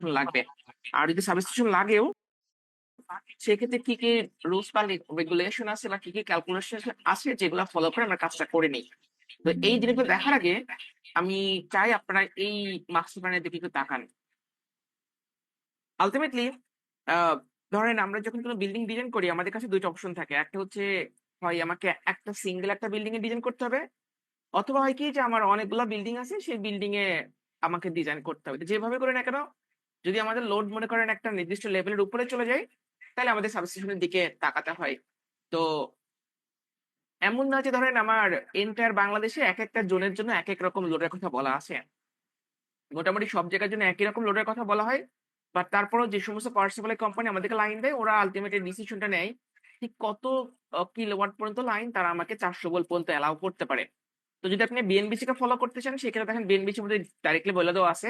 Substation লাগবে। আর যদি substation লাগেও সেক্ষেত্রে কি, কি রুলস বা রেগুলেশন আছে বা কি, কি ক্যালকুলেশন আছে যেগুলা ফলো করে আমরা কাজটা করে নিই। তো এই জিনিসগুলো দেখার আগে আমি চাই আপনারা এই মাস্টার প্ল্যানের দিকে একটু তাকান। আল্টিমেটলি ধরেন আমরা যখন কোনো বিল্ডিং ডিজাইন করি আমাদের কাছে ২ টা অপশন থাকে। একটা হচ্ছে হয় আমাকে একটা সিঙ্গেল একটা বিল্ডিং এর ডিজাইন করতে হবে, অথবা হয় কি যে আমার অনেকগুলা বিল্ডিং আছে সেই বিল্ডিং এ আমাকে ডিজাইন করতে হবে। তো যেভাবে করি না কেন যদি আমাদের লোড মনে করেন একটা নির্দিষ্ট লেভেলের উপরে চলে যায়, তাহলে আমাদের সাবস্টেশনের দিকে তাকাতে হয়। তো এমন না যে ধরেন আমার এন্টায়ার বাংলাদেশে একেকটা জোনের জন্য একেক রকম লোডের কথা বলা আছে। মোটামুটি সব জায়গার জন্য একই রকম লোডের কথা বলা হয়। বাট তারপরেও যে সমস্ত পাওয়ার সাপ্লাই কোম্পানি আমাদেরকে লাইন দেয় ওরা আল্টিমেটলি ডিসিশনটা নেয় ঠিক কত কিলোওয়াট পর্যন্ত লাইন তারা আমাকে 400 ভোল্ট পর্যন্ত এলাও করতে পারে। তো যদি আপনি বিএনবিসি কে ফলো করতে চান সেক্ষেত্রে দেখেন বিএনবিসির মধ্যে ডাইরেক্টলি বলে দেওয়া আছে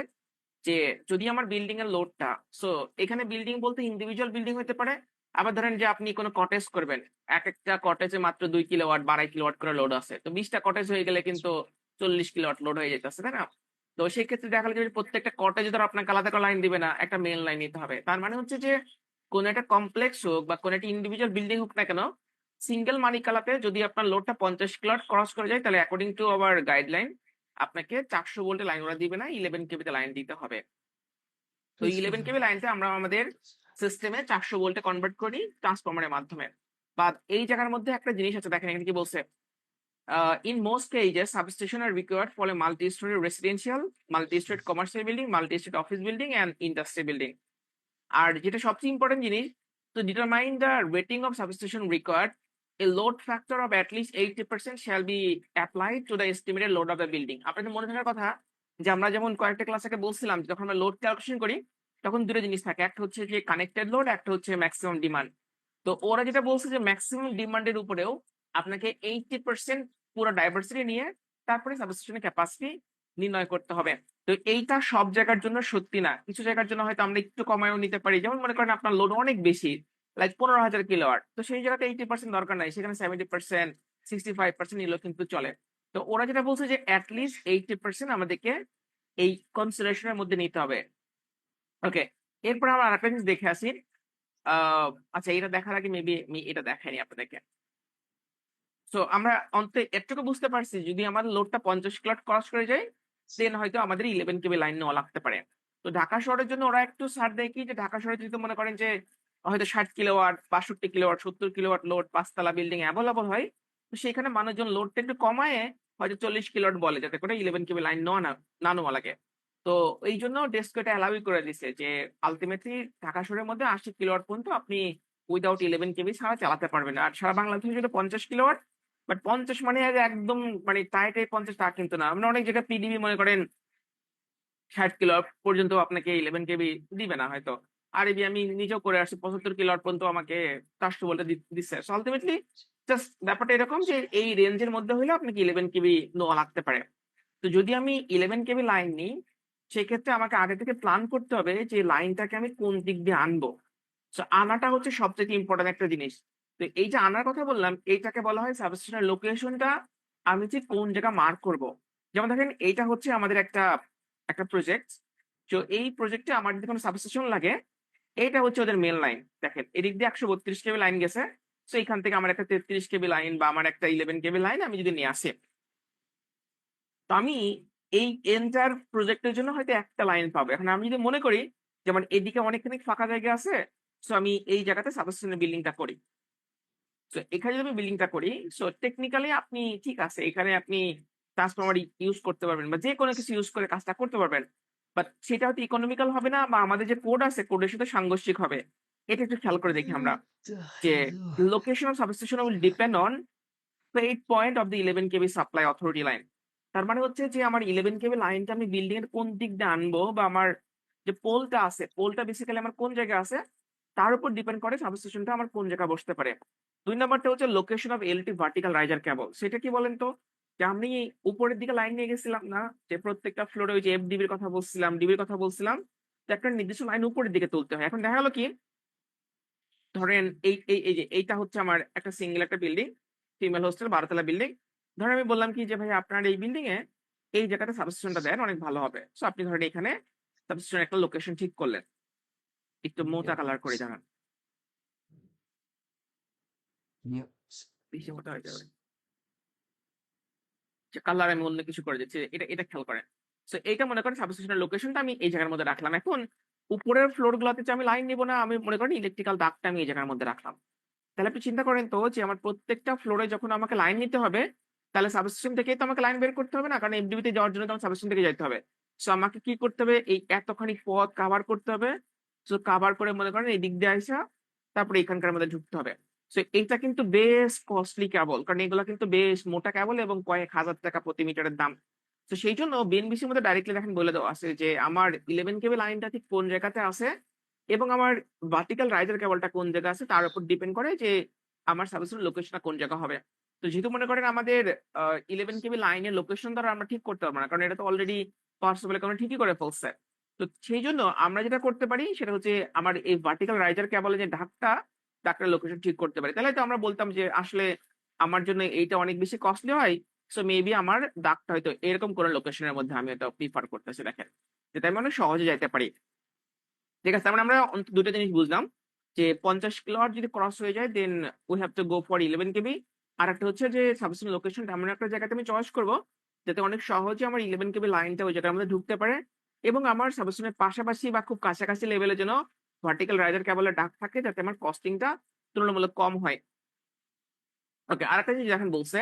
যে যদি আমার বিল্ডিং এর লোডটা সো এখানে বিল্ডিং বলতে ইন্ডিভিজুয়াল বিল্ডিং হতে পারে। আবার ধরেন যে আপনি কোনো কটেজ করবেন, একেকটা কটেজে মাত্র ২ কিলোওয়াট বা ২.৫ কিলোওয়াট করে লোড আছে। তো ২০ টা কটেজ হয়ে গেলে কিন্তু ৪০ কিলোওয়াট লোড হয়ে যাইতেছে, তাই না? তো সেক্ষেত্রে দেখা গেল যে প্রত্যেকটা কটেজে ধরো আপনাকে আলাদা করে লাইন দিবে না, একটা মেইন লাইন নিতে হবে। তার মানে হচ্ছে যে কোন একটা কমপ্লেক্স হোক বা কোন একটা ইন্ডিভিজুয়াল বিল্ডিং হোক না কেন, সিঙ্গেল মানিকালাতে যদি আপনার লোডটা ৫০ কিলোওয়াট ক্রস করে যায় তাহলে অ্যাকর্ডিং টু আওয়ার গাইডলাইন আপনাকে ৪০০ ভোল্টের লাইন ওরা দিবে না, 11 কেভিতে লাইন দিতে হবে। তো 11 কেভি লাইনটা আমরা আমাদের সিস্টেমে ৪০০ ভোল্টে কনভার্ট করি ট্রান্সফরমারের মাধ্যমে। বা এই জায়গার মধ্যে একটা জিনিস আছে দেখেন এখানে কি বলছে, in most cases substation are required for a multi-story residential, multi-story commercial building, multi-story office building and industry building. আর যেটা সবচেয়ে ইম্পর্টেন্ট জিনিস, to determine the rating of substation required, a load factor of at least 80% shall be applied to the estimated load of the building. আপনাদের মনে থাকার কথা যে আমরা যেমন কয়েকটা ক্লাস আগে বলছিলাম যখন আমরা লোড ক্যালকুলেশন করি তখন দুটো জিনিস থাকে, একটা হচ্ছে যে কানেক্টেড লোড, একটা হচ্ছে ম্যাক্সিমাম ডিমান্ড। তো ওরা যেটা বলছে যে ম্যাক্সিমাম ডিমান্ডের উপরেও আপনাকে 80% পুরো ডাইভার্সিটি নিয়ে তারপরে সাবস্টেশনের ক্যাপাসিটি নির্ণয় করতে হবে। তো এইটা সব জায়গার জন্য সত্যি না, কিছু জায়গার জন্য হয়তো আমরা একটু কমায়ও নিতে পারি। যেমন মনে করেন আপনার লোড অনেক বেশি, লাইক ১৫,০০০ কিলোওয়াট, তো সেই জায়গাতে 80% দরকার নাই, সেখানে 70% 65% নিলেও কিন্তু চলে। তো ওরা যেটা বলছে যে অ্যাটলিস্ট 80% আমাদেরকে এই কনসিডারেশনের মধ্যে নিতে হবে। ওকে, এরপর আমরা আরেকটা জিনিস দেখে আসি। আচ্ছা এটা দেখার আগে মেবি আমি এটা দেখাইনি আপনাদেরকে। সো আমরা অন্তত এটুকু বুঝতে পারছি যদি আমার লোডটা ৫০ কিলোওয়াট ক্রস করে যায় দেন হয়তো আমাদের 11 কেবি লাইন নেওয়া লাগতে পারে। তো ঢাকা শহরের জন্য ওরা একটু ছাড় দেয় কি যে ঢাকা শহরে যদি মনে করেন যে হয়তো ৬০ কিলোওয়াট, ৬২ কিলোওয়াট, ৭০ কিলোওয়াট লোড ৫ তলা বিল্ডিং এভেইলেবল হয়। তো সেখানে মানুষজন লোডটা একটু কমায়ে হয়তো ৪০ কিলোওয়াট বলে যাতে করে 11 কেবি লাইন না নেওয়া লাগে। তো এইজন্য ডেস্কো এটা এলাওই করে দিছে যে আল্টিমেটলি ঢাকা শহরের মধ্যে ৮০ কিলোওয়াট পর্যন্ত আপনি উইথআউট 11 কেবি ছাড়া চালাতে পারবেন। আর সারা বাংলাদেশে যদি ৫০ কিলোওয়াট, বাট ৫০ মানে যে একদম মানে টাইট ৫০ তা কিন্তু না। আমরা অনেক জায়গায় পিডিবি মনে করেন ৬০ কিলোওয়াট পর্যন্ত আপনাকে 11 কেবি দিবে না হয়তো। আরবি আমি নিজেও করে আসছি ৭৫ কিলোওয়াট পর্যন্ত আমাকে ৪০০ ভোল্টে দিচ্ছে। সো আল্টিমেটলি জাস্ট ব্যাপারটা এরকম যে এই রেঞ্জের মধ্যে হইলে আপনাকে 11 কেবি নেওয়া লাগতে পারে। তো যদি আমি 11 কেবি লাইন নিই সেক্ষেত্রে আমাকে আগে থেকে প্ল্যান করতে হবে যে লাইনটাকে আমি কোন দিক দিয়ে আনবো। সো আনাটা হচ্ছে সবথেকে ইম্পোর্টেন্ট একটা জিনিস। তো এই যে আনার কথা বললাম এইটাকে বলা হয় সাবস্টেশনের লোকেশনটা আমি ঠিক কোন জায়গা মার্ক করব। যেমন দেখেন এইটা হচ্ছে আমাদের একটা প্রজেক্ট। তো এই প্রজেক্টে আমার যদি কোনো সাবস্টেশন লাগে এইটা হচ্ছে ওদের মেইন লাইন। দেখেন এদিক দিয়ে ১৩২ কেবি লাইন গেছে। সো এখান থেকে আমার একটা ৩৩ কেবি লাইন বা আমার একটা 11 কেবি লাইন আমি যদি নিয়ে আসি, তো আমি এই এন্টায়ার প্রজেক্টের জন্য হয়তো একটা লাইন পাবো। এখন আমি যদি মনে করি যেমন এদিকে অনেকখানি ফাঁকা জায়গা আছে, সো আমি এই জায়গাতে সাবস্টেশনের বিল্ডিংটা করি। সো এখানে যদি আমি বিল্ডিংটা করি সো টেকনিক্যালি আপনি ঠিক আছে এখানে আপনি ট্রান্সফরমার ইউজ করতে পারবেন বা যে কোনো কিছু ইউজ করে কাজটা করতে পারবেন। বাট সেটা হয়তো ইকোনমিক্যাল হবে না বা আমাদের যে কোড আছে কোডের সাথে সাংঘর্ষিক হবে। এটা একটু খেয়াল করে দেখি আমরা What the যে hell? Location of substation will depend on feed point of the 11 KV supply authority line. তার মানে হচ্ছে যে আমার 11 কেবি লাইনটা আমি বিল্ডিং এর কোন দিক দিয়ে আনবো বা আমার যে পোলটা আছে পোলটা বেসিক্যালি আমার কোন জায়গায় আছে তার উপর ডিপেন্ড করে সাবস্টেশনটা আমার কোন জায়গায় বসতে পারে। ২ নাম্বারটা হচ্ছে location of LT vertical riser cable. সেটা কি বলেন তো? যে আমি উপরের দিকে লাইন নিয়ে গেছিলাম না যে প্রত্যেকটা ফ্লোরে ওই যে এফডিবির কথা বলছিলাম, ডিবির কথা বলছিলাম। তো একটা নির্দিষ্ট লাইন উপরের দিকে তুলতে হয়। এখন দেখা গেল কি ধরেন এই যে এইটা হচ্ছে আমার একটা সিঙ্গেল একটা বিল্ডিং, ফিমেল হোস্টেল ১২ তলা বিল্ডিং। ধরেন আমি বললাম কি যে ভাই আপনার এই বিল্ডিং এ এই জায়গাটা সাবস্টেশনটা দেন অনেক ভালো হবে। সো আপনি ধরেন এখানে সাবস্টেশনের একটা লোকেশন ঠিক করলেন। একটু মোটা কালার করে জানান। বেশি মোটা হয়ে যাবে। কালার আমি অন্য কিছু করে দিচ্ছি। এটা খেয়াল করেন। সো এইটা মনে করেন সাবস্টেশনের লোকেশনটা আমি এই জায়গার মধ্যে রাখলাম। এখন উপরের ফ্লোর গুলাতে যে আমি লাইন নিব না, আমি মনে করেন ইলেকট্রিক্যাল দাগটা আমি এই জায়গার মধ্যে রাখলাম। তাহলে আপনি চিন্তা করেন তো যে আমার প্রত্যেকটা ফ্লোরে যখন আমাকে লাইন নিতে হবে, তাহলে সাবস্টেশন থেকেই তো আমাকে লাইন বের করতে হবে না? কারণ এফডিবি তে যাওয়ার জন্য তো আমার সাবস্টেশন থেকে যাইতে হবে। সো আমাকে কি করতে হবে? এই এতখানি পথ কভার করতে হবে। সো কভার করে মনে করেন এই দিক দিয়ে আইসা তারপরে এখানকার মধ্যে ঢুকতে হবে। সো এইটা কিন্তু বেশ কস্টলি কেবল। কারণ এগুলা কিন্তু বেশ মোটা কেবল এবং কয়েক হাজার টাকা প্রতি মিটারের দাম। তো সেই জন্য বিএনবিসির মধ্যে ডাইরেক্টলি দেখেন বলে দেওয়া আছে যে আমার 11 কেবি লাইনটা ঠিক কোন জায়গাতে আছে এবং আমার ভার্টিক্যাল রাইজার কেবলটা কোন জায়গায় আছে তার উপর ডিপেন্ড করে যে আমার সাবস্টেশনের লোকেশনটা কোন জায়গা হবে। তো যেহেতু মনে করেন আমাদের 11 কেবি লাইনের লোকেশন দ্বারা আমরা ঠিক করতে পারবো না। কারণ এটা তো অলরেডি পার্সোনাল অ্যাকাউন্টে ঠিকই করে ফেলছে। তো সেই জন্য আমরা যেটা করতে পারি সেটা হচ্ছে আমার এই ভার্টিক্যাল রাইজার কেবলের যে ঢাকটার লোকেশন ঠিক করতে পারি। তাহলে তো আমরা বলতাম যে আসলে আমার জন্য এইটা অনেক বেশি কস্টলি হয়। সো মেবি আমার দাগটা হয়তো এরকম কোন লোকেশনের মধ্যে আমি হয়তো প্রিফার করতেছি দেখেন। যেটা আমি অনেক সহজে যাইতে পারি। ঠিক আছে? তার মানে আমরা অন্তত ২ টা জিনিস বুঝলাম। যে ৫০ কিলোওয়াট যদি ক্রস হয়ে যায় then we have to go for 11 KV. আরেকটা হচ্ছে যে সাবস্টেশন লোকেশনটা এমন একটা জায়গাতে আমি চয়েস করব যাতে অনেক সহজে আমার 11 কেবি লাইনটা ওই জায়গার মধ্যে ঢুকতে পারে এবং আমার সাবস্টেশনের পাশাপাশি বা খুব কাছাকাছি লেভেলে যেন ভার্টিক্যাল রাইজার কেবলের ডাক থাকে যাতে আমার কস্টিংটা তুলনামূলক কম হয়। ওকে, আরেকটা জিনিস দেখেন বলছে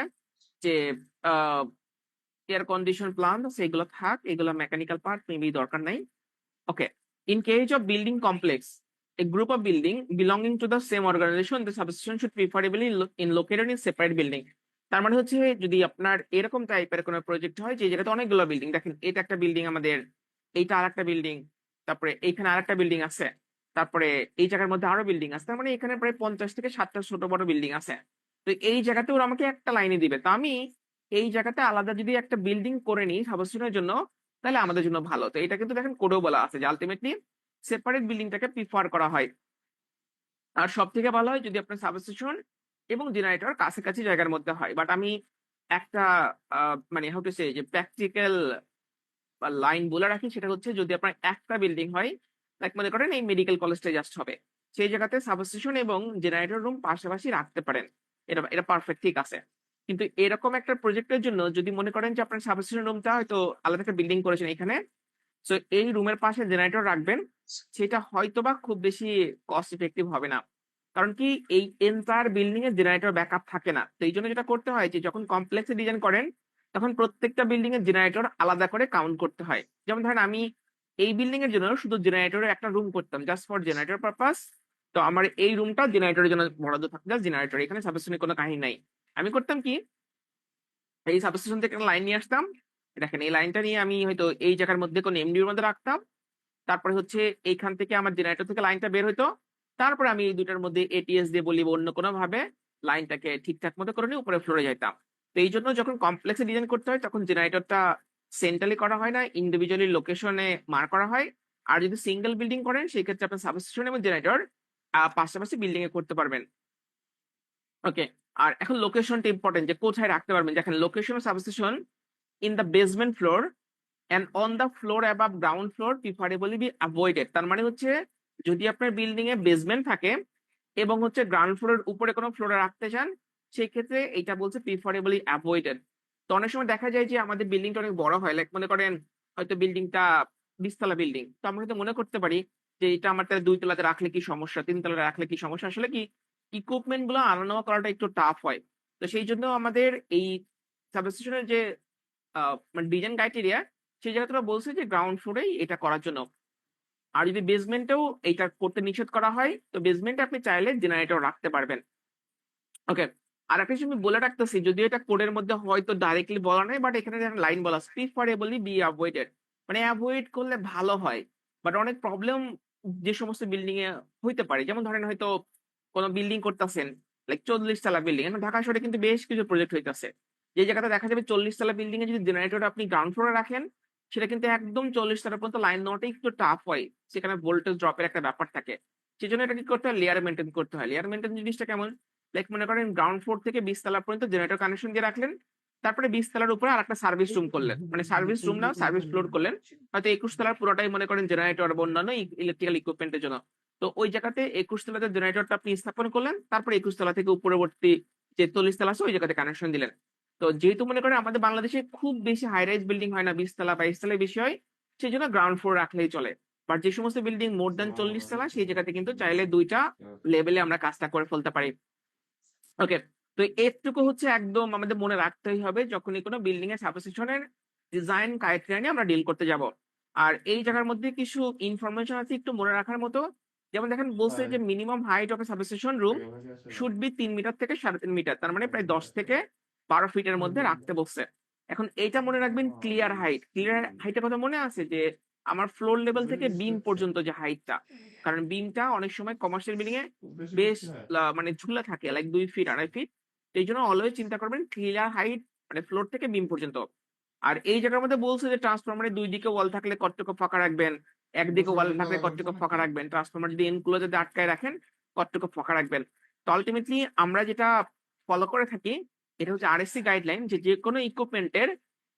যে আ এয়ার কন্ডিশন প্লান্ট সেগুলো থাক, এগুলো মেকানিক্যাল পার্ট মেবি দরকার নাই। Okay. In case of building complex, a group of building belonging to the same organization, the substation should preferably in located in separate building. তার মানে হচ্ছে যদি আপনার এরকম টাইপের কোনো প্রজেক্ট হয় যে জায়গাতে অনেকগুলো বিল্ডিং দেখেন এটা একটা বিল্ডিং আমাদের, এইটা আরেকটা বিল্ডিং, তারপরে এইখানে আরেকটা বিল্ডিং আছে, তারপরে এই জায়গার মধ্যে আরো বিল্ডিং আছে। তার মানে এখানে প্রায় ৫০ থেকে ৬০টা ছোট বড় বিল্ডিং আছে। তো এই জায়গাতে ওরা আমাকে একটা লাইনে দিবে। তো আমি এই জায়গাতে আলাদা যদি একটা বিল্ডিং করে নিই সাবস্টেশনের জন্য তাহলে আমাদের জন্য ভালো। তো এটা কিন্তু দেখেন কোডেও বলা আছে যে আল্টিমেটলি সেপারেট বিল্ডিংটাকে প্রিফার করা হয়। আর সবথেকে ভালো হয় যদি আপনার সাবস্টেশন এবং জেনারেটর কাছাকাছি জায়গার মধ্যে হয়। বাট আমি একটা মানে হাউ টু সে যে প্র্যাকটিক্যাল লাইন বলে রাখি সেটা হচ্ছে যদি আপনার একটা বিল্ডিং হয়, লাইক মনে করেন এই মেডিকেল কলেজটা জাস্ট হবে। সেই জায়গাতে সাবস্টেশন এবং জেনারেটর রুম পাশাপাশি রাখতে পারেন। এটা পারফেক্ট ঠিক আছে। কিন্তু এরকম একটা প্রজেক্টের জন্য যদি মনে করেন যে আপনার সাবস্টেশন রুমটা হয়তো আলাদা একটা বিল্ডিং করেছেন এখানে, সো এই রুমের পাশে জেনারেটর রাখবেন। সেটা হয়তোবা খুব বেশি কস্ট ইফেক্টিভ হবে না। কারণ কি এই এন্টায়ার বিল্ডিং এ জেনারেটর ব্যাকআপ থাকে না। তো এইজন্য যেটা করতে হয় যে যখন কমপ্লেক্স এ ডিজাইন করেন তখন প্রত্যেকটা বিল্ডিং এর জেনারেটর আলাদা করে কাউন্ট করতে হয়। যেমন ধরেন আমি এই বিল্ডিং এর জন্য শুধু জেনারেটরের একটা রুম করতাম জাস্ট ফর জেনারেটর পারপাস। তো আমার এই রুমটা জেনারেটরের জন্য বরাদ্দ থাকতো জাস্ট জেনারেটর। এখানে সাবস্টেশনের কোনো কাহিনী নাই। আমি করতাম কি এই সাবস্টেশন থেকে একটা লাইন নিয়ে আসতাম। দেখেন এই লাইনটা নিয়ে আমি হয়তো এই জায়গার মধ্যে কোনো এমডির মধ্যে রাখতাম। তারপরে হচ্ছে এইখান থেকে আমার জেনারেটর থেকে লাইনটা বের হইতো। তারপরে আমি এই ২ টার মধ্যে এটিএস দিয়ে বলি বা অন্য কোনোভাবে লাইনটাকে ঠিকঠাক মতো করে নিয়ে উপরে ফ্লোরে যাইতাম। তো এইজন্য যখন কমপ্লেক্সে ডিজাইন করতে হয় তখন জেনারেটরটা সেন্ট্রালি করা হয় না, ইন্ডিভিজুয়ালি লোকেশনে মার্ক করা হয়। আর যদি সিঙ্গেল বিল্ডিং করেন সেক্ষেত্রে আপনার সাবস্টেশন এবং জেনারেটর পাশাপাশি বিল্ডিং এ করতে পারবেন। ওকে। আর এখন লোকেশনটা ইম্পর্টেন্ট যে কোথায় রাখতে পারবেন। দেখেন location of substation in the basement floor and on the floor above ground floor preferably be avoided। তার মানে হচ্ছে যদি আপনার বিল্ডিং এ বেসমেন্ট থাকে এবং হচ্ছে গ্রাউন্ড ফ্লোরের উপরে কোনো ফ্লোরে রাখতে চান সেক্ষেত্রে এটা বলছে প্রিফারেবলি অ্যাভয়েডেড। তো অনেক সময় দেখা যায় যে আমাদের বিল্ডিংটা অনেক বড় হয়, লাইক মনে করেন হয়তো বিল্ডিংটা ২০ তলা বিল্ডিং। তো আমরা হয়তো মনে করতে পারি যে এটা আমার তাহলে ২ তলাতে রাখলে কি সমস্যা, ৩ তলাতে রাখলে কি সমস্যা। আসলে কি ইকুইপমেন্ট গুলো আনা নেওয়া করাটা একটু টাফ হয়। তো সেই জন্য আমাদের এই সাবস্টেশনের যে মানে ডিজাইন ক্রাইটেরিয়া সেই জায়গায় তোরা বলছে যে গ্রাউন্ড ফ্লোরেই এটা করার জন্য। আর যদি বেসমেন্টেও এইটা করতে নিষেধ করা হয় তো বেসমেন্টে আপনি চাইলে জেনারেটর রাখতে পারবেন। ওকে। আরেকটা জিনিস আমি বলে রাখতেছি যদিও এটা কোডের মধ্যে হয়তো ডাইরেক্টলি বলা নাই বাট এখানে দেখেন লাইন বলা আছে প্রিফারেবলি বি অ্যাভয়েডেড। মানে এভয়েড করলে ভালো হয়। বাট অনেক প্রবলেম যে সমস্ত বিল্ডিং এ হইতে পারে। যেমন ধরেন হয়তো কোন বিল্ডিং করতেছেন লাইক ৪০ তলা বিল্ডিং। এখন ঢাকা শহরে কিন্তু বেশ কিছু প্রজেক্ট হইতাছে। যে জায়গাতে দেখা যাবে ৪০ তলা বিল্ডিং এ যদি জেনারেটর আপনি গ্রাউন্ড ফ্লোরে রাখেন সেটা কিন্তু একদম ৪০ তলা পর্যন্ত লাইন নেওয়াটা একটু টাফ হয়। সেখানে ভোল্টেজ ড্রপের একটা ব্যাপার থাকে। সেজন্য এটা কি করতে হয় লেয়ার মেইনটেইন করতে হয়। লেয়ার মেইনটেইন জিনিসটা কেমন? লাইক মনে করেন গ্রাউন্ড ফ্লোর থেকে ২০ তলা পর্যন্ত জেনারেটর কানেকশন দিয়ে রাখলেন। তারপরে 20 তলার উপরে আরেকটা সার্ভিস রুম করলেন। মানে সার্ভিস রুম না, সার্ভিস ফ্লোর করলেন। হয়তো 21 তলার পুরোটাই মনে করেন জেনারেটর বা অন্যান্য ইলেকট্রিক্যাল ইকুইপমেন্ট এর জন্য। তো ওই জায়গাতে 21 তলাতে জেনারেটরটা আপনি স্থাপন করলেন। তারপরে 21 তলা থেকে উপরবর্তী যে 40 তলা আছে ওই জায়গাতে কানেকশন দিলেন। তো যেহেতু মনে করেন আমাদের বাংলাদেশে খুব বেশি হাই রাইজ বিল্ডিং হয় না, 20 তলা 22 তলায় বেশি হয়। সেজন্য গ্রাউন্ড ফ্লোর রাখলেই চলে। বাট যে সমস্ত বিল্ডিং মোর দ্যান 40 তলা সেই জায়গাতে কিন্তু চাইলে ২ টা লেভেলে আমরা কাজটা করে ফেলতে পারি। ওকে। তো এটুকু হচ্ছে একদম আমাদের মনে রাখতেই হবে যখনই কোনো বিল্ডিং এর সাবস্টেশনের ডিজাইন ক্রাইটেরিয়া নিয়ে আমরা ডিল করতে যাব। আর এই জায়গার মধ্যে কিছু ইনফরমেশন আছে একটু মনে রাখার মতো। যেমন দেখেন বলছে যে minimum height of a substation room should be ৩ metre থেকে ৩.৫ মিটার। তার মানে প্রায় ১০ থেকে ১২ ফিটের মধ্যে রাখতে বলছে। এখন এইটা মনে রাখবেন ক্লিয়ার হাইট। ক্লিয়ার হাইটের কথা মনে আছে যে আমার ফ্লোর লেভেল থেকে বিম পর্যন্ত যে হাইটটা। কারণ বিমটা অনেক সময় কমার্শিয়াল বিল্ডিং এ বেশ মানে ঝুলা থাকে লাইক ২ ফিট ২.৫ ফিট। এইজন্য অলওয়েজ চিন্তা করবেন ক্লিয়ার হাইট মানে ফ্লোর থেকে বিম পর্যন্ত। আর এই জায়গার মধ্যে বলছে যে ট্রান্সফরমারের ২ দিকে ওয়াল থাকলে কতটুকু ফাঁকা রাখবেন, একদিকে ওয়াল থাকলে কতটুকু ফাঁকা রাখবেন। ট্রান্সফরমার যদি এন্ড গুলো যদি আটকায় রাখেন কতটুকু ফাঁকা রাখবেন। তো আল্টিমেটলি আমরা যেটা ফলো করে থাকি এটা হচ্ছে আরএসসি গাইডলাইন যে যেকোনো ইকুইপমেন্টের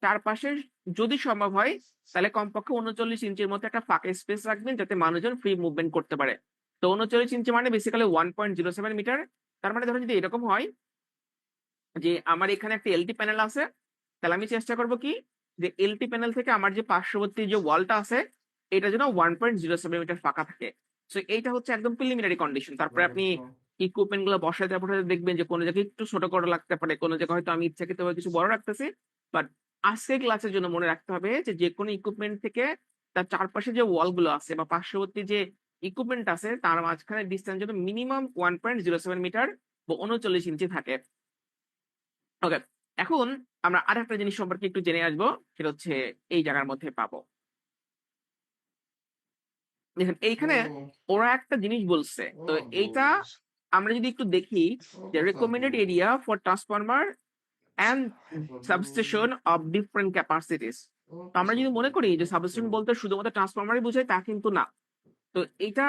চারপাশে যদি সম্ভব হয় তাহলে কমপক্ষে ৩৯ ইঞ্চির মতো একটা ফাঁকা স্পেস রাখবেন যাতে মানুষজন ফ্রি মুভমেন্ট করতে পারে। তো ৩৯ ইঞ্চি মানে বেসিক্যালি 1.07 মিটার। তার মানে ধরুন যদি এরকম হয় যে আমার এখানে একটা এলটি প্যানেল আছে, তাহলে আমি চেষ্টা করব কি যে এলটি প্যানেল থেকে আমার যে পার্শ্ববর্তী যে ওয়ালটা আছে এটা যেন 1.07 মিটার ফাঁকা থাকে। সো এইটা হচ্ছে একদম প্রিলিমিনারি কন্ডিশন। তারপরে আপনি ইকুইপমেন্ট গুলো বসাতে বসাতে দেখবেন যে কোনো জায়গায় একটু ছোট করে লাগতে পারে, কোনো জায়গায় হয়তো আমি ইচ্ছাকৃতভাবে কিছু বড় রাখতেছি। বাট আজকের ক্লাসের জন্য মনে রাখতে হবে যে যেকোনো ইকুইপমেন্ট থেকে তার চারপাশে যে ওয়াল গুলো আছে বা পার্শ্ববর্তী যে ইকুইপমেন্ট আছে তার মাঝখানে ডিসটেন্স যেন মিনিমাম 1.07 মিটার বা ৩৯ ইঞ্চি থাকে। ওকে। এখন আমরা আরেকটা জিনিস সম্পর্কে একটু জেনে আসবো। সেটা হচ্ছে এই জায়গার মধ্যে পাবো। দেখেন এইখানে ওরা একটা জিনিস বলছে। তো এইটা আমরা যদি একটু দেখি যে recommended area for transformer and substation of different capacities. তো আমরা যদি মনে করি যে সাবস্টেশন বলতে শুধুমাত্র ট্রান্সফরমারই বোঝায় তা কিন্তু না। তো এটা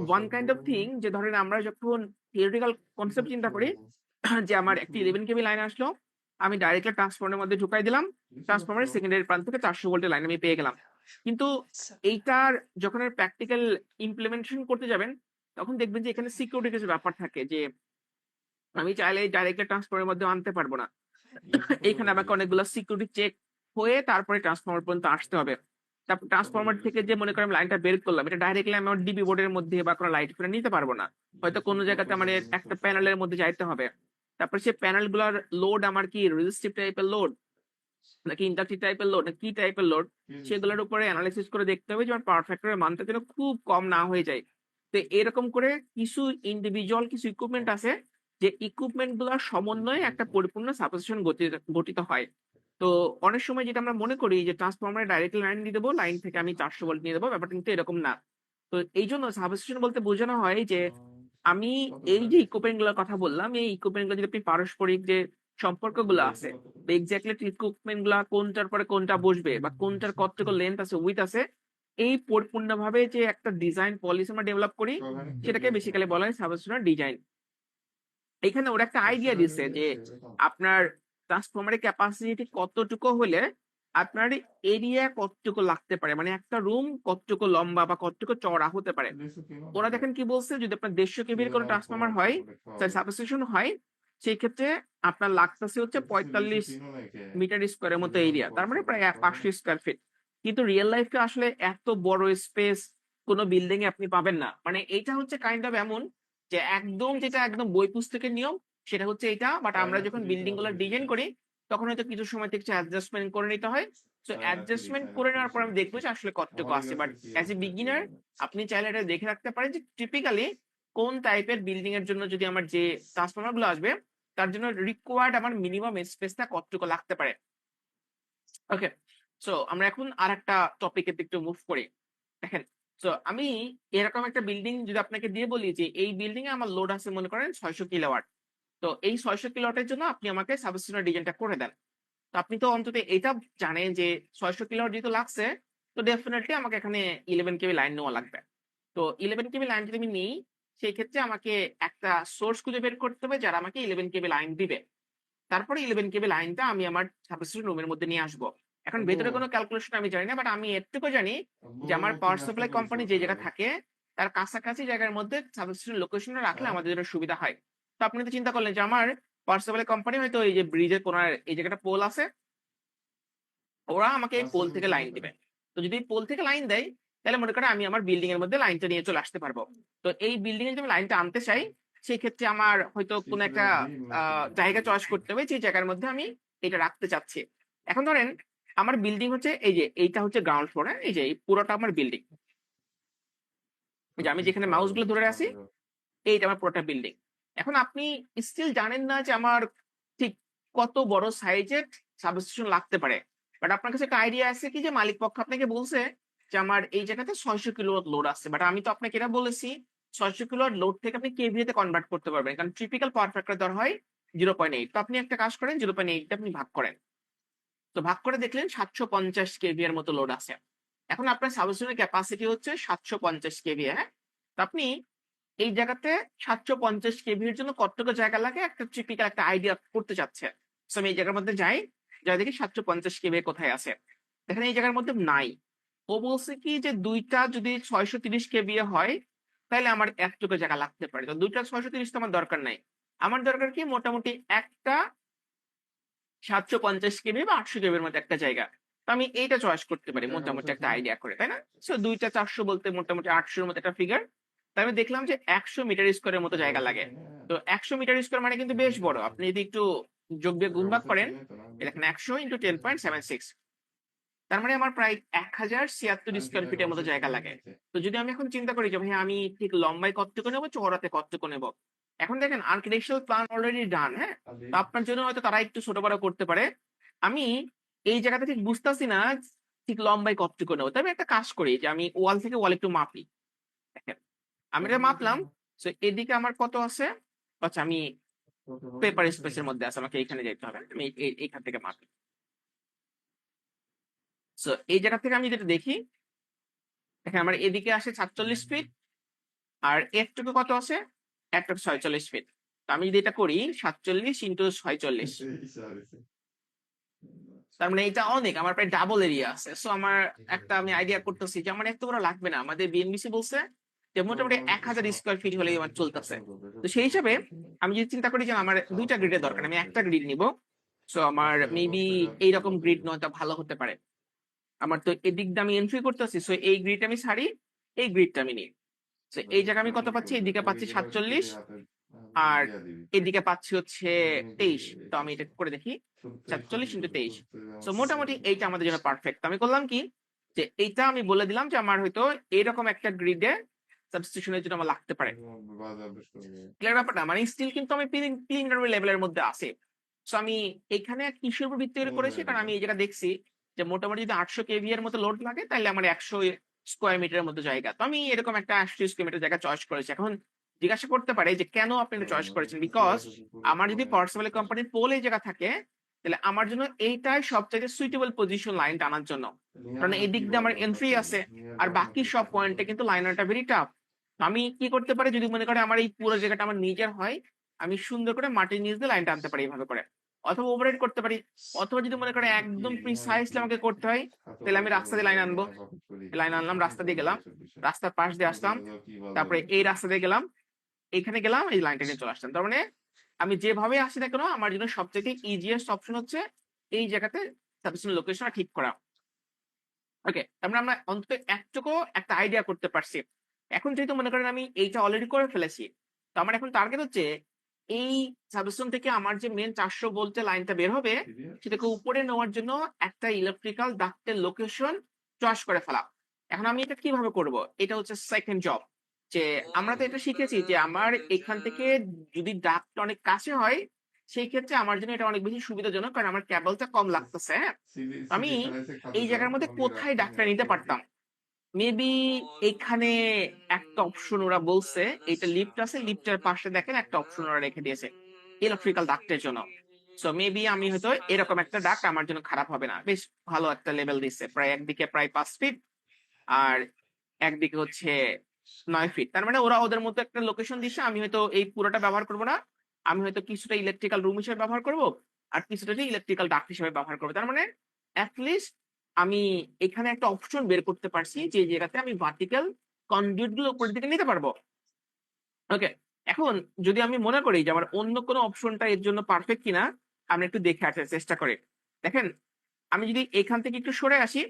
ওয়ান কাইন্ড অফ থিং যে ধরেন আমরা যখন থিওরিটিক্যাল কনসেপ্ট চিন্তা করি যে আমার একটি 11 কেবি লাইন আসলো, আমি ডাইরেক্টলি ট্রান্সফরমারের মধ্যে ঢুকাই দিলাম, ট্রান্সফরমারের সেকেন্ডারি প্রান্ত থেকে 400 ভোল্টের লাইন আমি পেয়ে গেলাম। কিন্তু এইটার যখন প্র্যাকটিক্যাল ইমপ্লিমেন্টেশন করতে যাবেন তখন দেখবেন যে এখানে সিকিউরিটি কিছু ব্যাপার থাকে যে আমি চাইলে ডাইরেক্টলি ট্রান্সফরমারের মধ্যে আনতে পারবো না। এইখানে আমাকে অনেকগুলো সিকিউরিটি চেক হয়ে তারপরে ট্রান্সফরমার পর্যন্ত আসতে হবে। তারপর ট্রান্সফরমার থেকে যে মনে করেন লাইনটা বের করলাম এটা ডাইরেক্টলি আমি আমার ডিবি বোর্ডের মধ্যে বা কোনো লাইট ফেলে নিতে পারবো না। হয়তো কোনো জায়গাতে আমার একটা প্যানেলের মধ্যে যাইতে হবে। তারপর সেই প্যানেল গুলার লোড আমার কি রেজিস্টিভ টাইপের লোড নাকি ইন্ডাকটিভ টাইপের লোড না কি টাইপের লোড সেগুলোর উপরে অ্যানালাইসিস করে দেখতে হবে যে আমার পাওয়ার ফ্যাক্টরের মানটা যেন খুব কম না হয়ে যায়। তো এরকম করে কিছু ইন্ডিভিজুয়াল কিছু ইকুইপমেন্ট আছে যে ইকুইপমেন্ট গুলোর সমন্বয়ে একটা পরিপূর্ণ সাবস্টেশন গঠিত হয়। তো অনেক সময় যেটা আমরা মনে করি যে ট্রান্সফরমারে ডাইরেক্টলি লাইন দিয়ে দেবো, লাইন থেকে আমি 400 ভোল্ট নিয়ে দেবো, ব্যাপারটা কিন্তু এরকম না। তো এই জন্য সাবস্টেশন বলতে বোঝানো হয় যে আমি এই যে ইকুইপমেন্ট গুলোর কথা বললাম এই ইকুইপমেন্ট গুলো যদি আপনি পারস্পরিক যে সম্পর্কগুলো আছে এক্স্যাক্টলি ইকুইপমেন্ট গুলা কোনটার পরে কোনটা বসবে বা কোনটার কতটুকু লেন্থ আছে উইথ আছে এই পরিপূর্ণভাবে যে একটা ডিজাইন পলিসি আমরা ডেভেলপ করি সেটাকে বেসিক্যালি বলা হয় সাবস্টেশনের ডিজাইন। এখানে ওরা একটা আইডিয়া দিচ্ছে যে আপনার ট্রান্সফরমারের ক্যাপাসিটি কতটুকু হলে আপনার এরিয়া কতটুকু লাগতে পারে, মানে একটা রুম কতটুকু লম্বা বা কতটুকু চওড়া হতে পারে। ওরা দেখেন কি বলছে যদি আপনার 150 কেভির কোনো ট্রান্সফরমার হয় সাবস্টেশন হয় সেই ক্ষেত্রে আপনার লাগতেছে হচ্ছে 45 মিটার স্কোয়ারের মতো এরিয়া, তার মানে প্রায় 500 স্কোয়ার ফিট। কিন্তু রিয়েল লাইফে আসলে এত বড় স্পেস কোনো বিল্ডিং এ আপনি পাবেন না। মানে এইটা হচ্ছে কাইন্ড অফ এমন যে একদম যেটা একদম বই পুস্তকের নিয়ম সেটা হচ্ছে এটা, বাট আমরা যখন বিল্ডিং গুলো ডিজাইন করি তখন হয়তো কিছু সময় থেকে অ্যাডজাস্টমেন্ট করে নিতে হয়। সো অ্যাডজাস্টমেন্ট করে নেওয়ার পর আমি দেখবো যে আসলে কতটুকু আছে। বাট অ্যাজ এ বিগিনার আপনি চাইলে এটা দেখে রাখতে পারেন যে টিপিক্যালি কোন টাইপের বিল্ডিং এর জন্য যদি আমার যে ট্রান্সফরমার গুলো আসবে তার জন্য রিকোয়ার্ড আমার মিনিমাম স্পেসটা কতটুকু লাগতে পারে। ওকে। সো আমরা এখন আরেকটা টপিকের দিকে একটু মুভ করি। দেখেন, সো আমি এরকম একটা বিল্ডিং যদি আপনাকে দিয়ে বলি যে এই বিল্ডিং এ আমার লোড আছে মনে করেন 600 কিলোওয়াট। তো এই 600 কিলোওয়াটের জন্য আপনি আমাকে সাবস্টেশনের ডিজাইনটা করে দেন। তো আপনি তো অন্তত এটা জানেন যে 600 কিলোওয়াট যেহেতু লাগছে তো ডেফিনেটলি আমাকে এখানে 11 কেবি লাইন নেওয়া লাগবে। তো 11 কেবি লাইন যদি আমি নিই সেই ক্ষেত্রে আমাকে একটা সোর্স খুঁজে বের করতে হবে যারা আমাকে 11 কেবি লাইন দিবে। তারপরে 11 কেবি লাইনটা আমি আমার সাবস্টেশন রুমের মধ্যে নিয়ে আসবো। এখন ভেতরে আম্মু, কোনো ক্যালকুলেশন আমি জানি না। বাট আমি এটুকু জানি আম্মু যে আমার কি পাওয়ার নাস্তা সাপ্লাই কোম্পানি করছো যে জায়গায় সকালে? থাকে তার কাছাকাছি জায়গার মধ্যে সাবস্টেশন লোকেশনটা রাখলে হ্যাঁ? আমাদের জন্য সুবিধা হয়। তো আপনি তো চিন্তা করলেন যে আমার পাওয়ার সাপ্লাই কোম্পানি হয়তো এই যে ব্রিজের কোনায় এই জায়গাটা পোল আছে, ওরা আমাকে এই নাস্তা পোল থেকে করছো লাইন সকালে? দিবে। তো যদি পোল থেকে লাইন দেয়, তাহলে মনে করেন আমি আমার বিল্ডিং এর মধ্যে লাইনটা নিয়ে চলে আসতে পারবো। তো এই বিল্ডিং এ যদি আমি লাইনটা আনতে চাই, সেক্ষেত্রে আমার হয়তো কোনো একটা খিচুড়ি ডিম নাকি জায়গা চয়েস রুটি? করতে হবে যে জায়গার মধ্যে আমি এটা রাখতে চাচ্ছি। এখন ধরেন আমার বিল্ডিং হচ্ছে এই যে এইটা হচ্ছে গ্রাউন্ড ফ্লোর, হ্যাঁ? এই যে এই পুরোটা আমার বিল্ডিং। এই যে আমি সত্যি যেখানে মাউস খাওয়াবে গুলো ধরে আছি, আমাকে। এইটা আমার পুরোটা বিল্ডিং। এখন আপনি স্টিল জানেন না যে আমার ঠিক কত বড় সাইজের সাবস্টেশন লাগতে পারে। বাট আপনার কাছে একটা আইডিয়া আছে কি যে মালিক পক্ষ আপনাকে বলছে যে আমার এই জায়গাতে ৬০০ কিলোওয়াট লোড আছে। বাট আমি তো আপনাকে এটা বলেছি ৬০০ কিলোওয়াট লোড থেকে আপনি কেভিএ তে কনভার্ট করতে পারবেন। কারণ টিপিক্যাল পাওয়ার ফ্যাক্টর ধরা হয় ০.৮। তো আপনি একটা কাজ করেন ০.৮ টা আপনি ভাগ করেন। তো ভাগ করে দেখলেন ৭৫০ কেভি এর মতো লোড আছে। এখন আপনার সাবস্টেশনের ক্যাপাসিটি হচ্ছে ৭৫০ কেভি, হ্যাঁ? তো আপনি এই জায়গাতে ৭৫০ কেভি এর জন্য কতটুকু জায়গা লাগে একটা টিপিক্যাল একটা আইডিয়া করতে চাচ্ছে। সো আমি এই জায়গার মধ্যে যাই, যাই দেখি ৭৫০ কেভি কোথায় আছে। দেখেন এই জায়গার মধ্যে নাই। ও বলছে কি যে ২ টা যদি ৬৩০ কেভিএ হয়, তাইলে আমার এতটুকু জায়গা লাগতে পারে। তো ২ টা ৬৩০ তো আমার দরকার নাই। আমার দরকার কি মোটামুটি একটা ৭৫০ কেবি বা ৮০০ কেবির মধ্যে একটা জায়গা। তো আমি এইটা চয়েস করতে পারি টাকা মোটামুটি পয়সা একটা খাও? আইডিয়া করে, তাই না? সো ২ টা ৪০০ বলতে মোটামুটি ৮০০ এর মতো একটা ফিগার। তো আমি দেখলাম যে ১০০ মিটার স্কয়ারের মতো টাকা জায়গা পয়সা লাগে। খাই না? তো ১০০ মিটার স্কয়ার মানে কিন্তু বেশ দুঃখের বড়। বিষয়। আপনি যদি একটু যোগ বিয়োগ টাকা গুণ ভাগ পয়সা করেন, চাইলে তো না এই বেশি। দেখেন ১০০ ইন্টু 10.76, তার মানে আমার প্রায় ১০৭৬ আমি কি স্কয়ার টাকা ফিটের মতো পয়সা জায়গা চাইবো লাগে। নিতে? তো যদি আমি এখন চিন্তা করি যে ভাই আমি ঠিক লম্বায় কতটুকু নেব, চওড়াতে কতটুকু নেব। এখন দেখেন আর্কিটেকচারাল প্ল্যান অলরেডি ডান, হ্যাঁ? আদি তো আপনার জন্য হয়তো তারা একটু ছোট বড় করতে পারে। আমি এই জায়গাতে ঠিক বুঝতাছি না ঠিক লম্বায় কতটুকু নেব। তো আমি একটা কাজ করি যে আমি ওয়াল থেকে ওয়াল একটু মাপি। দেখেন, আমি এটা কতটুকু মাপলাম। সো এদিকে আমার কত আছে? আচ্ছা আমি কত পেপার কতটুকু স্পেস এর মধ্যে আছে। আমাকে এইখানে যাইতে হবে। আমি এইখান থেকে মাপি। সো এই জায়গা থেকে আমি যেটা দেখি, দেখেন আমার এদিকে আসে ৪৭ ফিট আর এরটুকু কত আছে? এরটুকু ৪৬ ফিট। তো আমি যদি এটা করি ৪৭ ইন্টু ৪৬। হিসাব তার মানে এটা অনেক। আমার প্রায় ডাবল এরিয়া আছে। সো আমার একটা আমি আইডিয়া করতেছি যে আমার এত বড় লাগবে না। আমাদের বিএনবিসি বলছে যে তো মোটামুটি ১০০০ স্কয়ার ফিট হলেই আমার কিছু চলতেছে। শাসন করবে তো সত্যি সেই হিসাবে সত্যি আমি যদি চিন্তা করি যে আমার ২ খারাপ টা করতে গ্রিডের দরকার। আমি যাচ্ছে একটা গ্রিড নিবো। সো আমার দশ মেবি টাকা এইরকম লস হয়ে গ্রিড গেছে নেওয়াটা ভালো হতে পারে। আমার তো এদিক দিয়ে আমি এন্ট্রি করতেছি। সো এই গ্রিড আমি ছাড়ি, এই গ্রিডটা আমি নিই। সো এই জায়গায় আমি কত শাসন পাচ্ছি? করবে এদিকে পরে পাচ্ছি গেলে হচ্ছে ৪৭ হাতে আর দিয়া দিবি এদিকে পাচ্ছি হচ্ছে এমনিতে ২৩। দিয়ে তো আমি এটা দিতেছে করে দেখি। সত্যি ৪৭ সত্যি ইন্টু করে ২৩। সত্যি সো আমার সাথে মোটামুটি এরকম এইটা করে আমাদের জন্য পারফেক্ট। তো আমি করলাম কি? যে এইটা আমি বলে দিলাম যে আমার হয়তো এরকম একটা গ্রিডে সাবস্টিটিউশন এর জন্য আমার লাগতে পারে। এরকম বাজার বেশ করবে ক্লিয়ার ব্যাপারটা? মানে স্টিল কিন্তু আমি প্রিলিমিনারি লেভেলের মধ্যে আছি। সো আমি এখানে কিসের উপর ভিত্তি করে কোন করেছি? কারণ জায়গাটা আমি এই জায়গায় দেখছি যে মোটামুটি যদি ৮০০ কেভি এর মতো লোড লাগে তাইলে আমার ১০০ স্কয়ার মিটারের মতো জায়গা। তো আমি এরকম একটা ৮০ স্কয়ার মিটার জায়গা চয়েস করেছি। এখন জিজ্ঞাসা করতে পারে যে কেন আপনি এটা চয়েস করেছেন? বিকজ আশেপাশে পুকুরে আমার যদি পড়ে পাওয়ার আছে সাপ্লাই তো কোম্পানির পোল এই জায়গা থাকে, তাহলে আমার জন্য এইটাই সবচাইতে সুইটেবল পজিশন লাইন টানার জন্য। নিয়ে কারণ আসার কি এদিক দিয়ে আমার বাজার এন্ট্রি পাতি আছে। নিয়ে আর যাবো বাকি নাকি সব শাসন পয়েন্টে করবে কিন্তু লাইন আনাটা ভেরি টাফ। আমি কি করতে পারি যদি মনে করে আমার এই পুরো জায়গাটা আমার নিজের হয়, আমি সুন্দর করে মাটির নিচ দিয়ে লাইনটা আনতে পারি এভাবে করে। অথবা ওভারহেড করতে পারি। অথবা যদি মনে করে এটা কি একদম মানে প্রিসাইজলি কি আমাকে করতে হয়, ছাত্র তাহলে আমি বাড়িতে রাস্তা দিয়ে বললে লাইন আনবো। মেয়ে বাপের করি লাইন এই আনলাম, শাসন রাস্তা দিয়ে করবে গেলাম। এইসব বিষয় রাস্তার পাশ দিয়ে বুঝে আসলাম। বুঝে কি বাজার তারপরে এই করতেছে রাস্তা দিয়ে গেলাম। এইখানে গেলাম, এই লাইনটা নিয়ে চলে আসলাম। তার মানে আমি যেভাবে আসি না কেন আমার জন্য সবচাইতে ইজিয়েস্ট অপশন হচ্ছে এই জায়গাতে সাবস্টেশন লোকেশনটা ঠিক করা। ওকে, তার মানে আমরা অন্তত একটুকু একটা আইডিয়া করতে পারছি। এখন যেহেতু মনে করেন আমি এইটা অলরেডি করে ফেলেছি। তো আমার এখন টার্গেট হচ্ছে এই সাবস্টেশন থেকে আমার যে মেইন ৪০০ ভোল্টের লাইনটা বের হবে, সিরিয়াস সেটাকে উপরে নেওয়ার জন্য একটা ইলেকট্রিক্যাল ডাক্টের লোকেশন চয়েস করে ফেলা। এখন আমি এটা কিভাবে করব? এটা হচ্ছে সেকেন্ড জব। যে আমরা তো এটা শিখেছি যে আমার এখান থেকে যদি ডাক্ট অনেক কাছে হয়, সেই ক্ষেত্রে আমার জন্য এটা অনেক বেশি সুবিধাজনক। কারণ আমার কেবলটা কম লাগতেছে, হ্যাঁ? আমি সিডি ফেলাইছে খাতে এই যাও জায়গার মধ্যে তখন দিয়ে কোথায় রাখতে নিয়ে ডাকটা নিতে আসতে পারবি পারতাম? মেবি এখানে একটা অপশন ওরা বলছে, এইটা লিফট আছে, লিফটের পাশে দেখেন একটা অপশন ওরা রেখে দিয়েছে ইলেকট্রিক্যাল ডাক্টের জন্য। সো মেবি আমি হয়তো এরকম একটা ডাক্ট আমার জন্য খারাপ হবে না। বেশ ভালো একটা লেভেল দিচ্ছে। প্রায় একদিকে প্রায় ৫ ফিট আর একদিকে হচ্ছে ৯ ফিট। তার মানে ওরা ওদের মতো একটা লোকেশন দিচ্ছে। আমি হয়তো এই পুরোটা ব্যবহার করব না। আমি হয়তো কিছুটা ইলেকট্রিক্যাল রুম হিসেবে ব্যবহার করব। আর কিছুটা ইলেকট্রিক্যাল ডাক্ট হিসেবে ব্যবহার করব। তার মানে এট লিস্ট আমি এখানে একটা অপশন বের করতে পারছি যে জায়গাতে আমি ভার্টিক্যাল কনডিউট গুলো উপরের দিকে নিতে পারবো। ওকে। এখন যদি আমি মনে করি যে আমার অন্য কোনো অপশনটা এর জন্য পারফেক্ট কিনা, আমরা একটু দেখে আসার চেষ্টা করি। দেখেন, আমি যদি এখান থেকে একটু সরে আসি,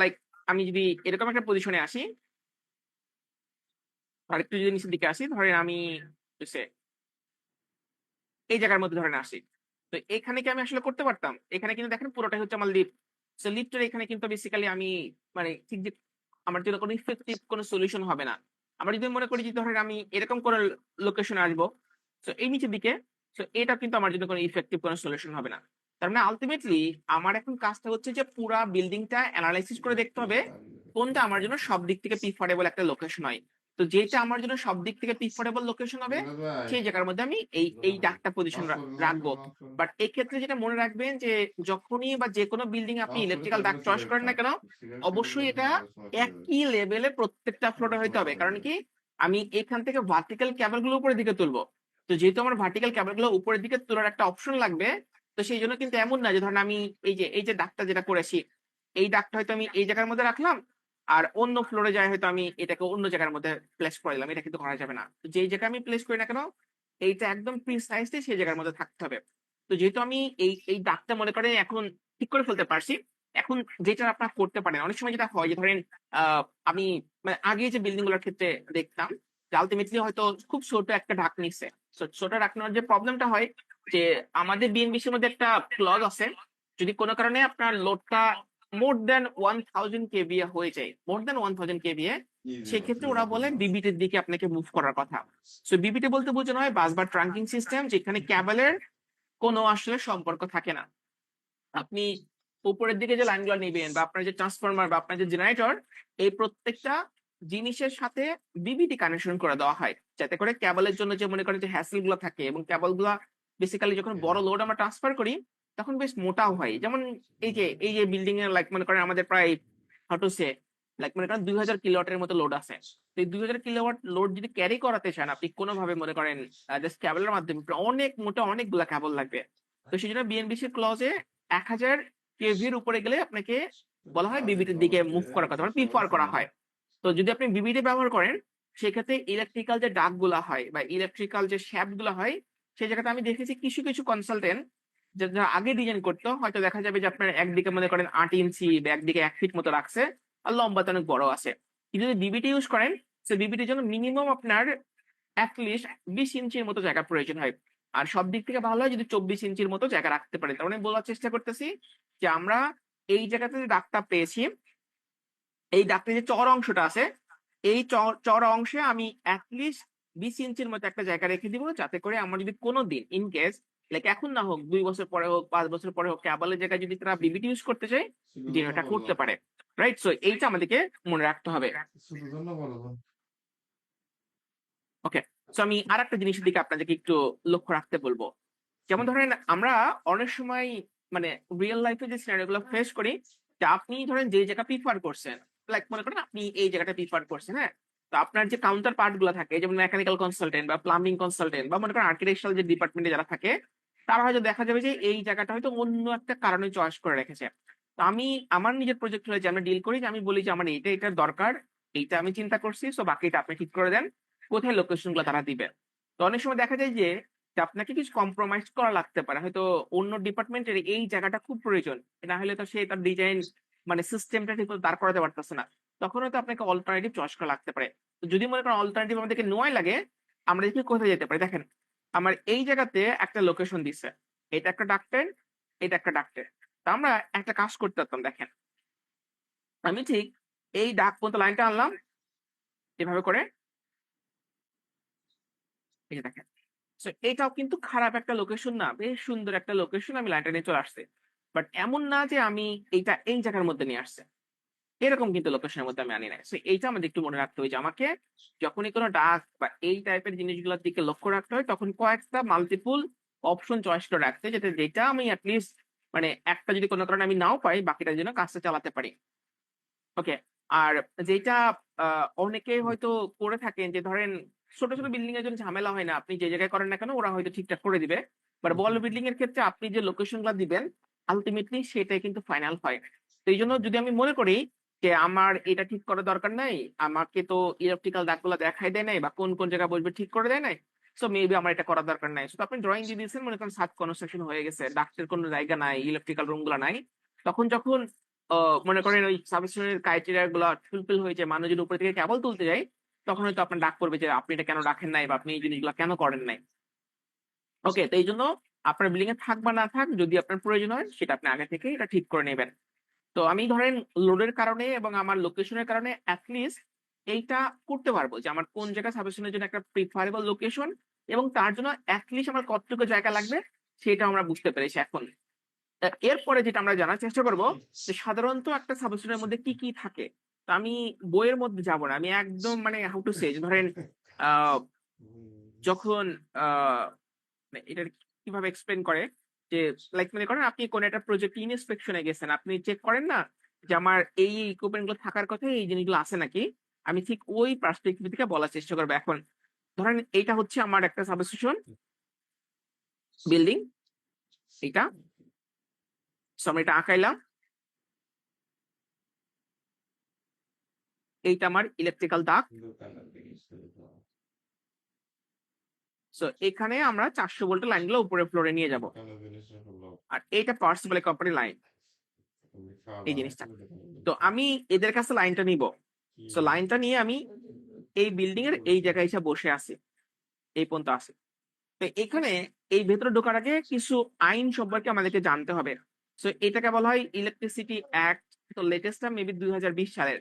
লাইক আমি যদি এরকম একটা পজিশনে আসি, আর একটু যদি নিচের দিকে আসি, ধরেন আমি হচ্ছে এই জায়গার মধ্যে ধরেন আসি। তো এখানে কি আমি আসলে করতে পারতাম? এখানে কিন্তু দেখেন পুরোটাই হচ্ছে আমার লিফট। সো লিফটের এখানে কিন্তু বেসিক্যালি আমি মানে ঠিক যে আমার জন্য কোনো ইফেক্টিভ কোনো সলিউশন হবে না। আমরা যদি মনে করি যে ধরেন আমি এরকম কোনো লোকেশনে আসবো, সো এই নিচের দিকে, সো এটা কিন্তু আমার জন্য কোনো ইফেক্টিভ কোনো সলিউশন হবে না। তার মানে আল্টিমেটলি আমার এখন কাজটা হচ্ছে যে পুরা বিল্ডিংটা এনালাইসিস করে দেখতে হবে কোনটা আমার জন্য সব দিক থেকে প্রিফারেবল একটা লোকেশন হয়। তো যেটা আমার জন্য সব দিক থেকে প্রিফারেবল লোকেশন হবে মিরাজ ভাই, সেই জায়গার মধ্যে আমি এই ডাকটা পজিশন রাখবো। মাংস বাট এক্ষেত্রে যেটা মনে রাখবেন যে যখনই বা যেকোনো বিল্ডিং আপনি ইলেকট্রিক্যাল ডাক্ট চয়েস করেন না কেন, অবশ্যই এটা একই লেভেলে প্রত্যেকটা ফ্লোরে হইতে হবে। কারণ কি আমি এখান থেকে ভার্টিক্যাল ক্যাবল গুলো উপরের দিকে তুলবো। তো যেহেতু আমার ভার্টিক্যাল ক্যাবল গুলো উপরের দিকে তোলার একটা অপশন লাগবে, তো সেই জন্য কিন্তু এমন না যে ধরেন আমি এই যে ডাক্টটা যেটা করেছি, এই ডাক্টটা হয়তো আমি এই জায়গার মধ্যে রাখলাম, আর অন্য ফ্লোরে যায় হয়তো আমি এটাকে অন্য জায়গার মধ্যে প্লেস করে দিলাম। এটা কিন্তু করা যাবে না। তো যেই জায়গায় আমি প্লেস করি না কেন, এইটা একদম প্রিসাইজলি সেই জায়গার মধ্যে থাকতে হবে। তো যেহেতু আমি এই ডাকটা মনে করেন এখন ঠিক করে ফেলতে পারছি, এখন যেটা আপনারা করতে পারেন, অনেক সময় যেটা হয় যে ধরেন আহ আমি মানে আগে যে বিল্ডিং গুলোর ক্ষেত্রে দেখতাম যে আলটিমেটলি হয়তো খুব ছোট একটা ঢাক নিচ্ছে। ছোট ঢাক নেওয়ার যে প্রবলেমটা হয় যে আমাদের বিএনবিসির মধ্যে একটা ক্লজ আছে, যদি কোনো কারণে আপনার লোডটা মোর দেন 1000 কেভিএ হয়ে যায়, মোর দেন 1000 কেভিএ, সেক্ষেত্রে ওরা বলে বিবিটির দিকে আপনাকে মুভ করার কথা। সো বিবিটি বলতে বোঝানো হয় বাস বা ট্রাঙ্কিং সিস্টেম, যেখানে ক্যাবেলের কোনো আসলে সম্পর্ক থাকে না। আপনি উপরের দিকে যে লাইনগুলো নিবেন বা আপনার যে ট্রান্সফরমার বা আপনার যে জেনারেটর, এই প্রত্যেকটা জিনিসের সাথে বিবিটি কানেকশন করে দেওয়া হয়, যাতে করে ক্যাবলের জন্য যে মনে করেন যে হ্যাসেল গুলো থাকে, এবং ক্যাবল গুলা বেসিক্যালি যখন বড় লোড আমরা ট্রান্সফার করি তখন বেশ মোটাও হয়। যেমন এই যে বিল্ডিং এর লাইক মনে করেন আমাদের প্রায় হটোসে লাইক মনে করেন 2000 কিলোওয়াটের মতো লোড আছে। তো এই 2000 কিলোওয়াট লোড যদি ক্যারি করাতে চান আপনি কোনোভাবে মনে করেন জাস্ট ক্যাবলের মাধ্যমে, অনেক মোটা অনেকগুলা ক্যাবল লাগবে। তো সেই জন্য বিএনবিসির ক্লজে 1000 কেভির উপরে গেলে আপনাকে বলা হয় বিবিটির দিকে মুভ করার কথা, মানে প্রিফার করা হয়। তো যদি আপনি বিবিটি ব্যবহার করেন, সেক্ষেত্রে ইলেকট্রিক্যাল যে ডাক গুলা হয় বা ইলেকট্রিক্যাল যে শ্যাফট গুলা হয়, সেই জায়গাতে আমি দেখেছি কিছু কিছু কনসালটেন্ট যারা আগে ডিজাইন করতো, হয়তো দেখা যাবে যে আপনার একদিকে মনে করেন 8 ইঞ্চি বা একদিকে 1 ফিট মতো রাখছে, আর লম্বাতে অনেক বড় আছে। কিন্তু যদি বিবিটি ইউজ করেন, সে বিবিটির জন্য মিনিমাম আপনার অ্যাটলিস্ট 20 ইঞ্চির মতো জায়গা প্রয়োজন হয়। আর সব দিক থেকে ভালো হয় যদি 24 ইঞ্চির মতো জায়গা রাখতে পারি। তার মানে বলার চেষ্টা করতেছি যে আমরা এই জায়গাতে যে দাগটা পেয়েছি, এই দাগটা যে চওড়া অংশটা আছে, এই চওড়া অংশে আমি অ্যাটলিস্ট 20 ইঞ্চির মতো একটা জায়গা রেখে দিব, যাতে করে আমার যদি কোনো দিন ইন কেস লাইক এখন না হোক 2 বছর পরে হোক 5 বছর পরে হোক, ক্যাবলের জায়গায় যদি তারা বিবিটি ইউজ করতে চায়, এটা করতে পারে। রাইট? সো এইটা আমাদেরকে মনে রাখতে হবে। ওকে। সো আমি আরেকটা জিনিসের দিকে আপনাদেরকে একটু লক্ষ্য রাখতে বলবো। যেমন ধরেন আমরা অনেক সময় মানে রিয়েল লাইফে যে সিনারিও গুলো ফেস করি, যে আপনি ধরেন যে জায়গা প্রিফার করছেন, লাইক মনে করেন আপনি এই জায়গাটা প্রিফার করছেন, হ্যাঁ, তো আপনার যে কাউন্টার পার্ট গুলো থাকে যেমন মেকানিক্যাল কনসালটেন্ট বা প্লাম্বিং কনসালটেন্ট বা মনে করেন আর্কিটেকচারাল যে ডিপার্টমেন্টে যারা থাকে, তারা হয়তো দেখা যাবে যে এই জায়গাটা হয়তো অন্য একটা কারণে চয়েস করে রেখেছে। তো আমি আমার নিজের প্রজেক্ট হলে যে আমরা ডিল করি, যে আমি বলি যে আমার এটার দরকার, এইটা আমি চিন্তা করছি, সো বাকিটা আপনি ঠিক করে দেন, কোথায় লোকেশন গুলো তারা দিবে। তো অনেক সময় দেখা যায় যে আপনাকে কিছু কম্প্রোমাইজ করা লাগতে পারে, হয়তো অন্য ডিপার্টমেন্টের এই জায়গাটা খুব প্রয়োজন, না হলে তো সে তার ডিজাইন মানে সিস্টেমটা ঠিক দাঁড় করাতে পারতেছে না, তখন হয়তো আপনাকে অল্টারনেটিভ চয়েস করা লাগতে পারে। তো যদি মনে করেন অল্টারনেটিভ আমাদেরকে নোয়াই লাগে, আমরা দেখি কোথায় যেতে পারি। দেখেন, আমার এই জায়গাতে একটা লোকেশন দিচ্ছে, এটা একটা ডাক্তার, এটা একটা ডাক্তার। তা আমরা একটা কাজ করতে পারতাম। দেখেন, আমি ঠিক এই ডাক পর্যন্ত লাইনটা আনলাম এভাবে করে, এই যে দেখেন। সো এটাও কিন্তু খারাপ একটা লোকেশন না, বেশ সুন্দর একটা লোকেশন, আমি লাইনটা নিয়ে চলে আসছে। বাট এমন না যে আমি এইটা এই জায়গার মধ্যে নিয়ে আসছে, এরকম কিন্তু লোকেশনের মধ্যে আমি আনি নাই। সো এইটা আমাদের একটু মনে রাখতে হবে যে আমাকে যখনই কোনো ডাক বা এই টাইপের জিনিসগুলোর দিকে লক্ষ্য রাখতে হয়, তখন কয়েকটা মাল্টিপুল অপশন চয়েস করে রাখতে, যাতে যেটা আমি অ্যাটলিস্ট মানে একটা যদি কোনো কারণে আমি নাও পাই, বাকিটার জন্য কাজটা চালাতে পারি। ওকে। আর যেটা অনেকে হয়তো করে থাকেন যে ধরেন ছোট ছোট বিল্ডিং এর জন্য ঝামেলা হয় না, আপনি যে জায়গায় করেন না কেন ওরা হয়তো ঠিকঠাক করে দিবে। বাট বড় বিল্ডিং এর ক্ষেত্রে আপনি যে লোকেশন গুলা দিবেন আলটিমেটলি সেটাই কিন্তু ফাইনাল হয়। তো এই জন্য যদি আমি মনে করি যে আমার এটা ঠিক করার দরকার নাই, আমাকে তো ইলেকট্রিক্যাল দাগগুলা দেখাই দেয় নাই বা কোন কোন জায়গায় বসবে ঠিক করে দেয় নাই, সো মেবি আমার এটা করার দরকার নাই। সো আপনি ড্রয়িং দিয়ে দিয়েছেন, মনে করেন সাব কনস্ট্রাকশন হয়ে গেছে, ডাক্তের কোনো জায়গা নাই, ইলেকট্রিক্যাল রুম গুলা নাই, তখন যখন মনে করেন ওই সাবস্টেশনের ক্রাইটেরিয়া গুলা ফুলফিল হয়েছে, মানুষ যদি উপরে থেকে কেবল তুলতে যায়, তখন হয়তো আপনার ডাক করবে যে আপনি এটা কেন রাখেন নাই বা আপনি এই জিনিসগুলো কেন করেন নাই। ওকে, তো এই জন্য আপনার বিল্ডিং এ থাক বা না থাক, যদি আপনার প্রয়োজন হয় সেটা আপনি আগে থেকে এটা ঠিক করে নেবেন। তো আমি ধরেন লোডের কারণে এবং আমার লোকেশনের কারণে এটলিস্ট এইটা করতে পারবো যে আমার কোন জায়গা সাবস্টেশনের জন্য একটা প্রিফারেবল লোকেশন এবং তার জন্য এটলিস্ট আমার কতটুকু জায়গা লাগবে সেটা আমরা বুঝতে পেরেছি এখন। এরপরে যেটা আমরা জানার চেষ্টা করব যে সাধারণত একটা সাবস্টেশনের মধ্যে কি কি থাকে। তো আমি বইয়ের মধ্যে যাব না, আমি একদম মানে হাউ টু সে ধরেন আহ যখন আহ মানে এটা কিভাবে এক্সপ্লেন করে যে লাইক মনে করেন আপনি কোন একটা প্রজেক্ট ইনস্পেকশনে গেছেন, আপনি চেক করেন না যে আমার এই ইকুইপমেন্ট গুলো থাকার কথা, এই জিনিসগুলো আছে নাকি। আমি ঠিক ওই পার্সপেক্টিভ থেকে বলার চেষ্টা করবো। এখন ধরেন এইটা হচ্ছে আমার একটা সাবস্টেশন বিল্ডিং, এইটা সো আমরা এটা আঁকাইলাম, এইটা আমার ইলেকট্রিক্যাল তার। সো এখানে আমরা 400 ভোল্টের লাইনগুলো উপরে ফ্লোরে নিয়ে যাব, আর এইটা পাওয়ার সাপ্লাই কোম্পানি লাইন, এই জিনিসটা। তো আমি এদের কাছে লাইনটা নিব, সো লাইনটা নিয়ে আমি এই বিল্ডিং এর এই জায়গায় এসে বসে আছি, এই পর্যন্ত আছি। তো এখানে এই ভেতরে ঢোকার আগে কিছু আইন সম্পর্কে আমাদেরকে জানতে হবে। সো এটাকে বলা হয় ইলেকট্রিসিটি অ্যাক্ট, তো লেটেস্টটা মেবি 2020 সালের।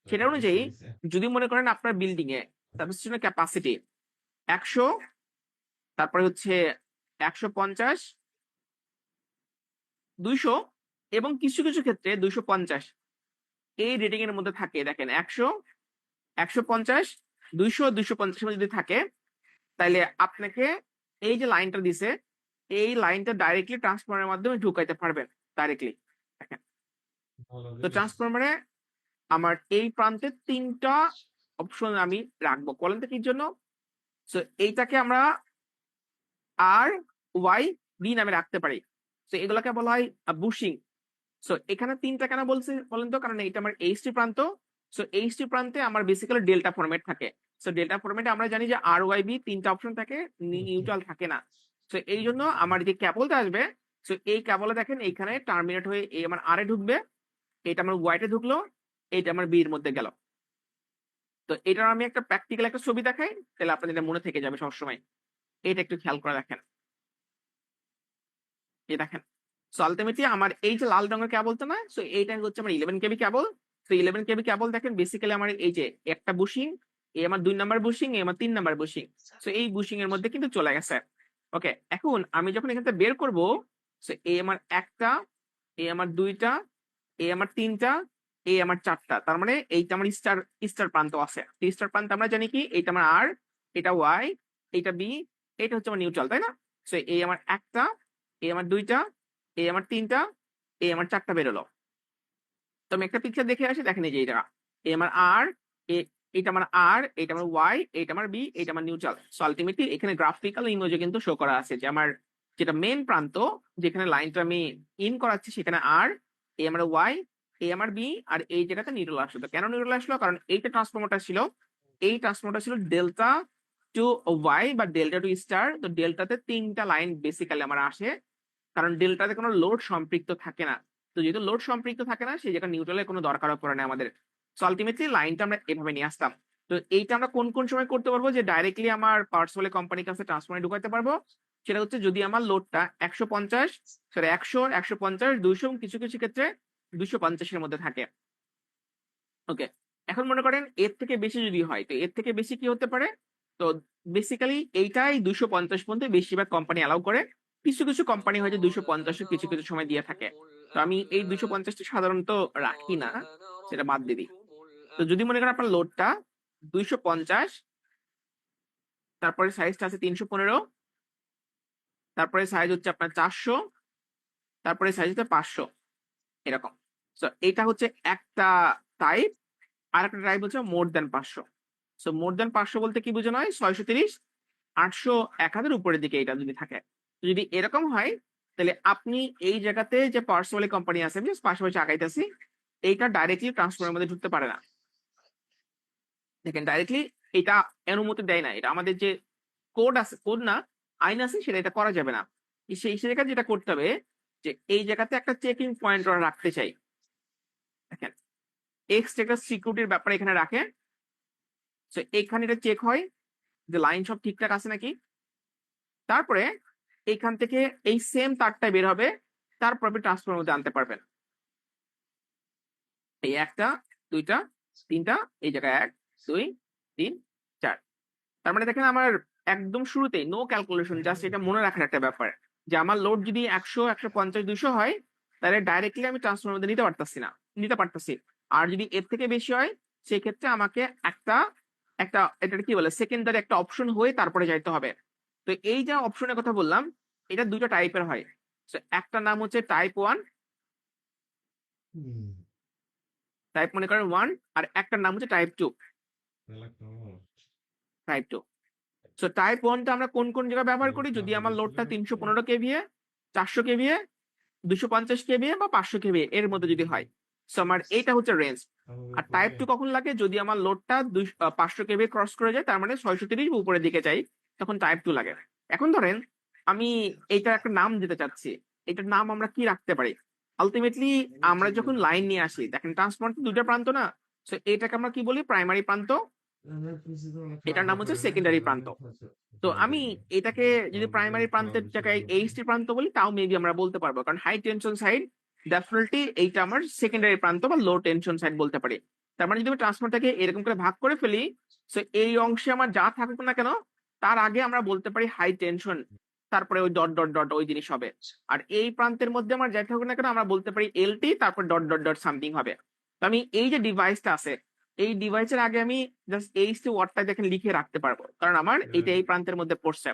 সেটা অনুযায়ী যদি মনে করেন আপনার বিল্ডিং এ সাবস্টেশনের ক্যাপাসিটি 100, তারপরে হচ্ছে 150, 200 এবং কিছু কিছু ক্ষেত্রে 250 এই রেটিং এর মধ্যে থাকে, দেখেন 100, 150, 200, 250 এর মধ্যে যদি থাকে, তাইলে আপনাকে এই যে লাইনটা দিছে এই লাইনটা ডাইরেক্টলি ট্রান্সফরমারের মাধ্যমে ঢুকাইতে পারবেন ডাইরেক্টলি। দেখেন, তো ট্রান্সফরমারে আমার এই প্রান্তে 3টা অপশন আমি রাখবো, বলেন তো কি জন্য। সো এইটাকে আমরা আর ওয়াই বি নামে রাখতে পারি। তো এগুলোকে বলা হয় বুশিং। সো এখানে 3টা কেন বলছি বলেন তো, কারণ এটা আমার এইচটি প্রান্ত। সো এইচটি প্রান্তে আমার বেসিক্যালি ডেল্টা ফরম্যাট থাকে। সো ডেল্টা ফরম্যাটে আমরা জানি যে আর ওয়াই বি 3টা অপশন থাকে, নিউট্রাল থাকে না। সো এই জন্য আমার যে কেবলটা আসবে, সো এই কেবলে দেখেন এইখানে টার্মিনেট হয়ে এই আমার আর এ ঢুকবে, এটা আমার ওয়াইটে ঢুকলো, এটা আমার বি এর মধ্যে গেল। তো এটার আমি একটা প্র্যাকটিক্যাল একটা ছবি দেখাই, তাহলে আপনাদের এটা মনে থেকে যাবে সবসময়। এটা একটু খেয়াল করে দেখেন, এই দেখেন। সো আলটিমেটলি আমার এই যে লাল রঙের কেবলটা না, সো এইটা হচ্ছে আমার 11 কেবি কেবল। তো 11 কেবি কেবল দেখেন বেসিক্যালি আমার এই যে একটা বুশিং, এই আমার 2 নাম্বার বুশিং, এই আমার 3 নাম্বার বুশিং। সো এই বুশিং এর মধ্যে কিন্তু চলে গেছে। ওকে, এখন আমি যখন এখান থেকে বের করব, সো এই আমার একটা, এই আমার 2টা, এই আমার 3টা, এই আমার 4টা, তার মানে এইটা আমার স্টার স্টার প্রান্ত আছে। স্টার প্রান্ত আমরা জানি কি, এইটা আমার আর, এটা ওয়াই, এটা বি, এটা হচ্ছে আমার নিউট্রাল, তাই না। সো এই আমার একটা, এই আমার 2টা, এই আমার 3টা, এই আমার 4টা বেরোলো। তো আমি একটা পিকচার দেখে আসি, দেখেন এই যে এটা এই আমার আর, এটা আমার আর, এটা আমার ওয়াই, এটা আমার বি, এটা আমার নিউট্রাল। সো আলটিমেটলি এখানে গ্রাফিক্যাল ইমেজে কিন্তু শো করা আছে যে আমার যেটা মেন প্রান্ত, যেখানে লাইনটা আমি ইন করাচ্ছি সেখানে আর, এই আমার ওয়াই, এই আমার বি, আর এই জায়গাতে নিউট্রাল আসলো। তো কেন নিউট্রাল আসলো, কারণ এইটা ট্রান্সফরমারটা ছিল, এই ট্রান্সফরমারটা ছিল ডেল্টা টু ওয়াই বা ডেল্টা টু স্টার। তো ডেল্টাতে 3টা লাইন বেসিক্যালি আমার আসে, কারণ ডেল্টাতে কোনো লোড সম্পৃক্ত থাকে না। তো যেহেতু লোড সম্পৃক্ত থাকে না, সেই জায়গায় নিউট্রালের কোনো দরকারও পড়ে না আমাদের। সো আলটিমেটলি লাইনটা আমরা এভাবে নিয়ে আসতাম। তো এইটা আমরা কোন কোন সময় করতে পারবো যে ডাইরেক্টলি আমার পার্সোনালি কোম্পানির কাছে ট্রান্সফরমারে ঢুকাইতে পারবো, সেটা হচ্ছে যদি আমার লোডটা 150, সরি 100, 150, 200 কিছু কিছু ক্ষেত্রে 250 এর মধ্যে থাকে। ওকে, এখন মনে করেন এর থেকে বেশি যদি হয়, তো এর থেকে বেশি কি হতে পারে। তো বেসিক্যালি এইটাই 250 পর্যন্ত বেশিরভাগ কোম্পানি অ্যালাউ করে। কিছু কিছু কোম্পানি হয়তো 250 কিছু কিছু সময় দিয়ে থাকে। তো আমি এই 250টা সাধারণত রাখি না, সেটা বাদ দিয়ে দিই। তো যদি মনে করেন আপনার লোডটা 250, তারপরে সাইজটা আছে 315, তারপরে সাইজ হচ্ছে আপনার 400, তারপরে সাইজ হচ্ছে 500, এরকম। তো এটা হচ্ছে একটা টাইপ। আর একটা টাইপ হচ্ছে মোর দেন 500। সো মোর দেন 500 বলতে কি বোঝানো হয়, 630, 800, 1000 উপরের দিকে এটা যদি থাকে। তো যদি এরকম হয় তাহলে আপনি এই জায়গাতে যে পাওয়ার সাপ্লাই কোম্পানি আছে আমি just পাশাপাশি আগাইতেছি, এইটা ডাইরেক্টলি ট্রান্সফরমারের মধ্যে ঢুকতে পারে না। দেখেন ডাইরেক্টলি এটা অনুমতি দেয় না। এটা আমাদের যে কোড আছে, কোড না, আইন আছে, সেটা এটা করা যাবে না। সেই জায়গায় যেটা করতে হবে যে এই জায়গাতে একটা চেকিং পয়েন্ট ওরা রাখতে চাই। দেখেন এক্স একটা সিকিউরিটির ব্যাপারে এখানে রাখে। সো এখানে এটা চেক হয় যে লাইন সব ঠিকঠাক আছে নাকি। তারপরে এইখান থেকে এই সেম তারটা বের হবে, তারপর আপনি ট্রান্সফরমার মধ্যে আনতে পারবেন। এই একটা, দুইটা, তিনটা, এই জায়গায় 1, 2, 3, 4। তার মানে দেখেন আমার একদম শুরুতেই নো ক্যালকুলেশন, জাস্ট এটা মনে রাখার একটা ব্যাপার যে আমার লোড যদি 100, 150, 200 হয় তাহলে ডাইরেক্টলি আমি ট্রান্সফরমার মধ্যে নিতে পারতাছি। আর যদি এর থেকে বেশি হয় সেক্ষেত্রে আমাকে একটা একটা এটা কি বলে সেকেন্ডারি একটা অপশন হয়ে তারপরে যাইতে হবে। তো এই যে অপশনের কথা বললাম, এটা দুটো টাইপের হয়। So, একটা নাম হচ্ছে টাইপ মনে করেন 1, আর একটার নাম হচ্ছে টাইপ 2। সো টাইপ 1 টা আমরা কোন কোন জায়গায় ব্যবহার করি? যদি আমার লোডটা 315 কেভিএ, 400 কেভিএ, 250 কেভিএ বা 500 কেভিএ এর মধ্যে যদি হয়, সো আমার এইটা হচ্ছে রেঞ্জ। আর টাইপ 2 কখন লাগে? যদি আমার লোডটা 500 কেভিএ ক্রস করে যায়, তার মানে 630 বা উপরের দিকে যাই, তখন টাইপ 2 লাগে। এখন ধরেন আমি এইটার একটা নাম দিতে চাচ্ছি, এটার নাম আমরা কি রাখতে পারি? আলটিমেটলি আমরা যখন লাইন নিয়ে আসি, দেখেন ট্রান্সফরমার তো দুইটা প্রান্ত না, সো এটাকে আমরা কি বলি? প্রাইমারি প্রান্ত, এটার নাম হচ্ছে সেকেন্ডারি প্রান্ত। তো আমি এটাকে যদি প্রাইমারি প্রান্তের জায়গায় এইচটি প্রান্ত বলি, তাও মেবি আমরা বলতে পারবো, কারণ হাই টেনশন সাইড ডেফিনেটলি এইটা আমার সেকেন্ডারি প্রান্ত বা লো টেনশন সাইড বলতে পারি। তার মানে যদি আমি ট্রান্সফরমারটাকে এরকম করে ভাগ করে ফেলি, সো এই অংশে আমার যা থাকুক না কেন তার আগে আমরা বলতে পারি হাই টেনশন, তারপরে ওই ডট ডট ডট ওই জিনিস হবে। আর এই প্রান্তের মধ্যে আমার যাই থাকুক না কেন আমরা বলতে পারি এলটি, তারপর ডট ডট ডট সামথিং হবে। তো আমি এই যে ডিভাইসটা আছে, এই ডিভাইসের আগে আমি জাস্ট এইচটি ওয়ার্ডটা দেখেন লিখে রাখতে পারবো, কারণ আমার এটা এই প্রান্তের মধ্যে পড়ছে।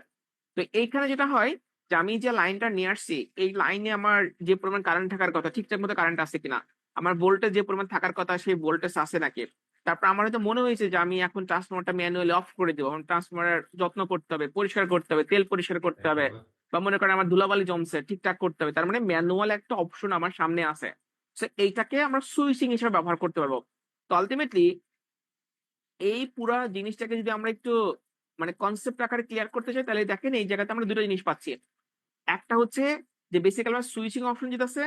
তো এইখানে যেটা হয় যে আমি যে লাইনটা নিয়ে আসছি, এই লাইনে আমার যে পরিমাণ কারেন্ট থাকার কথা ঠিকঠাক মতো কারেন্ট আছে কিনা, আমার ভোল্টেজ যে পরিমাণ থাকার কথা সেই ভোল্টেজ আছে নাকি। তারপর আমার হয়তো মনে হয়েছে যে আমি এখন ট্রান্সফরমারটা ম্যানুয়ালি অফ করে দেবো, ট্রান্সফরমারের যত্ন করতে হবে, পরিষ্কার করতে হবে, তেল পরিষ্কার করতে হবে, বা মনে করেন আমার ধুলাবালি জমছে ঠিকঠাক করতে হবে। তার মানে ম্যানুয়াল একটা অপশন আমার সামনে আছে। তো এইটাকে আমরা সুইচিং হিসেবে ব্যবহার করতে পারবো। তো আলটিমেটলি এই পুরা জিনিসটাকে যদি আমরা একটু মানে কনসেপ্ট আকারে ক্লিয়ার করতে চাই, তাহলে দেখেন এই জায়গাতে আমরা দুটো জিনিস পাচ্ছি। একটা হচ্ছে যে বেসিক্যালি আমার সুইচিং অপশন যেটা আছে,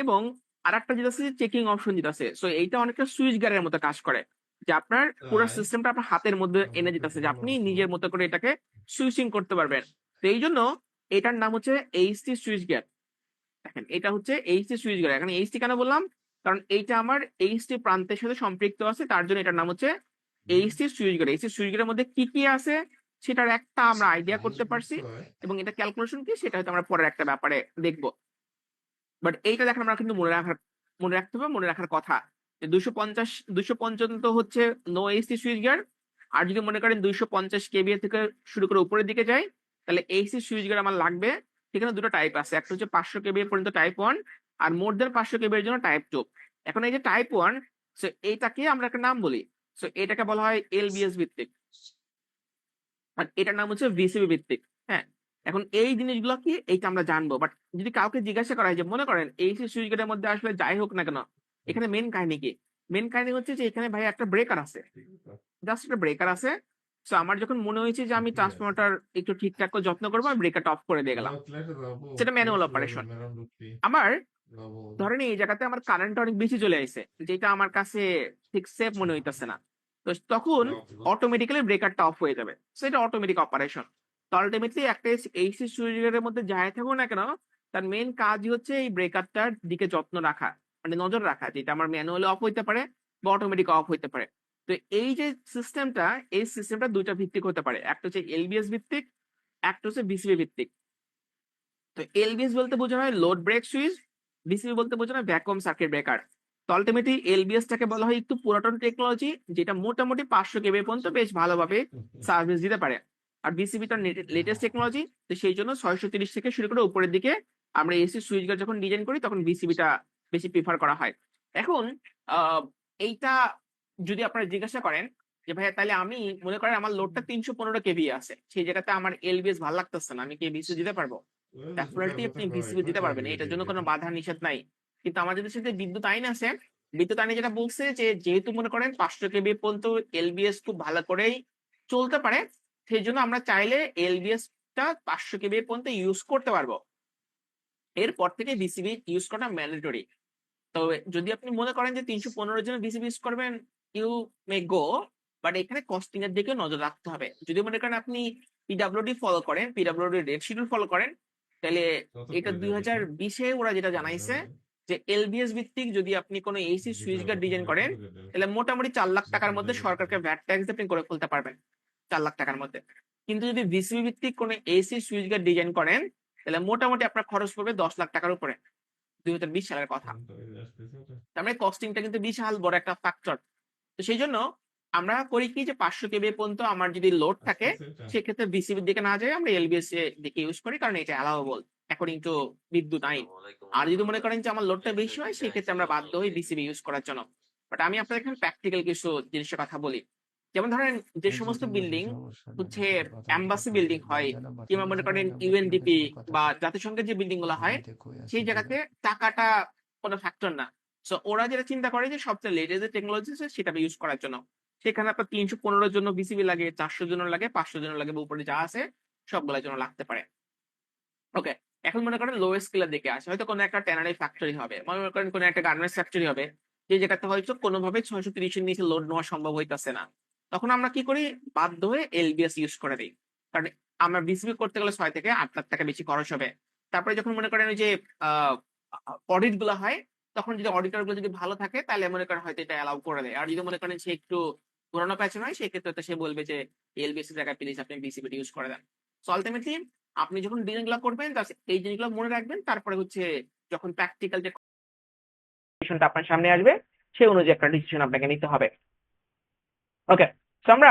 এবং আরেকটা যেটা আছে চেকিং অপশন যেটা আছে। সো এইটা অনেকটা সুইচ গিয়ারের মতো কাজ করে, যে আপনার পুরো সিস্টেমটা আপনার হাতের মধ্যে এনে দিতেছে, যে আপনি নিজের মতো করে এটাকে সুইচিং করতে পারবেন। তো এই জন্য এটার নাম হচ্ছে এইচটি সুইচ গিয়ার। দেখেন এটা হচ্ছে এইচটি সুইচ গিয়ার। এখানে এইচটি কেন বললাম? কারণ এইটা আমার এইচটি প্রান্তের সাথে সম্পৃক্ত আছে, তার জন্য এটার নাম হচ্ছে HT switch gear. HT switch গিয়ারের মধ্যে কি কি আছে সেটার একটা আমরা আইডিয়া করতে পারছি, এবং এটা ক্যালকুলেশন কি সেটা হয়তো আমরা পরের একটা ব্যাপারে দেখবো। বাট এইটা দেখেন আমরা কিন্তু মনে রাখতে হবে, মনে রাখার কথা যে 250 তো হচ্ছে নো এইচটি সুইচ গিয়ার। আর যদি মনে করেন 250 কেভিএ থেকে শুরু করে উপরের দিকে যায়, তাহলে এইচটি সুইচ গিয়ার আমার লাগবে। সেখানে দুটো টাইপ আছে, একটা হচ্ছে 500 কেভিএ পর্যন্ত টাইপ 1, আর মোর দেন 500 কেভিএর জন্য টাইপ 2। এখন এই যে টাইপ 1, সো এইটাকে আমরা একটা নাম বলি। সো এটাকে বলা হয় এলবিএস ভিত্তিক, আর এটার নাম হচ্ছে ভিসিবি ভিত্তিক। হ্যাঁ, এখন এই জিনিসগুলো কি এইটা আমরা জানবো। বাট যদি কাউকে জিজ্ঞাসা করা হয় যে মনে করেন এইচসি সুইচ গেটের মধ্যে আসলে যাই হোক না কেন, এখানে মেন কাহিনী কি? মেন কাহিনী হচ্ছে যে এখানে ভাই একটা ব্রেকার আছে, জাস্ট একটা ব্রেকার আছে। সো আমার যখন মনে হয়েছে যে আমি ট্রান্সফরমারটার একটু ঠিকঠাক করে যত্ন করবো, আমি ব্রেকারটা অফ করে দিয়ে গেলাম, সেটা ম্যানুয়াল অপারেশন। আমার ধরেন এই জায়গাতে আমার কারেন্ট অনেক বেশি চলে আসছে, যেটা আমার কাছে ঠিক সেফ মনে হইতেছে না, তো তখন অটোমেটিক্যালি ব্রেকারটা অফ হয়ে যাবে, সেটা অটোমেটিক অপারেশন। তো আলটিমেটলি একটা এইচসি সুইচের মধ্যে যাই থাকুক না কেন, তার মেন কাজই হচ্ছে এই ব্রেকারটার দিকে যত্ন রাখা, মানে নজর রাখা, যেটা আমার ম্যানুয়ালি অফ হইতে পারে বা অটোমেটিক অফ হইতে পারে। তো এই যে সিস্টেমটা, এই সিস্টেমটা দুইটা ভিত্তিক হতে পারে, একটা হচ্ছে এলবিএস ভিত্তিক, একটা হচ্ছে ভিসিবি ভিত্তিক। তো এলবিএস বলতে বোঝানো হয় লোড ব্রেক সুইচ, ভিসিবি বলতে বোঝানো হয় ভ্যাকুয়াম সার্কিট ব্রেকার। তো আলটিমেটলি এলবিএসটাকে বলা হয় একটু পুরাতন টেকনোলজি, যেটা মোটামুটি 500 কেবি পর্যন্ত বেশ ভালোভাবে সার্ভিস দিতে পারে। আর ভিসিবিটা লেটেস্ট টেকনোলজি, তো সেই জন্য 630 থেকে শুরু করে উপরের দিকে আমরা এসি সুইচ গিয়ার যখন ডিজাইন করি তখন ভিসিবিটা বেশি প্রিফার করা হয়। এখন আহ এইটা যদি আপনারা জিজ্ঞাসা করেন যে ভাইয়া তাহলে আমি মনে করেন আমার লোডটা 315 কেভি আছে, সেই জায়গাতে আমার এলবিএস ভালো লাগতেছে না, আমি কি ভিসিবি দিতে পারবো? ডেফিনেটলি আপনি ভিসিবি দিতে পারবেন, এটার জন্য কোনো বাধা নিষেধ নাই। কিন্তু আমাদের দেশে যে বিদ্যুৎ আইন আছে, বিদ্যুৎ আইনে যেটা বলছে যে যেহেতু মনে করেন 500 কেবি পর্যন্ত এলবিএস খুব ভালো করেই চলতে পারে, সেই জন্য আমরা চাইলে এলবিএস টা 500 কেবি পর্যন্ত ইউজ করতে পারবো। এরপর থেকে বিসিবি ইউজ করা ম্যান্ডেটরি। তবে যদি আপনি মনে করেন যে 315 জন্য বিসিবি ইউজ করবেন, ইউ মে গো, বাট এখানে কস্টিং এর দিকে নজর রাখতে হবে। যদি মনে করেন আপনি পিডাব্লিউডি ফলো করেন, পিডাব্লিউডি রেট শিডিউল ফলো করেন, তাহলে এটা 2020-এ ওরা যেটা জানাইছে যে এলবিএস ভিত্তিক যদি আপনি কোনো এসি সুইচ গার্ড ডিজাইন করেন, তাহলে মোটামুটি 4 লাখ টাকার মধ্যে সরকারকে ভ্যাট ট্যাক্স আপনি করে ফেলতে পারবেন, 4 লাখ টাকার মধ্যে। কিন্তু যদি বিসিবি ভিত্তিক কোনো এসি সুইচ গার্ড ডিজাইন করেন, তাহলে মোটামুটি আপনার খরচ পড়বে 10 লাখ টাকার উপরে, 2020 সালের কথা। তার মানে কস্টিংটা কিন্তু বিশাল বড় একটা ফ্যাক্টর। তো সেই জন্য আমরা করি কি যে 500 কেবি পর্যন্ত আমার যদি লোড থাকে, সেক্ষেত্রে বিসিবির দিকে না যাই আমরা এলবিএস এর দিকে ইউজ করি, কারণ এটা অ্যালাউবল অ্যাকর্ডিং টু বিদ্যুৎ আইন। আর যদি মনে করেন যে আমার লোডটা বেশি হয়, সেক্ষেত্রে আমরা বাধ্য হই বিসিবি ইউজ করার জন্য। বাট আমি আপনাদের এখানে প্র্যাকটিক্যাল কিছু জিনিসের কথা বলি। যেমন ধরেন যে এই সমস্ত কোনো বিল্ডিং সমস্যা নেই, হচ্ছে আসলে কথা বলতে এম্বাসি বিল্ডিং প্রবলেম হয়, হয়ে যায় না, বাসায় কিংবা মনে বসে করেন বললে আমরা আপনাদের ইউএনডিপি সাথে কথা বা বলতে জাতিসংঘের যে বিল্ডিং গুলো হয়, এমনিতে কই সেই আসছিল। জায়গাতে টাকাটা কোনো ফ্যাক্টর না। সো ওরা যেটা চিন্তা করে যে সবচেয়ে লেটেস্ট যে টেকনোলজি আছে সেটা ইউজ করার জন্য। সেখানে আপনার 315 জন্য বিসিবি লাগে, 400 জন্য লাগে, 500 জন্য লাগে, বা উপরে যা আছে সবগুলোর জন্য লাগতে পারে। ওকে, এখন মনে করেন লো স্কেলের দিকে আসে, হয়তো কোনো একটা ট্যানারি ফ্যাক্টরি হবে, মনে করেন কোনো একটা গার্মেন্টস ফ্যাক্টরি হবে, যে জায়গাতে হয়তো কোনোভাবে 630 এর নিচে লোড নেওয়া সম্ভব হইতাছে না। তখন আমরা কি করি, বাধ্য হয়ে এলবিএস ইউজ করে দিই। কারণ আমরা বিসিবি করতে গেলে 6 থেকে 8 লাখ টাকা বেশি খরচ হবে। তারপরে যখন মনে করেন ওই যে অডিট গুলো হয়, তখন যদি অডিটর গুলো যদি ভালো থাকে, তাহলে মনে করেন হয়তো এটা অ্যালাউ করে দেয়। আর যদি মনে করেন সে একটু পুরোনো প্যাচন হয়, সেক্ষেত্রে তো সে বলবে যে এলবিএস এর জায়গায় প্লিজ আপনি বিসিবি ইউজ করে দেন। সো আলটিমেটলি আপনি যখন ডিজাইন গুলো করবেন, এই জিনিসগুলো মনে রাখবেন। তারপরে হচ্ছে যখন প্র্যাকটিক্যাল যে ডিসিশনটা আপনার সামনে আসবে, সেই অনুযায়ী একটা ডিসিশন আপনাকে নিতে হবে। ওকে, তো আমরা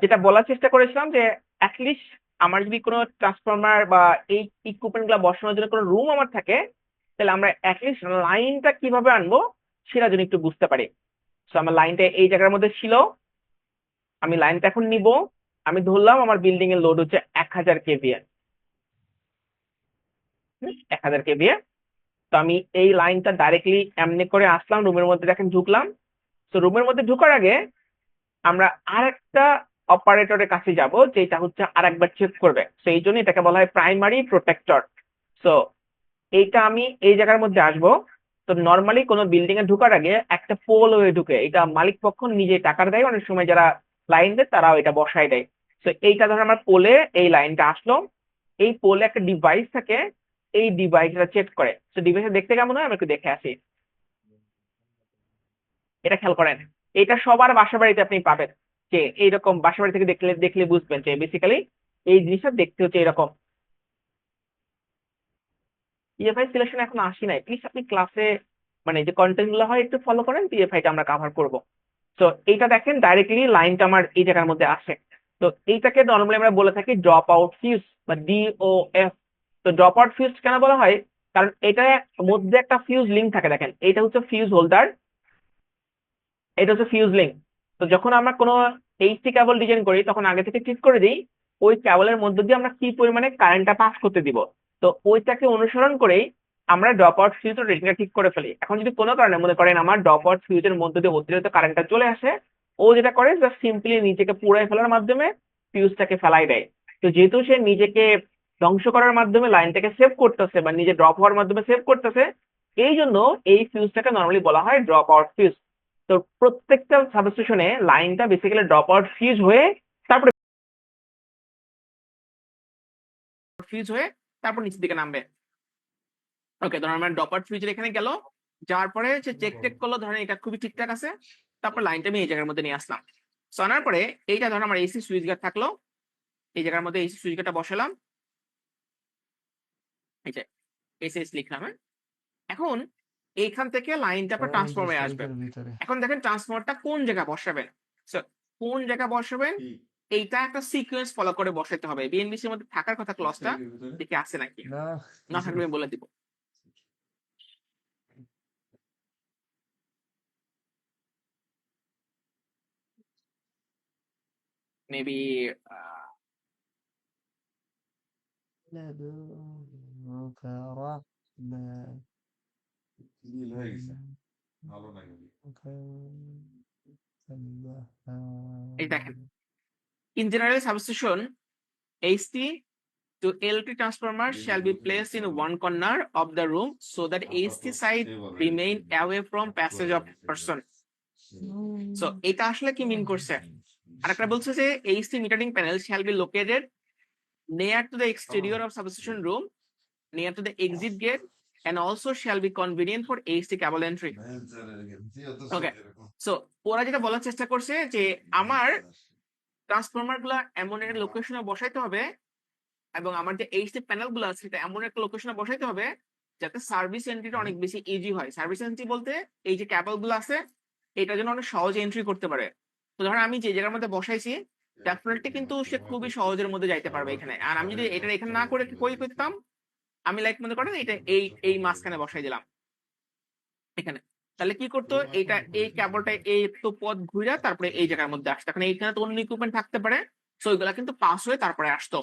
যেটা বলার চেষ্টা করেছিলাম যে অ্যাটলিস্ট আমার যদি কোনো ট্রান্সফরমার বা এই ইকুইপমেন্ট গুলো বসানোর জন্য কোনো রুম আমার থাকে, তাহলে আমরা অ্যাটলিস্ট লাইনটা কিভাবে আনবো সেটা যদি একটু বুঝতে পারি। তো আমার লাইনটা এই জায়গার মধ্যে ছিল, আমি লাইনটা এখন নিব। আমি ধরলাম আমার বিল্ডিং এর লোড হচ্ছে 1000 কেভিএ, 1000 কেভিএ। তো আমি এই লাইনটা ডাইরেক্টলি এমনি করে আসলাম, রুমের মধ্যে দেখেন ঢুকলাম। তো রুমের মধ্যে ঢুকার আগে আমরা আরেকটা অপারেটরের কাছে যাব, যেটা হচ্ছে আরেকবার চেক করবে। তো এই জন্য এটাকে বলা হয় প্রাইমারি প্রোটেক্টর। সো এইটা আমি এই জায়গার মধ্যে আসব। তো নর্মালি কোনো বিল্ডিং এ ঢুকার আগে একটা পোল হয়ে ঢুকে, এটা মালিক পক্ষ নিজে টাকার দেয়, অনেক সময় যারা লাইন দেয় তারাও এটা বসায় দেয়। তো এইটা ধর আমার পোলে এই লাইনটা আসলো, এই পোলে একটা ডিভাইস থাকে, এই ডিভাইসটা চেক করে। তো ডিভাইসটা দেখতে কেমন হয় আমি একটু দেখে আসি। এটা খেয়াল করেন, এটা সবার বাসা বাড়িতে আপনি পাবেন, যে এইরকম বাসা বাড়ি থেকে দেখলে দেখলে বুঝবেন যে বেসিক্যালি এই জিনিসটা দেখতে হচ্ছে এরকম। পিএফআই সিলেকশন এখন আসি নাই, প্লিজ আপনি ক্লাসে মানে যে কন্টেন্ট গুলো হয় একটু ফলো করেন, পিএফআই টা আমরা কভার করব। তো এইটা দেখেন ডাইরেক্টলি লাইনটা আমার এই জায়গার মধ্যে আসে। তো এইটাকে নর্মালি আমরা বলে থাকি ড্রপ আউট ফিউজ বা ডিওএফ। তো ড্রপ আউট ফিউজ কেন বলা হয়, কারণ এটা মধ্যে একটা ফিউজ লিঙ্ক থাকে, দেখেন এইটা হচ্ছে ফিউজ হোল্ডার, এটা হচ্ছে ফিউজ লিঙ্ক। তো যখন আমরা কোনো এইচটি কেবল ডিজাইন করি, তখন আগে থেকে ঠিক করে দিই ওই কেবলের মধ্য দিয়ে আমরা কি পরিমাণে কারেন্টটা পাস করতে দিব। তো ওইটাকে অনুসরণ করেই আমরা ড্রপ আউট ফিউজের রেটিংটা ঠিক করে ফেলি। এখন যদি কোনো কারণে মনে করেন আমার ড্রপ আউট ফিউজের মধ্য দিয়ে অতিরিক্ত কারেন্টটা চলে আসে, ও যেটা করে জাস্ট সিম্পলি নিজেকে পুড়াই ফেলার মাধ্যমে ফিউজটাকে ফেলাই দেয়। তো যেহেতু সে নিজেকে ধ্বংস করার মাধ্যমে লাইনটাকে সেভ করতেছে বা নিজে ড্রপ হওয়ার মাধ্যমে সেভ করতেছে, এই জন্য এই ফিউজটাকে নর্মালি বলা হয় ড্রপ আউট ফিউজ। তো প্রত্যেকটা সাবস্টেশনে লাইনটা বেসিক্যালি ড্রপ আউট ফিউজ হয়ে তারপরে ফিউজ হয়ে তারপর নিচের দিকে নামবে। ওকে, ধরেন আমার ড্রপ আউট ফিউজের এখানে গেল, যাওয়ার পরে সে চেক টেক করলো, ধরেন এটা খুবই ঠিকঠাক আছে, তারপর লাইনটা আমি এই জায়গার মধ্যে নিয়ে আসলাম। সো আনার পরে এইটা ধরেন আমার এসি সুইচ গার্ড থাকলো, এই জায়গার মধ্যে এসি সুইচ গার্ডটা বসালাম, এই যে এসএস লিখলাম। হ্যাঁ, এখন এইখান থেকে লাইনটা আপনার এই যে ট্রান্সফরমারে আসবে। সাইকের ভিতরে এখন দেখেন ট্রান্সফরমারটা কোন জায়গায় বসাবেন। So, কোন জায়গায় বসাবেন এইটা একটা সিকোয়েন্স ফলো করে বসাতে হবে। বিএনবিসি এর মধ্যে থাকার কথা ক্লজটা, দেখি আছে নাকি, না, না থাকলে আমি বলে দিব। মেবি মিল হয়ে গেছে ভালো লাগে এই দেখেন, in general substitution, AC to LT transformer shall be placed in one corner of the room so that AC side remain away from passage of person. So এটা আসলে কি মিন করছে? আরেকটা বলছে যে AC metering panel shall be located near to the exterior of substation room, near to the exit gate, and also shall be convenient for AC cable entry. Okay, so ওরা যেটা বলার চেষ্টা করছে যে আমার ট্রান্সফরমার গুলা এমন একটা লোকেশনে বসাইতে হবে এবং আমার যে এইচডি প্যানেল গুলো আছে সেটা এমন একটা লোকেশনে বসাইতে হবে যাতে সার্ভিস এন্ট্রিটা অনেক বেশি ইজি হয়। সার্ভিস এন্ট্রি বলতে এই যে ক্যাবল গুলো আছে এটা যেন অনেক সহজে এন্ট্রি করতে পারে। তো ধরুন আমি যে জায়গার মধ্যে বসাইছি ডেফিনেটলি কিন্তু সে খুবই সহজের মধ্যে যাইতে পারবে এখানে। আর আমি যদি এটা এখানে না করে কই করতাম, আমি লাইক মনে করেন এটা এই মাঝখানে বসাই দিলাম এখানে, তাহলে কি করতো এটা এই কেবলটা এই তো পথ ঘুরে তারপরে এই জায়গার মধ্যে আসতো। এখন এইখানে তো অন্য ইকুইপমেন্ট থাকতে পারে, সো ওইগুলা কিন্তু পাস হয়ে তারপরে আসতো।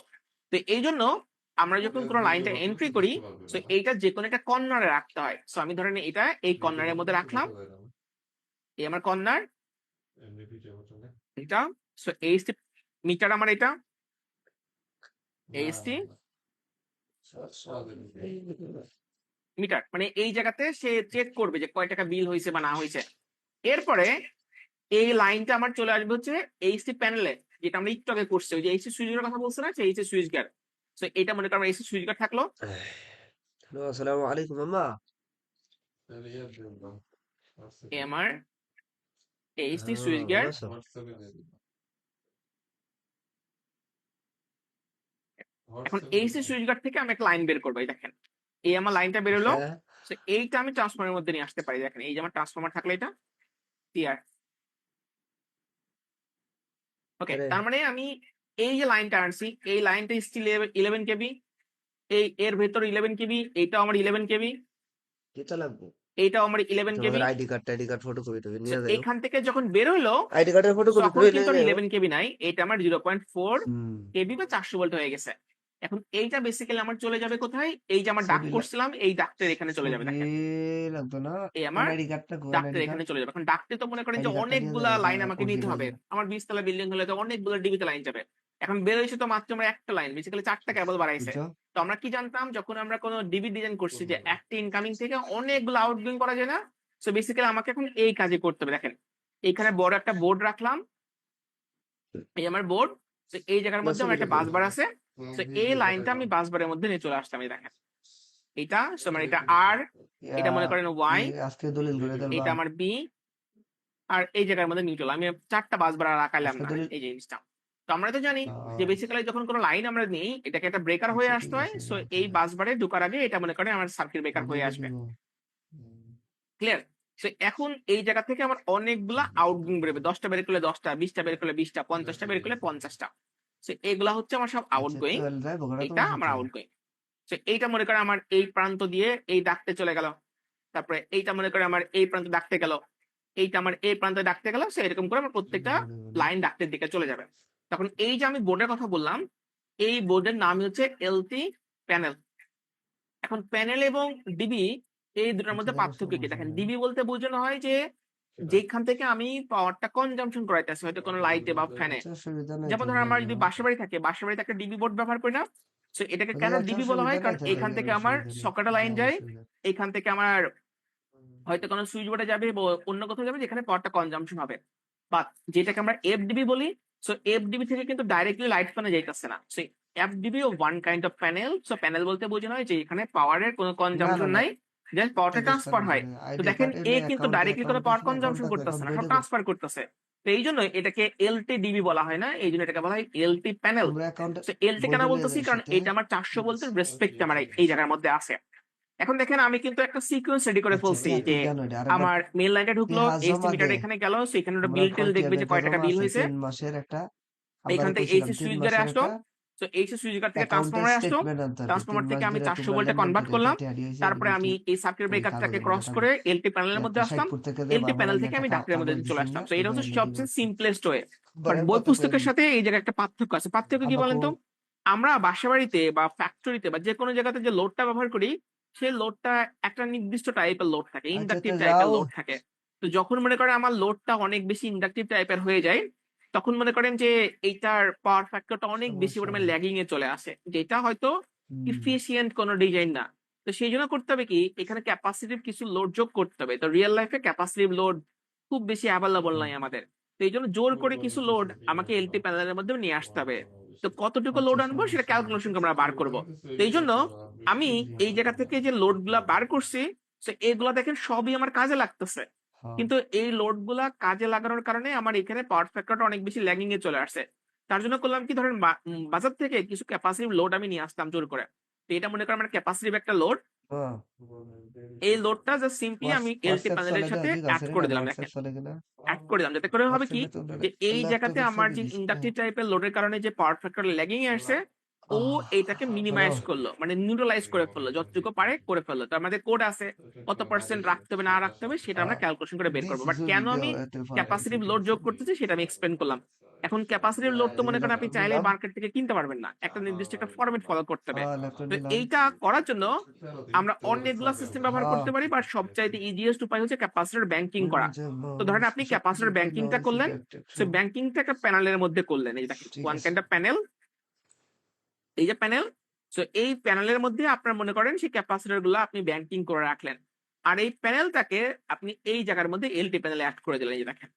তো এই জন্য আমরা যখন কোনো লাইনটা এন্ট্রি করি সো এইটা যে কোনো একটা কর্নারে রাখতে হয়। সো আমি ধরেন এটা এই কর্নারের মধ্যে রাখলাম, এই আমার কর্নার এটা। সো এইচটি মিটার আমার এটা এইচটি মিটার, মানে এই জায়গাতে সে চেক করবে যে কয় টাকা বিল হয়েছে বা না হয়েছে। এরপরে এই লাইনটা আমার চলে আসবে হচ্ছে এইচসি প্যানেলে, যেটা আমরা একটু আগে করছি ওই যে এইচসি সুইচের কথা বলছে না, এইচসি সুইচ গার্ড। সো এটা মনে করেন এইচসি সুইচ গার্ড থাকলো। হ্যালো, আসসালামু আলাইকুম আম্মা। এই আমার এইচসি সুইচ ভালো গার্ড। আছো? এখন এইচসি সুইচ গার্ড থেকে আমি একটা লাইন বের করবো, এই দেখেন এই আমার লাইনটা বের হলো। হ্যাঁ, সো এইটা আমি ট্রান্সফরমারের মধ্যে নিয়ে আসতে পারি। দেখেন এই যে আমার ট্রান্সফরমার থাকলে এটা ক্লিয়ার। ওকে, আরে তার মানে আমি এই যে লাইনটা আনছি এই লাইনটা স্টিল 11 কেবি, এই এর ভেতর 11 কেবি, এইটাও আমার 11 কেবি, কেটা লাগবো? এইটাও আমার 11 কেবি। তোমাদের আইডি কার্ড ফটোকপি টবি নিয়ে যাও। এখান থেকে যখন বের হইলো আইডি কার্ডের ফটোকপি তখন টবি কিন্তু নিয়ে যাও। 11 কেবি নাই, এটা আমার 0.4 হুম, কেবি বা 400 ভোল্ট হয়ে গেছে। এখন এইটা বেসিক্যালি আমার চলে যাবে কোথায়, এই যে আমার ডাক ছবি করছিলাম এই ডাক্টের এখানে চলে যাবে। ছবি দেখেন লাগতো না। এই কোন আমার আইডি কার্ডটা কোন ডাক্তের আইডি এখানে কার্ড? চলে যাবে। এখন ডাক্তে তো মনে করেন যে আইডি কার্ডটা নিয়ে অনেকগুলা যাও, লাইন আমাকে নিতে হবে। অরিজিনাল। আমার 20 তলা বিল্ডিং হলে তো অনেকগুলো ডিবিতে লাইন যাবে। এখন বের হয়েছে তো মাত্র আমার একটা লাইন, বেসিক্যালি 4টা কেবল বাড়াইছে। বুঝছো? তো আমরা কি জানতাম যখন আমরা কোনো ডিবি ডিজাইন করছি যে একটা ইনকামিং থেকে অনেকগুলো আউটগোয়িং করা যায় না। সো বেসিক্যালি আমাকে এখন এই কাজই করতে হবে। দেখেন এখানে বড় একটা বোর্ড রাখলাম, এই আমার বোর্ড। তো এই জায়গার মধ্যে আমার একটা বাস বার আছে। তো এই লাইনটা আমি বাস বারের মধ্যে নিয়ে চলে আসতাম। এই দেখেন এটা, সো আমার এটা আর, এটা মনে করেন ওয়াই, আজকে দলিল করে দেবা। এটা আমার বি, আর এই জায়গার মধ্যে নিউট্রাল। আমি 4টা বাস বার রাখাইলাম আজকে না দলিল এই জিনিসটা। তো আমরা তো জানি যে বেসিক্যালি যখন কোনো লাইন আমরা নিই এটাকে একটা ব্রেকার হয়ে আসতে হয়। সো এই বাস বারে ঢোকার আগে এটা মনে করেন আমার সার্কিট ব্রেকার হয়ে আসবে। ক্লিয়ার? সো এখন এই জায়গা থেকে আমার অনেকগুলা আউটগোয়িং বেরোবে। 10টা বের করলে 10টা, 20টা বের করলে 20টা, 50টা বের করলে 50টা। সো এগুলা হচ্ছে আমার সব আউটগোয়িং, এটা আমার আউটগোয়িং। সো এইটা মনে করেন আমার এই প্রান্ত দিয়ে এই ডাকতে চলে গেল, তারপরে এইটা মনে করেন আমার এই প্রান্ত ডাকতে গেল, এইটা আমার এই প্রান্তে ডাকতে গেল। সো এরকম করে আমার প্রত্যেকটা লাইন ডাক্তের দিকে চলে যাবে। তখন এই যে আমি বোর্ডের কথা বললাম এই বোর্ডের নাম হচ্ছে এলটি প্যানেল। এখন প্যানেল এবং ডিবি এই দুটোর মধ্যে পার্থক্য কি? দেখেন ডিবি বলতে বোঝানো হয় যে যেখান থেকে আমি পাওয়ারটা কনজাম্পশন করাইতেছি, হয়তো কোনো লাইটে বা ফ্যানে। যেমন ধরেন আমার যদি বাসাবাড়ি থাকে, বাসাবাড়িতে একটা ডিবি বোর্ড ব্যবহার করি না। সো এটাকে কেন ডিবি বলা হয়, কারণ এখান থেকে আমার সকেটে লাইন যায়, এখান থেকে আমার হয়তো কোনো সুইচ বোর্ডে যাবে বা অন্য কোথাও যাবে যেখানে পাওয়ারটা কনজাম্পশন হবে। বাট যেটাকে আমরা এফডিবি বলি, সো এফডিবি থেকে কিন্তু ডাইরেক্টলি লাইট ফ্যানে যাইতেছে না। সো এফডিবি ও one kind of panel. So panel বলতে বোঝানো হয় যে এখানে পাওয়ারের কোনো কনজাম্পশন নাই, জাস্ট পাওয়ারটা ট্রান্সফার হয়। তো দেখেন এ কিন্তু ডাইরেক্টলি কোনো পাওয়ার কনজাম্পশন করতেছে না, সব ট্রান্সফার করতেছে। তো এই জন্য এটাকে এলটি ডিবি বলা হয় না, এই জন্য এটাকে বলা হয় এলটি প্যানেল। তো এলটি কেন বলতেছি, কারণ এটা আমার 400 ভোল্টের রেসপেক্ট আমার এই জায়গার মধ্যে আছে। এখন দেখেন আমি কিন্তু একটা সিকোয়েন্স রেডি করে ফেলছি যে আমার মেইন লাইনটা ঢুকলো, এসি মিটার এখানে গেল, সেখানে একটা বিল টিল দেখবে যে কয় টাকা বিল হয়েছে। এখান থেকে এসি সুইচ গারে আসলো, তো এসি সুইচ গার থেকে ট্রান্সফরমারে আসলো, ট্রান্সফরমার থেকে আমি 400 ভোল্টে কনভার্ট করলাম। তারপরে আমি এই সার্কিট ব্রেকারটাকে ক্রস করে এলটি প্যানেলের মধ্যে আসলাম, এলটি প্যানেল থেকে আমি ডাক্তারের মধ্যে চলে আসলাম। তো এটা হচ্ছে সবচেয়ে সিম্পলেস্ট ওয়ে। বাট বই পুস্তকের সাথে এই জায়গায় একটা পার্থক্য আছে। পার্থক্য কি বলেন তো? আমরা বাসাবাড়িতে বা ফ্যাক্টরিতে বা যেকোনো জায়গাতে যে লোডটা ব্যবহার করি, সেই লোডটা একটা নির্দিষ্ট টাইপের লোড থাকে, আচ্ছা ইন্ডাকটিভ তো টাইপের যাও লোড থাকে। তো যখন মনে করেন আমার লোডটা অনেক বেশি ইন্ডাকটিভ টাইপের হয়ে যায়, তখন মনে করেন যে এইটার পাওয়ার ফ্যাক্টরটা অনেক বেশি সমস্যা পরিমাণে নেই। ল্যাগিং এ চলে আসে, যেটা হয়তো হুম, ইফিশিয়েন্ট কোনো ডিজাইন না। তো সেই জন্য করতে হবে কি, এখানে ক্যাপাসিটিভ কিছু লোড যোগ করতে হবে। তো রিয়েল লাইফে ক্যাপাসিটিভ লোড খুব বেশি অ্যাভেলেবল নাই আমাদের। তো এই জন্য জোর করে কিছু লোড আমাকে এলটি প্যানেলের মধ্যে নিয়ে আসতে হবে। তো কতটুকু লোড আচ্ছা আনবো সেটা সমস্যা নেই। ক্যালকুলেশন আমরা বার করব। তো এই জন্য আমি জি, এই জায়গা থেকে যে লোড গুলা বার করছি, তো এগুলা দেখেন সবই আমার কাজে লাগতেছে। হ্যাঁ। কিন্তু এই লোড গুলা কাজে লাগানোর কারণে আমার এখানে পাওয়ার ফ্যাক্টরটা অনেক বেশি ল্যাগিং এ চলে আসছে। তার জন্য করলাম কি, ধরেন বাজার থেকে কিছু ক্যাপাসিটিভ লোড আমি নিয়ে আসতাম জোর করে। তো এটা মনে করেন আমার ক্যাপাসিটিভ একটা লোড। হ্যাঁ। এই লোডটা জাস্ট সিম্পলি আমি এলটি হোয়াটসঅ্যাপ প্যানেলের চলে তো সাথে ঠিক অ্যাড আছে করে না দিলাম। হোয়াটসঅ্যাপ দেখেন, চলে কিনা অ্যাড করে দিলাম, যাতে করে হবে কি হোয়াটসঅ্যাপে তো যে এই জায়গাতে ল্যাপটপে আমার ছবি যে দিস ইন্ডাকটিভ টাইপের লোডের কারণে যে পাওয়ার ফ্যাক্টর ল্যাগিং এ আসছে, ও এটাকে হ্যালো মিনিমাইজ করলো, মানে নিউট্রালাইজ করে ফেললো, যতটুকু পারে করে ফেললো। তো আমাদের কোড আছে, কত পার্সেন্ট রাখতে হবে না রাখতে হবে সেটা আমরা ক্যালকুলেশন করে বের দিস করবো। বাট ছবি কেন আমি দেওয়া এতে পাঠাইছে ক্যাপাসিটিভ লোড যোগ করতেছি সেটা আমি এক্সপ্লেন করলাম। এখন ক্যাপাসিটিভ লোড তো মনে করেন আপনি চাইলে নিলাম মার্কেট থেকে কিনতে পারবেন না, একটা নির্দিষ্ট একটা ফরম্যাট ফলো করতে হবে। হ্যাঁ ল্যাপটপ তো নিলাম এইটা করার জন্য আমরা অনেকগুলো সিস্টেম ব্যবহার হ্যাঁ করতে পারি, বাট সবচাইতে ইজিয়েস্ট উপায় হচ্ছে ক্যাপাসিটর ব্যাংকিং করা। তো ধরেন আপনি ক্যাপাসিটর ব্যাংকিংটা করলেন, সে ব্যাংকিংটা একটা প্যানেলের মধ্যে করলেন। এই দেখেন ঠিক ওয়ান আছে কাইন্ড অফ প্যানেল, এই যে প্যানেল। সো এই প্যানেলের মধ্যে আপনার মনে করেন সেই ক্যাপাসিটর গুলো আপনি ব্যাংকিং করে রাখলেন, আর এই প্যানেলটাকে আপনি এই জায়গার মধ্যে এলটি প্যানেলে অ্যাড করে দিলেন। এই যে দেখেন,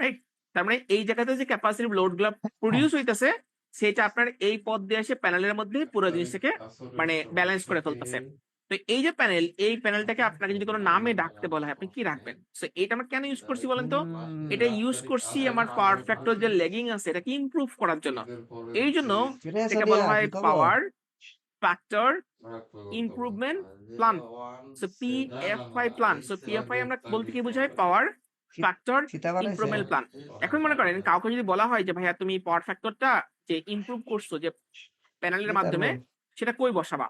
রাইট? তার মানে এই জায়গাতে যে ক্যাপাসিটিভ লোড গুলো প্রডিউস হইতেছে, সেটা আপনার এই পথ দিয়ে এসে প্যানেলের মধ্যে পুরো জিনিসটাকে মানে ব্যালেন্স করে ফেলতেছে। তো এই যে প্যানেল, এই প্যানেলটাকে আপনাকে যদি কোনো নামে ডাকতে বলা হয়, আপনি কি রাখবেন? সো এটা আমরা কেন ইউজ করছি বলেন তো? এটা ইউজ করছি আমার পাওয়ার ফ্যাক্টর যে ল্যাগিং আছে এটাকে ইমপ্রুভ করার জন্য। এই জন্য কিরে এটাকে সোনিয়া বলা হয় কি খবর power factor improvement plan. So PFI plan. So PFI আমরা বলতে কি বোঝায়? পাওয়ার ফ্যাক্টর ফিতা বানাইছে ইমপ্রুভমেন্ট প্ল্যান। এখন মনে করেন কাউকে যদি বলা হয় যে ভাইয়া তুমি পাওয়ার ফ্যাক্টরটা যে ইমপ্রুভ করছো যে প্যানেলের গিটার মাধ্যমে, বল সেটা কই বসাবা?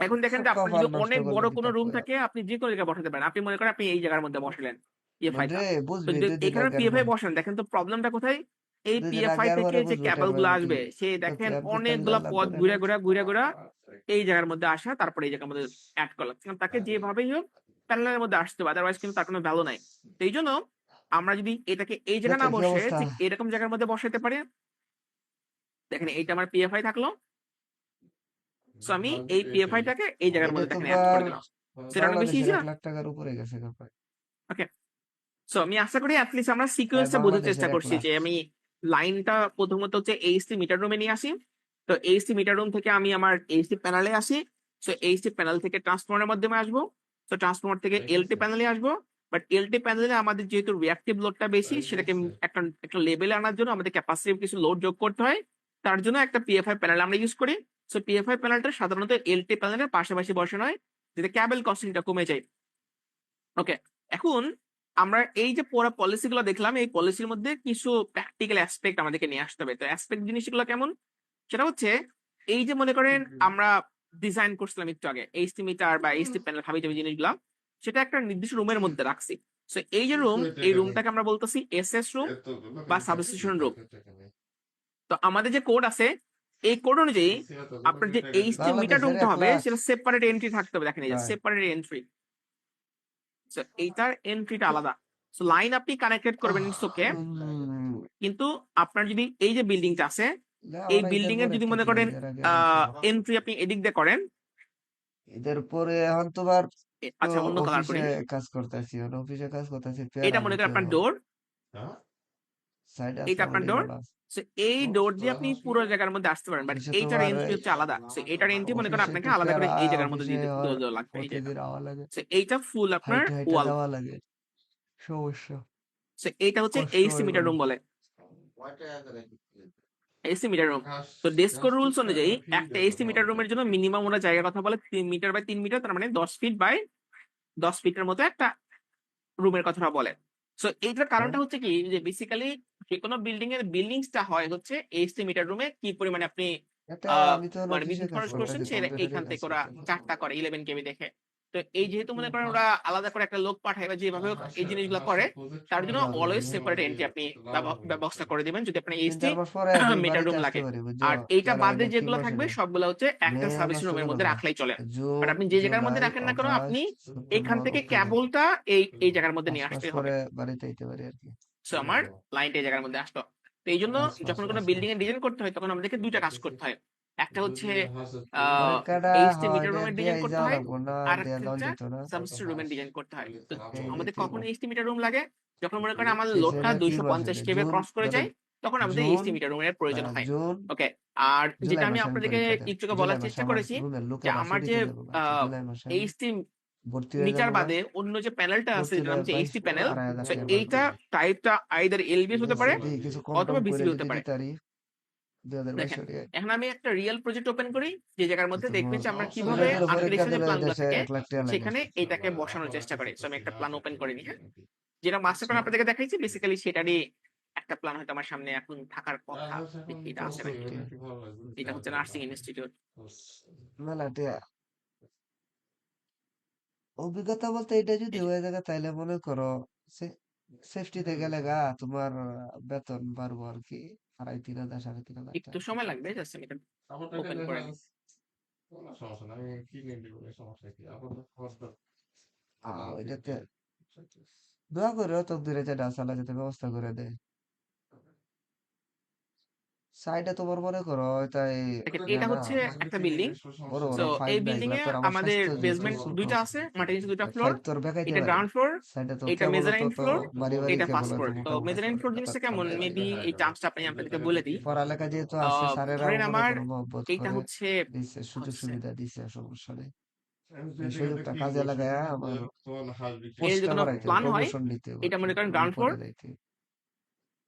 এখন দেখেন যে আপনার যদি কপাল নষ্ট অনেক করলে বড় কোনো গিটার রুম কইয়া থাকে, আপনি যে কোনো জায়গায় বসাতে পারেন। আপনি মনে করেন আপনি এই জায়গার মধ্যে বসালেন পিএফআই টা। বন্ধে তো বুঝবি দুই দিন এখানে আগে পিএফআই বসান, দেখেন তো প্রবলেমটা কোথায়? এই দুই দিন পিএফআই আগে আর থেকে পরে যে বুঝবি ক্যাবল গুলো টাইমের আসবে, কি সে তো দেখেন ক্যাব দিতে অনেকগুলা পথ লাগবে না ঘুরে এই জায়গার মধ্যে আসা, তারপরে এই জায়গার মধ্যে অ্যাড করলাম। কারণ তাকে যেভাবেই হোক প্যানেলের মধ্যে আসতে হবে, আদারওয়াইজ কিন্তু তার কোনো ভ্যালু নাই। তো এই জন্য আমরা যদি এটাকে এই জায়গায় না কি বসে অবস্থা ঠিক এরকম জায়গার মধ্যে বসাতে পারি, দেখেন এইটা আমার পিএফআই থাকলো। সো আমি এই পিএফআই টাকে এই জায়গার এটা মধ্যে তো দেখেন অ্যাড বার করে দিলাম। সেটা অনেক বেশি বাংলাদেশের ইজি না? 1,00,000 টাকার উপরে গেছে কাপায় ওকে। সো আমি আশা করি অ্যাটলিস্ট আমরা সিকোয়েন্সটা বোঝার বাংলাদেশের চেষ্টা করছি 1,00,000 যে আমি লাইনটা প্রথমত হচ্ছে এইচসি মিটার রুমে নিয়ে আসি। তো এইচসি মিটার রুম থেকে আমি আমার এইচসি প্যানেলে আসি। সো এইচসি প্যানেল থেকে ট্রান্সফরমারের মাধ্যমে আসবো। তো ট্রান্সফরমার থেকে এলটি প্যানেলে আসবো। বাট এলটি প্যানেলে আমাদের যেহেতু রিঅ্যাক্টিভ লোডটা বেশি, সেটাকে একটা একটা লেভেলে আনার জন্য আমাদের ক্যাপাসিটিভ কিছু লোড যোগ করতে হয়। তার জন্য একটা পিএফআই প্যানেল আমরা ইউজ করি। সো পিএফআই প্যানেলটা সাধারণত এলটি প্যানেলের পাশাপাশি বসানো হয়, যাতে ক্যাবেল কস্টিংটা কমে যায়। ওকে। এখন আমরা এই যে পুরো পলিসি গুলো দেখলাম, এই পলিসির মধ্যে কিছু প্র্যাকটিক্যাল অ্যাসপেক্ট আমাদেরকে নিয়ে আসতে হবে। তো অ্যাসপেক্ট জিনিসগুলো কেমন? সেটা হচ্ছে এই যে মনে করেন আমরা ডিজাইন করছিলাম একটু আগে এইচটি মিটার বা এইচটি প্যানেল হাবি জাবি জিনিসগুলো, সেটা একটা নির্দিষ্ট রুমের মধ্যে রাখছি। সো এই যে রুম, এই রুমটাকে আমরা বলতেছি এসএস রুম বা সাবস্টেশন রুম। তো আমাদের যে কোড আছে, এই কোড অনুযায়ী আপনার যে এইচটি মিটার বাংলাদেশের রুমটা 1 হবে লাখ সেটা সেপারেট এন্ট্রি থাকতে হবে। দেখেন এই যে প্রায় সেপারেট এন্ট্রি। সো এইটার এন্ট্রিটা আলাদা। সো লাইন আপনি কানেক্টেড করবেন, ইটস ওকে। কিন্তু আপনার যদি এই যে বিল্ডিংটা আছে, না এই আমরা ঈদের বিল্ডিং এর পরে যদি মনে থেকে করেন ঈদের আগে আইছি এন্ট্রি আপনি এদিক দিয়ে করেন, ঈদের পরে এখন তোমার তো আচ্ছা অন্য কালার অফিসে করি, কাজ করতেছি অফিসে কাজ করতেছি এটা প্যারা মনে দিতে করেন আপনার হবে ডোর, সাইড এইটা আসলে আপনার বলেই ডোর। ভালো সো এই ডোর দিয়ে আপনি পুরো জায়গার মধ্যে আসতে পারেন, বাট অফিসে এইটার তোমার এন্ট্রি হচ্ছে আলাদা। সো এটার এন্ট্রি মনে করেন অফিসে আপনাকে তো আলাদা করে প্যারা এই জায়গার মধ্যে অফিসে দিয়ে আর দেওয়া লাগবে, এই জায়গা। প্রতিদিন আওয়া লাগে সো এইটা ফুল আপনার হাইটে হাইটে ওয়াল। যাওয়া লাগে সমস্যা সো এইটা হচ্ছে কষ্ট এইচসি হয় মিটার বলে রুম বলে, এসি মিটার রুম। তো ডেস্কোর রুলস অনুযায়ী একটা এসি মিটার রুমের জন্য মিনিমাম ওরা জায়গা কথা বলে 3 মিটার বাই 3 মিটার, তার মানে 10 ফিট বাই 10 ফিটের মতো একটা রুমের কথা বলে। সো এইটার হ্যাঁ কারণটা হচ্ছে কি, যে বেসিক্যালি যে কোনো বিল্ডিং এর বিল্ডিংসটা হয় হচ্ছে এসি মিটার রুমে কি পরিমাণে আপনি এটা আমি তো মানে অফিসে বিদ্যুৎ কাজ খরচ করছেন, করতেছি সে কম্পিউটারে এইখান কাজ থেকে ওরা করতেছি 4টা করে 11 কেবি দেখে। তো এই যেহেতু মনে করেন ওরা আলাদা করে একটা লোক পাঠায় বা যেভাবে হোক এই জিনিসগুলো করে, তার জন্য অলওয়েজ সেপারেট এন্ট্রি আপনি ব্যবস্থা করে দিবেন যদি আপনার এইচটি 3-4 মাস পরে আমি মিটার বাড়িতে রুম আসতে লাগে। পারি, বুঝছো? আর এইটা যারা বাদে হইলো 3 যেগুলো মাসের থাকবে সবগুলো হচ্ছে একটা মে সার্ভিস মাস রুমের গেল মধ্যে গা, রাখলেই চলে। বাট জুন, আপনি যে জায়গার মধ্যে জুলাই, রাখেন না কেন, আপনি অগাস্ট, এখান সেপ্টেম্বর, থেকে অক্টোবর, কেবলটা এই জায়গার মধ্যে 5 নিয়ে মাস আসতে হবে। পরে বাড়িতে আইতে পারি আর কি। সো আমার লাইনটা এই জায়গার মধ্যে আসলো। তো এই জন্য 5 মাস যখন কোনো 5 বিল্ডিং মাস। এর ডিজাইন করতে হয় তখন আমাদেরকে দুইটা কাজ করতে হয়। একটা হচ্ছে পরীক্ষাটা এইচটি হয় মিটার এটা রুমের ডিজাইন দিয়াই করতে যাওয়া হয়, লাগবো না, আর দিয়া একটা যাওয়া হচ্ছে যেত না। সাবস্ট্রেট রুমের ডিজাইন করতে হয়। তো এই আমাদের কখন 3 এইচটি মিটার রুম লাগে? যখন মনে করেন আমাদের শেষ লোডটা হইলো 3 মাস 250 হইলো। কেভি জুন, ক্রস করে ধরো যায়, তখন আমাদের জুন, এইচটি মিটার রুমের প্রয়োজন হয়। জুন, ওকে। আর যেটা জুলাই আমি মাসে আমি আপনাদেরকে পরীক্ষা দেব। একটু জুলাই বলার মাসে চেষ্টা আমার করেছি রুমের যে লোকেরা আমার যে ছুটিতে যাবো গা। আচ্ছা, জুলাই মাসে আমি এইচটি ভর্তি হয়ে মিটার যাবো গা। বাদে অন্য যে প্যানেলটা আছে, ভর্তি যেটার নাম হয়ে হচ্ছে এইচটি 22 প্যানেল, 2,500 সো টাকা বাদ এইটা দিবি। টাইপটা আইদার এলবিএস হতে পারে দেখি কিছু কম অথবা টম করে বিসিবি হতে যদি পারে। দিতে পারি দেখেন, 2022 টাকায়। এখন আমি একটা রিয়েল প্রজেক্ট ওপেন করি, যে জায়গার মধ্যে দেখবেন যে আমরা কিভাবে ছেলেদের পরীক্ষা আর্কিটেকচার যে দিলে প্ল্যানগুলো দেশে থাকে 1 লাখ টাকা লাগে। সেখানে এটাকে বসানোর চেষ্টা করি। সো আমি একটা প্ল্যান ওপেন করে নিই, হ্যাঁ? যেটা মাস্টার প্ল্যান আপনাদেরকে দেখাইছি, বেসিক্যালি সেটারই একটা প্ল্যান হয়তো আমার সামনে এখন থাকার কথা। দেখি এটা আছে নাকি। এটা হচ্ছে নার্সিং ইনস্টিটিউট। মেলা টিয়া। অভিজ্ঞতা বলতে এটা যদি এই যে, হয়ে থাকে তাইলে মনে করো সেফটিতে গেলে গা তোমার বেতন বাড়বো আর কি 2,500 3,500 একটু টাকা। সময় লাগবে, জাস্ট আমি এটা ওপেন করে নিই। সমস্যা নাই, আমি কিনে দিব, সমস্যা কি আপাতত ওইটাতে দোয়া করে তকদিরে যেটা চালা যেতে ব্যবস্থা করে দেয়। সাইডে তোমার মনে করো তাই দেখেন, ইয়া এটা না হচ্ছে একটা বিল্ডিং। বড় সো বড় ফাইভ এই না বিল্ডিং এগুলা এ তো আমার আমাদের স্বাস্থ্য যেহেতু বেসমেন্ট ছোট দুইটা আছে, মাটির নিচে দুইটা ফ্লোর। ফাইভ তোর বেকাইতে এটা পারে গ্রাউন্ড ফ্লোর, সাইডে তো এটা কেবল তো মেজারাইন তো ফ্লোর, বাড়ি বাড়ি এটা কেবল ফার্স্ট হয়তো ফ্লোর। তো মোটা মোটা মেজারাইন ফ্লোর জিনিসটা কেমন, ফালাইতে মেবি পারে। এই টার্মসটা আপনি আপনাদেরকে বলে দিই। পড়ালেখা যেহেতু আছে স্যারেরাও ধরেন মনে আমার করো মহব্বত এইটা করে হচ্ছে দিচ্ছে সুযোগ হচ্ছে সুবিধা দিচ্ছে সমস্যা নেই এই সুযোগটা কাজে লাগায় আমার এর পোস্টটা যদি কোনো বাড়াইতে প্ল্যান হয়, প্রমোশন নিতে হবে আর এটা কি মনে করেন গ্রাউন্ড ফ্লোর। উপরে যাইতে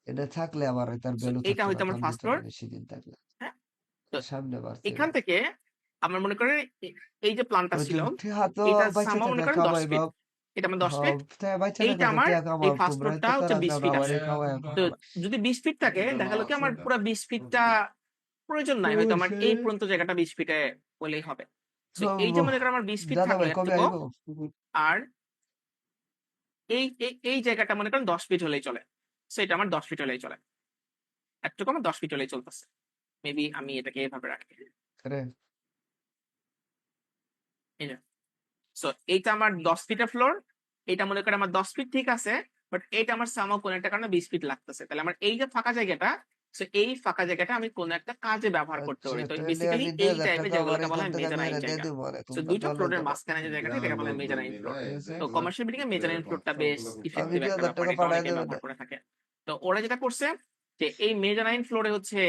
এটা থাকলে আবার তার ভ্যালু এইটা থাকতো না হচ্ছে আমার দাম ফার্স্ট দিত না ফ্লোর, বেশি দিন থাকলে হ্যাঁ? তো সামনে বাড়তে এখান থেকে আমার মনে করেন এই যে প্ল্যানটা ওই ছিল, যে টিহা তো এটা বাইচে সামা মনে থাকা করেন 10 কামাই ফিট। বাপ এটা আমার 10 ফিট। হব তাই বাইচে এইটা থাকা তো আমার টিহা এই কামাও ফার্স্ট তোমরাই ফ্লোরটা তো হচ্ছে তারা 20 দাও না ফিট আছে। আমারে কামাই তো যদি 20 ফিট থাকে, দেখা গেল কি আমার পুরো 20 ফিটটা প্রয়োজন নাই, হয়তো আমার এই পর্যন্ত জায়গাটা 20 ফিটে হলেই হবে। তো এই যে মনে করেন আমার 20 ফিট দাদা থাকলো ভাই কবে এতটুকু, আইবো আর এই জায়গাটা মনে করেন 10 ফিট হলেই চলে। সো এটা আমার 10 ফিট হলেই চলে, এতটুকু আমার 10 ফিট হলেই চলতেছে। মেবি আমি এটাকে এভাবে রাখি। রে এই যে, সো এইটা আমার 10 ফিটের ফ্লোর, এটা মনে করেন আমার 10 ফিট ঠিক আছে, বাট এইটা আমার সামা কোন একটা কারণে 20 ফিট লাগতেছে। তাহলে আমার এই যে ফাঁকা জায়গাটা, সো এই ফাঁকা জায়গাটা আমি কোন একটা কাজে ব্যবহার করতে আচ্ছা পারি। তো তাহলে বেসিক্যালি আমি এই 2,000 টাইপের টাকা আমার জায়গাগুলোকে বলা এখান হয় থেকে আমি মেজারাইন এনে দিয়ে জায়গা। দিব আরে সো তোমরা দুইটা চলে ফ্লোরের যাবো মাঝখানে যে জায়গাটা, এটাকে বলা হয় মেজারাইন ফ্লোর। ঠিক আছে তো কমার্শিয়াল বিল্ডিং এ মেজারাইন ফ্লোরটা বেশ আমি ইফেক্টিভ একটা 2,000 ব্যাপার, টাকা এটা পাঠাই অনেকে দেবেন ব্যবহার করে থাকে। তো ওরা যেটা করছে যে এই মেজারাইন ফ্লোরে হচ্ছে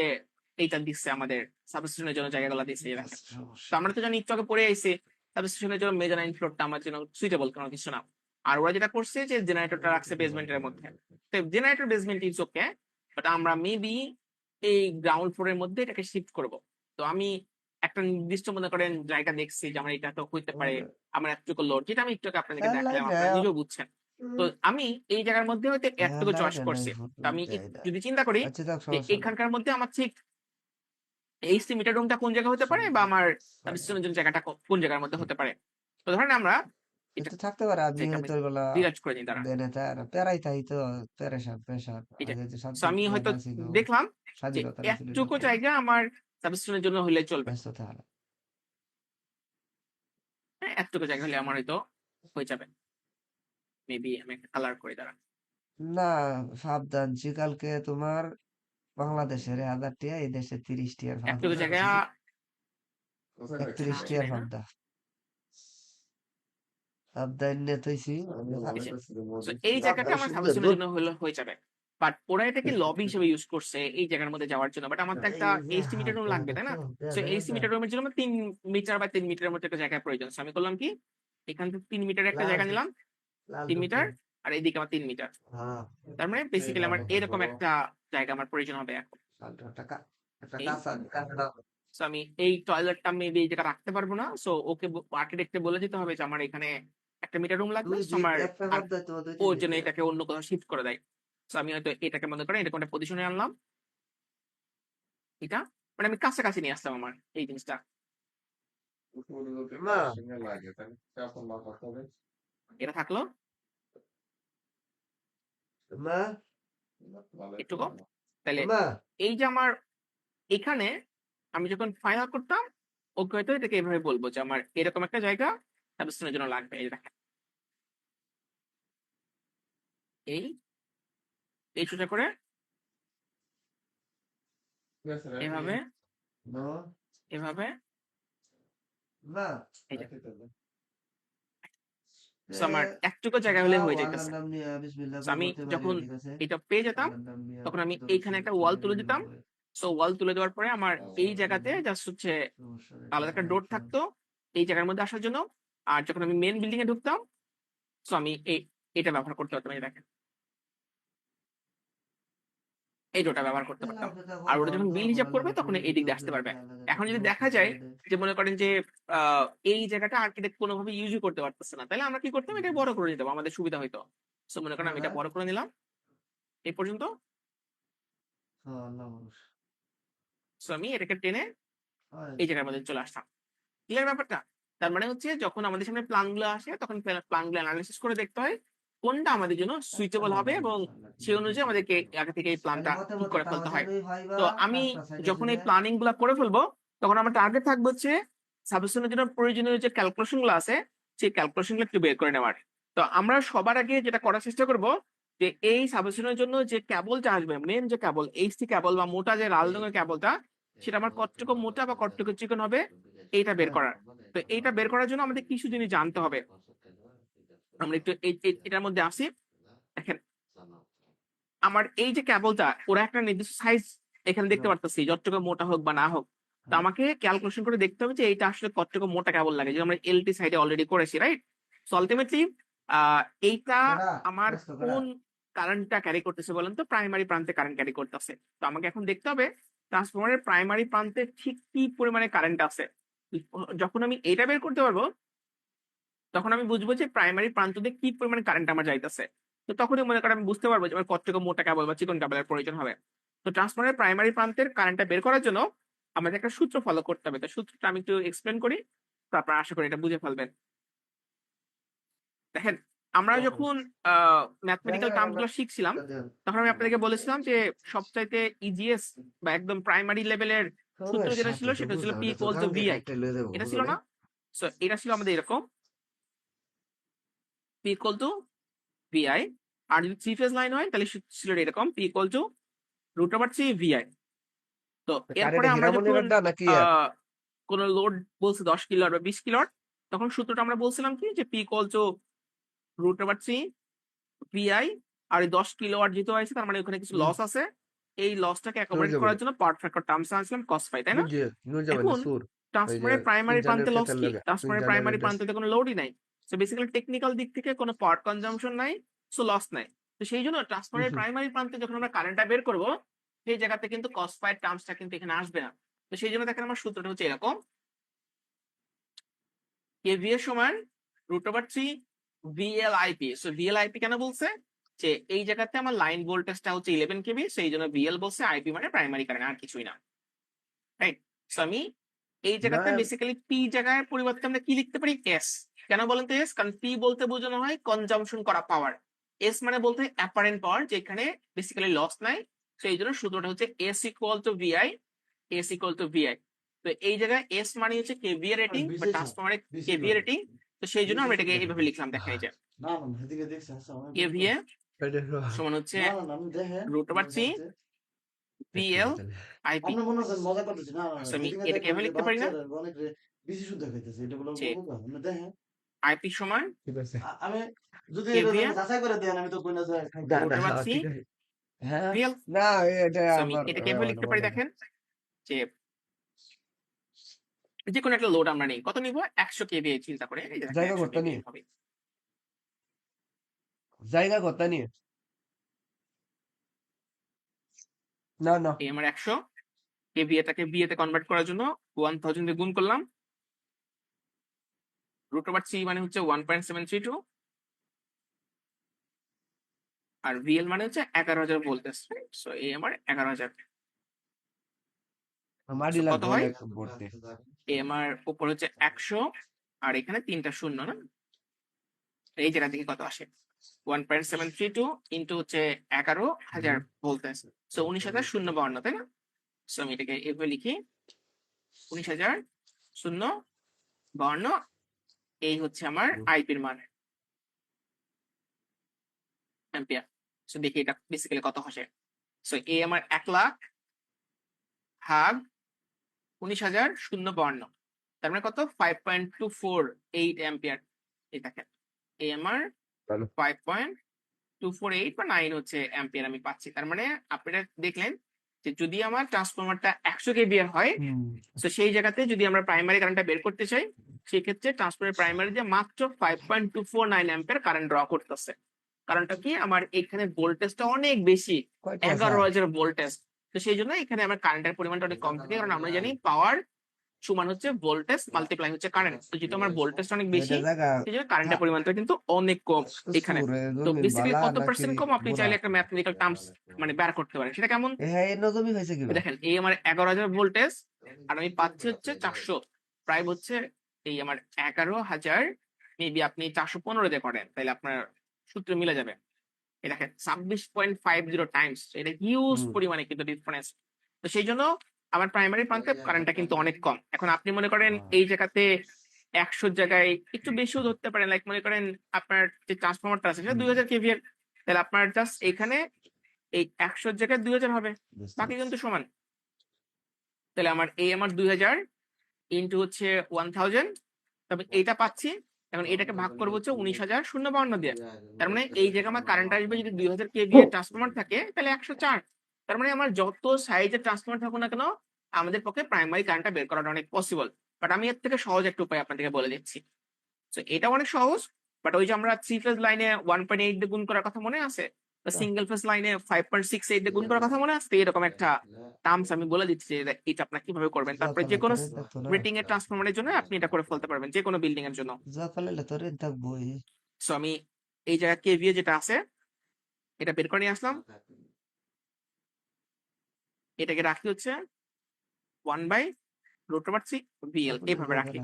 এইটা দিচ্ছে আমাদের সাবস্টেশনের জন্য জায়গাগুলো দিচ্ছে, এই দেখেন। তো সমস্যা আমরা তো জানি একটু আগে পড়ে আইছি সাবস্টেশনের জন্য মেজারাইন ফ্লোরটা আমার জন্য সুইটেবল কোনো কিছু না। আর ওরা যেটা করছে যে জেনারেটরটা রাখছে বেসমেন্টের মধ্যে। তো generator basement is okay, but আমরা মেবি এই গ্রাউন্ড ফ্লোরের মধ্যে এটাকে শিফট করব। তো আমি একটা নির্দিষ্ট মনে করেন জায়গা দেখছি যে আমার এটা তো হইতে পারে আমার এতটুকু লোড, যেটা আমি একটু আগে আপনাদেরকে খেলাই দেখালাম, আপনারা না নিজেও বুঝছেন। তো আমি এই জায়গার মধ্যে হয়তো এতটুকু খেলাই চয়েস না নাই করছি। তো আমি দেয় না যদি চিন্তা করি আচ্ছা যাক যে সমস্যা নাই এখানকার মধ্যে আমার ঠিক এইচসি মিটার রুমটা কোন জায়গা হতে পারে, বা আমার সাবস্টেশনের জন্য জায়গাটা কোন জায়গার মধ্যে হতে পারে। তো ধরেন আমরা এটা তো থাকতে পারে আমি যেটা আমি হয়তো এগুলা রিসার্চ করে নিই, দাঁড়া। বেনে তার পেরাই তাই তো পেরেশান পেশার এটা আগে যে সো শান্তি আমি ইয়া হয়তো না ছিল দেখলাম যে স্বাধীনতা না ছিল এতটুকু এরকম জায়গা আমার সাবস্টেশনের জন্য হলে চলবে। ব্যস্ততা হারা হ্যাঁ, এতটুকু জায়গা হলে আমার হয়তো হয়ে যাবে। মেবি আমি একটা কালার করে, দাঁড়া। না সাবধান কালকে তোমার বাংলাদেশের 1,000 টিয়া এই দেশে 30 টিয়ার এতটুকু জায়গা 31 আসে টিয়ার নাই না। ফাবদা সাবধান নিয়ে তৈছি এই যে, so এই জায়গাটা আমার সাবস্টেশনের জন্য হলে হয়ে যাবে। বাট ওরা এটাকে লবি হিসেবে ইউজ করছে এই জায়গার মধ্যে যাওয়ার জন্য। বাট আমার তো একটা এইচটি মিটার রুম লাগবে, তাই না? সো এইচটি মিটার রুমের জন্য আমার 3 মিটার বা 3 মিটারের মধ্যে একটা জায়গা প্রয়োজন। সো আমি করলাম কি, এখান থেকে 3 মিটার একটা জায়গা নিলাম, 3 মিটার, আর এইদিকে আমার 3 মিটার। তার মানে বেসিক্যালি আমার এরকম একটা জায়গা আমার প্রয়োজন হবে এখন। এই সো আমি এই টয়লেটটা মেবি এই জায়গা রাখতে পারবো না। সো ওকে আর্কিটেক্টকে বলে দিতে হবে যে আমার এখানে একটা মিটার রুম লাগবে। সো আমার আর ও যেন এটাকে অন্য কোথাও শিফট করে দেয়। সো আমি হয়তো এটাকে মনে করেন এরকম একটা পজিশনে আনলাম, এটা মানে আমি কাছাকাছি নিয়ে আসলাম আমার এই জিনিসটা। উপরে যদি না সিঙ্গেল লাগে তাহলে কেমন লাফাতে হবে? এটা থাকলো মা ভালোই একটু তো কম। তাহলে মা এই যে আমার এখানে আমি যখন ফাইনাল করতাম ওকে হয়তো এটাকে এভাবে বলবো যে আমার এরকম একটা জায়গা সাবস্টেনের জন্য লাগবে। এই দেখেন এই এই সোজা করে ঠিক আছে রাখি এভাবে নো এভাবে মা এই যে রাখি তাহলে। So আমার একটুকু জায়গা হলে যাও হয়ে আল্লাহর যাইতেছে। নাম নিয়ে বিসমিল্লাহ So করে আমি পড়তে পারিও যখন ঠিক আছে এটা পেয়ে যেতাম আল্লাহর নাম নিয়ে তখন আমি দরুদ এইখানে শরীফ একটা ওয়াল পড়ে তুলে নিলে দিতাম। হবে সো ওয়াল তুলে দেওয়ার পরে আমার এই জায়গাতে আউযুবিল্লাহ জাস্ট হচ্ছে সমস্যা নেই আলাদা একটা ডোর থাকতো এই জায়গার মধ্যে আসার জন্য। আর যখন আমি মেন বিল্ডিং এ ঢুকতাম সো আমি এটা ব্যবহার করতে পারতাম। এই দেখেন এই ডোরটা ব্যবহার করতে তাহলে পারতাম। আপনি তা আর করো ওটা যখন দোয়া বিল হিসাব করে করবে আল্লাহর তখন কাছে এই দিক দোয়া দিয়ে আসতে করে পারবে। আল্লাহ এখন যাতে যদি দেখা ব্যবস্থা যায় করে দেয় যে মনে করেন যে এই জায়গাটা আর্কিটেক্ট কোনোভাবে ইউজই করতে পারতেছে না, তাহলে আমরা কি করতাম এটা বড় করে নিতাম, আমাদের সুবিধা হইতো। সো মনে করেন আমি এটা হ্যাঁ বড় করে নিলাম এই পর্যন্ত। হ্যাঁ আল্লাহ মানুষ সো আমি এটাকে টেনে হয় এই জায়গার মধ্যে চলে আসতাম। ক্লিয়ার ব্যাপারটা? তার মানে হচ্ছে যখন আমাদের সামনে প্ল্যান গুলো আসে তখন প্ল্যান গুলো অ্যানালিসিস করে দেখতে হয় কোনটা আমাদের জন্য একটা সুইটেবল হবে ভালো এবং মানুষ আল্লাহ সেই তুমি অনুযায়ী কিছু আমাদেরকে করতে আগে থেকে এই মানে প্ল্যানটা মতে ঠিক মতে করে ফেলতে হয়। তাড়াতাড়ি হইবা তো আমি কাজটা সাইডে যখন এই সুইডে প্ল্যানিং গুলা করে ফেলবো তখন আমার টার্গেট থাকবে হচ্ছে সাবস্টেশনের জন্য প্রয়োজনীয় যে ক্যালকুলেশন গুলো আছে সেই ক্যালকুলেশন গুলো একটু বের করে নেওয়ার। তো আমরা সবার আগে যেটা করার চেষ্টা করব যে এই সাবস্টেশনের জন্য যে কেবলটা আসবে, মেন যে কেবল এইচটি কেবল বা মোটা যে লাল রঙের কেবলটা, সেটা আমার কতটুকু মোটা বা কতটুকু চিকন হবে এইটা বের হ্যাঁ করার। তো এইটা বের করার জন্য আমাদের কিছু জিনিস জানতে হবে। আমরা একটু এটার মধ্যে আসি। দেখেন আমার এই যে কেবলটা ওরা একটা নির্দিষ্ট সাইজ এখানে দেখতে না পারতেছি যতটুকু মোটা হোক বা না হোক। তো হ্যাঁ আমাকে ক্যালকুলেশন করে দেখতে হবে যে এইটা আসলে কতটুকু মোটা কেবল লাগে, যে আমরা এলটি সাইডে অলরেডি করেছি, রাইট? সো আলটিমেটলি এইটা কেডা আমার ব্যস্ত কেডা কোন কারেন্টটা ক্যারি করতেছে বলেন তো? প্রাইমারি প্রান্তে কারেন্ট ক্যারি করতেছে। তো আমাকে এখন দেখতে হবে ট্রান্সফরমারের প্রাইমারি প্রান্তে ঠিক কি পরিমাণে কারেন্ট আছে। যখন আমি এটা বের করতে পারবো তখন আমি বুঝবো যে প্রাইমারি প্রান্ত দিয়ে কি পরিমাণে কারেন্ট আমার যাইতেছে। তো তখনই মনে করেন আমি বুঝতে পারবো যে আমার কতটুকু মোটা কেবল বা চিকন কেবলের প্রয়োজন হবে। তো ট্রান্সফরমারের প্রাইমারি প্রান্তের কারেন্টটা বের করার জন্য আমাদের একটা সূত্র ফলো করতে হবে। তো সূত্রটা আমি একটু এক্সপ্লেন করি, তারপর আশা করি এটা বুঝে ফেলবেন। দেখেন আমরা তখন যখন ম্যাথমেটিক্যাল জায়গা টার্মস আমরা গুলো শিখছিলাম দেন তখন আমি আপনাদেরকে বলেছিলাম যে সবচাইতে ইজিএস বা একদম প্রাইমারি লেভেলের তোর সূত্র যেটা ছিল সাথে তো সেটা ছিল বুঝলাম পি এটা তো ইকুয়াল টু কালকে ভিআই। কাটতে লয়ে দেবো এটা ছিল বুঝলে না? সো এটা ছিল আমাদের এরকম পি ইকুয়াল টু ভিআই। আর যদি থ্রি ফেজ লাইন হয় তাহলে ছিল এরকম P equal to root over three VI. তো এরপরে কারেন্টে আমরা হীরামন্দির যখন আড্ডা নাকি আর আহ কোন লোড বলছে 10 কিলোয়াট বা 20 কিলোয়াট তখন সূত্রটা আমরা বলছিলাম কি যে P equal to root over three VI. আর এই 10 কিলোয়াট যেহেতু হয়েছে তার মানে ওখানে কিছু হুম লস আছে, এই লসটাকে অ্যাকোমোডেট করার নুরজামানে জন্য পাওয়ার ফ্যাক্টর টার্মস আনছিলাম কস পাই, তাই না? নুরজামানে এখন সুর ওই যে ট্রান্সফরমারের প্রাইমারি ইনজানের প্রান্তে লস ক্ষেতের কি? লগে ট্রান্সফরমারের ইনজানের প্রাইমারি প্রান্তে কোনো লোডই নাই। সো বেসিক্যালি টেকনিক্যাল দিক থেকে কোনো পাওয়ার কনজাম্পশন নাই, সো লস নাই। তো সেই জন্য ট্রান্সফরমারের প্রাইমারি প্রান্তে যখন আমরা কারেন্টটা বের করবো সেই জায়গাতে কিন্তু কস পাই টার্মসটা কিন্তু এখানে আসবে না। তো সেই জন্য দেখেন আমার সূত্রটা হচ্ছে এরকম কেভিএ সমান root over three VL IP. So VL IP কেন বলছে? যে এই জায়গাতে আমার লাইন ভোল্টেজটা হচ্ছে 11 কেভি, সেই জন্য ভিএল বলছে, আইপি মানে প্রাইমারি কারেন্ট, আর কিছুই না, রাইট? সো আমি এই না জায়গাতে বেসিক্যালি পি জায়গায় পরিবর্তে আমরা কি লিখতে পারি? এস। কেন বলেন তো এস? কারণ পি বলতে বোঝানো হয় কনজাম্পশন করা পাওয়ার, এস মানে বলতে অ্যাপারেন্ট পাওয়ার যেখানে বেসিক্যালি লস নাই। তো এই জন্য সূত্রটা হচ্ছে S equal to VI, S equal to VI. তো এই জায়গায় এস মানে হচ্ছে কেভিএ রেটিং বা ট্রান্সফরমারের কেভিএ রেটিং। তো সেই জন্য আমরা এটাকে এইভাবে লিখলাম, দেখেন এই যে না না না, এদিকে দেখছি আচ্ছা আমার বন্ধু তো কেভিএ সমান হচ্ছে না না না আমি দেখে root over three VL IP. আপনি মনে হচ্ছে মজা করতেছি না না না, আমি সেদিকে এটাকে দেখলাম এভাবে যে লিখতে পারি না বাচ্চারা অনেক বেশি শুদ্ধ খাইতেছে এটা বলে যে বলবো তো আপনি দেখেন আইপি সমান ঠিক আছে আমি যদি এটা কেভিএ যাচাই করে দেন আমি তো কই না যে না রুট না ওভার হ্যাঁ, থ্রি ঠিক আছে হ্যাঁ ভিএল। না এটা আমি আবার এটাকে এভাবে লিখতে পারি, দেখেন যে যে কোনো একটা লোড আমরা নেই, কত নিব? 100 কেভিএ চিন্তা করে, এই যে দেখেন জায়গা 100 করতে কেভিএ নিয়ে হবে। জায়গা করতে নিয়ে না না এই আমার 100 কেভিএটাকে বিএতে কনভার্ট করার জন্য 1000 দিয়ে গুণ করলাম। রুট ওভার থ্রি মানে হচ্ছে 1.732 আর ভিএল মানে হচ্ছে 11,000 ভোল্টেজ, সো এই আমার 11,000। মাটি সো কত লাগবে হয়? অনেক ভর্তি এই আমার উপর হচ্ছে 100 আর এখানে 3টা শূন্য না? এই জায়গা থেকে কত আসে? 1.732 ইনটু হচ্ছে 11,000 ভোল্টেজ। সো 19,052, তাই না? সো আমি এটাকে এভাবে লিখি, 19,052 এই হচ্ছে আমার আইপির মান, অ্যাম্পিয়ার। সো দেখি এটা বেসিক্যালি কত আসে। সো এই আমার 1 লাখ ভাগ 19,052, তার মানে কত? 5.248 অ্যাম্পিয়ার। এই দেখেন, এই আমার 5.248 বা 9 হচ্ছে অ্যাম্পিয়ার আমি পাচ্ছি। তার মানে আপনারা দেখলেন যে যদি আমার ট্রান্সফরমারটা 100 কেভিএর হয়, তো সেই জায়গাতে যদি আমরা প্রাইমারি কারেন্টটা বের করতে চাই, সেক্ষেত্রে ট্রান্সফরমার প্রাইমারি দিয়ে মাত্র 5.249 অ্যাম্পিয়ার কারেন্ট ড্র করতেছে। কারণটা কি? আমার এখানে ভোল্টেজটা অনেক বেশি, কয়টা 11,000 ভোল্টেজ। তো সেই জন্য এখানে আমার কারেন্টের পরিমাণটা অনেক কম থাকে, কারণ আমরা জানি পাওয়ার সমান হচ্ছে ভোল্টেজ মাল্টিপ্লাই হচ্ছে কারেন্ট। তো যেহেতু আমার ভোল্টেজটা অনেক বেশি, এটা জায়গা সেই জন্য কারেন্টের পরিমাণটা কিন্তু অনেক কম এখানে। সুরে তো জমি বেসিক্যালি বালা কত নাকি পার্সেন্ট কম আপনি বুড়া চাইলে একটা ম্যাথমেটিক্যাল টার্মস মানে বের করতে পারেন। সেটা কেমন? হ্যাঁ এর জমি হয়েছে কি দেখেন, এই আমার 11,000 ভোল্টেজ আর আমি পাচ্ছি হচ্ছে 400, প্রায় হচ্ছে এই আমার 11,000, মেবি আপনি 415 দিয়ে করেন তাহলে আপনার সূত্র মিলে যাবে। এই দেখেন 26.50 টাইমস, এটা হিউজ পরিমাণে কিন্তু ডিফারেন্স। তো সেই জন্য আমার প্রাইমারি প্রান্তে কারেন্টটা কিন্তু অনেক কম। এখন আপনি মনে করেন এই জায়গাতে 100 জায়গায় একটু বেশিও ধরতে পারেন, লাইক মনে করেন আপনার যে ট্রান্সফরমারটা আছে সেটা 2000 কেভিএর, তাহলে আপনার জাস্ট এখানে এই 100 জায়গায় 2000 হবে, বাকি কিন্তু সমান। তাহলে আমার এই আমার 2000 ইন্টু হচ্ছে 1000, তবে এইটা পাচ্ছি। এখন এটাকে ভাগ করবো হচ্ছে 19,052 দিয়ে। তার মানে এই জায়গায় আমার কারেন্ট আসবে, যদি 2000 কেভিএ ট্রান্সফরমার থাকে তাহলে 104। তার মানে আমার যত সাইজের ট্রান্সফরমার থাকুক না কেন, আমাদের পক্ষে প্রাইমারি কারেন্টটা বের করাটা অনেক পসিবল। বাট আমি এর থেকে সহজ একটা উপায় আপনাদেরকে বলে দিচ্ছি। তো এটা অনেক সহজ, বাট ওই যে আমরা 3 ফেজ লাইনে 1.8 দিয়ে গুণ করার কথা মনে আছে, বা সিঙ্গেল ফেজ লাইনে 5.68 দিয়ে গুণ করার কথা মনে আছে? তো এরকম একটা টার্মস আমি বলে দিচ্ছি যে এটা আপনারা কিভাবে করবেন। তারপরে যে কোনো রেটিং এর ট্রান্সফরমারের জন্য আপনি এটা করে ফেলতে পারবেন, যে কোনো বিল্ডিং এর জন্য। তোরে থাকবোই সো আমি এই জায়গায় কেভিএ যেটা আছে এটা বের করে নিয়ে আসলাম, এটাকে রাখি হচ্ছে 1/√3 VL, এইভাবে রাখি।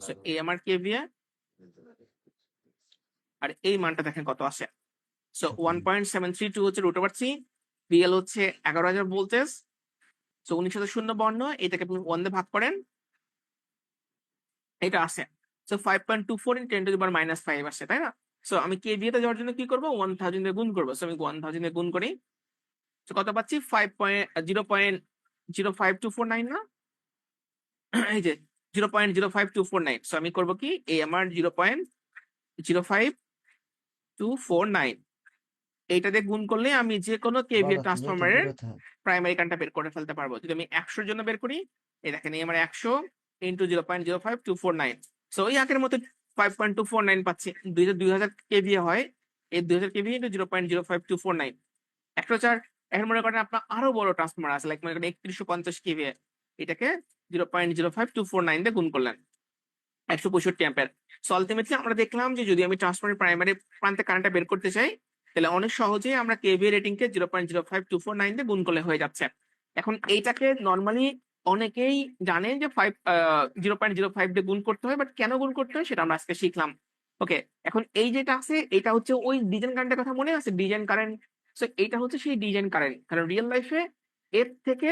সো এই আমার কেভিএ আর এই মানটা দেখেন কত আসে। সো 1.732 হচ্ছে √3, VL হচ্ছে 11,000 ভোল্টেজ। সো 19,052, এটাকে আপনি 1 দিয়ে ভাগ করেন, এটা আসে। সো 5.24 × 10⁻⁻5 আসে, তাই না? সো আমি কেভিএ তে যাওয়ার জন্য কি করবো? 1000 দিয়ে গুণ করবো। সো আমি 1000 দিয়ে গুণ করি, তো কত পাচ্ছি? 0.05249 না? এই যে 0.05249। সো আমি করবো কি, এই আমার 0.05249 এইটা দিয়ে গুণ করলে আমি যে কোনো কেভিএ ট্রান্সফরমারের প্রাইমারি কারেন্টটা বের করে ফেলতে পারবো। যদি আমি 100 জন্য বের করি, এই দেখেন এই আমার 100 ইন্টু 0.05249, সো ওই আগের মতো 5.249 পাচ্ছি। 2000 কেভিএ হয়, এই 2000 কেভিএ ইন্টু 0.05249 104। এখন মনে করেন আপনার আরো বড় ট্রান্সফরমার আছে, লাইক মনে করেন 3150 কেভিএ, এটাকে 0.05249 দিয়ে গুণ করলেন, 165 অ্যাম্পিয়ার। সো আলটিমেটলি আমরা দেখলাম যে যদি আমি ট্রান্সফরমার প্রাইমারি প্রান্তে কারেন্টটা বের করতে চাই, তাহলে অনেক সহজেই আমরা কেভিএ রেটিং কে 0.05249 দিয়ে গুণ করলে হয়ে যাচ্ছে। এখন এইটাকে নর্মালি অনেকেই জানেন যে 0.05 দিয়ে গুণ করতে হয়, বাট কেন গুণ করতে হয় সেটা আমরা আজকে শিখলাম। ওকে, এখন এই যেটা আছে এটা হচ্ছে ওই ডিজাইন কারেন্টের কথা মনে আছে, ডিজাইন কারেন্ট। সো এইটা হচ্ছে সেই ডিজাইন কারেন্ট, কারণ রিয়েল লাইফে এর থেকে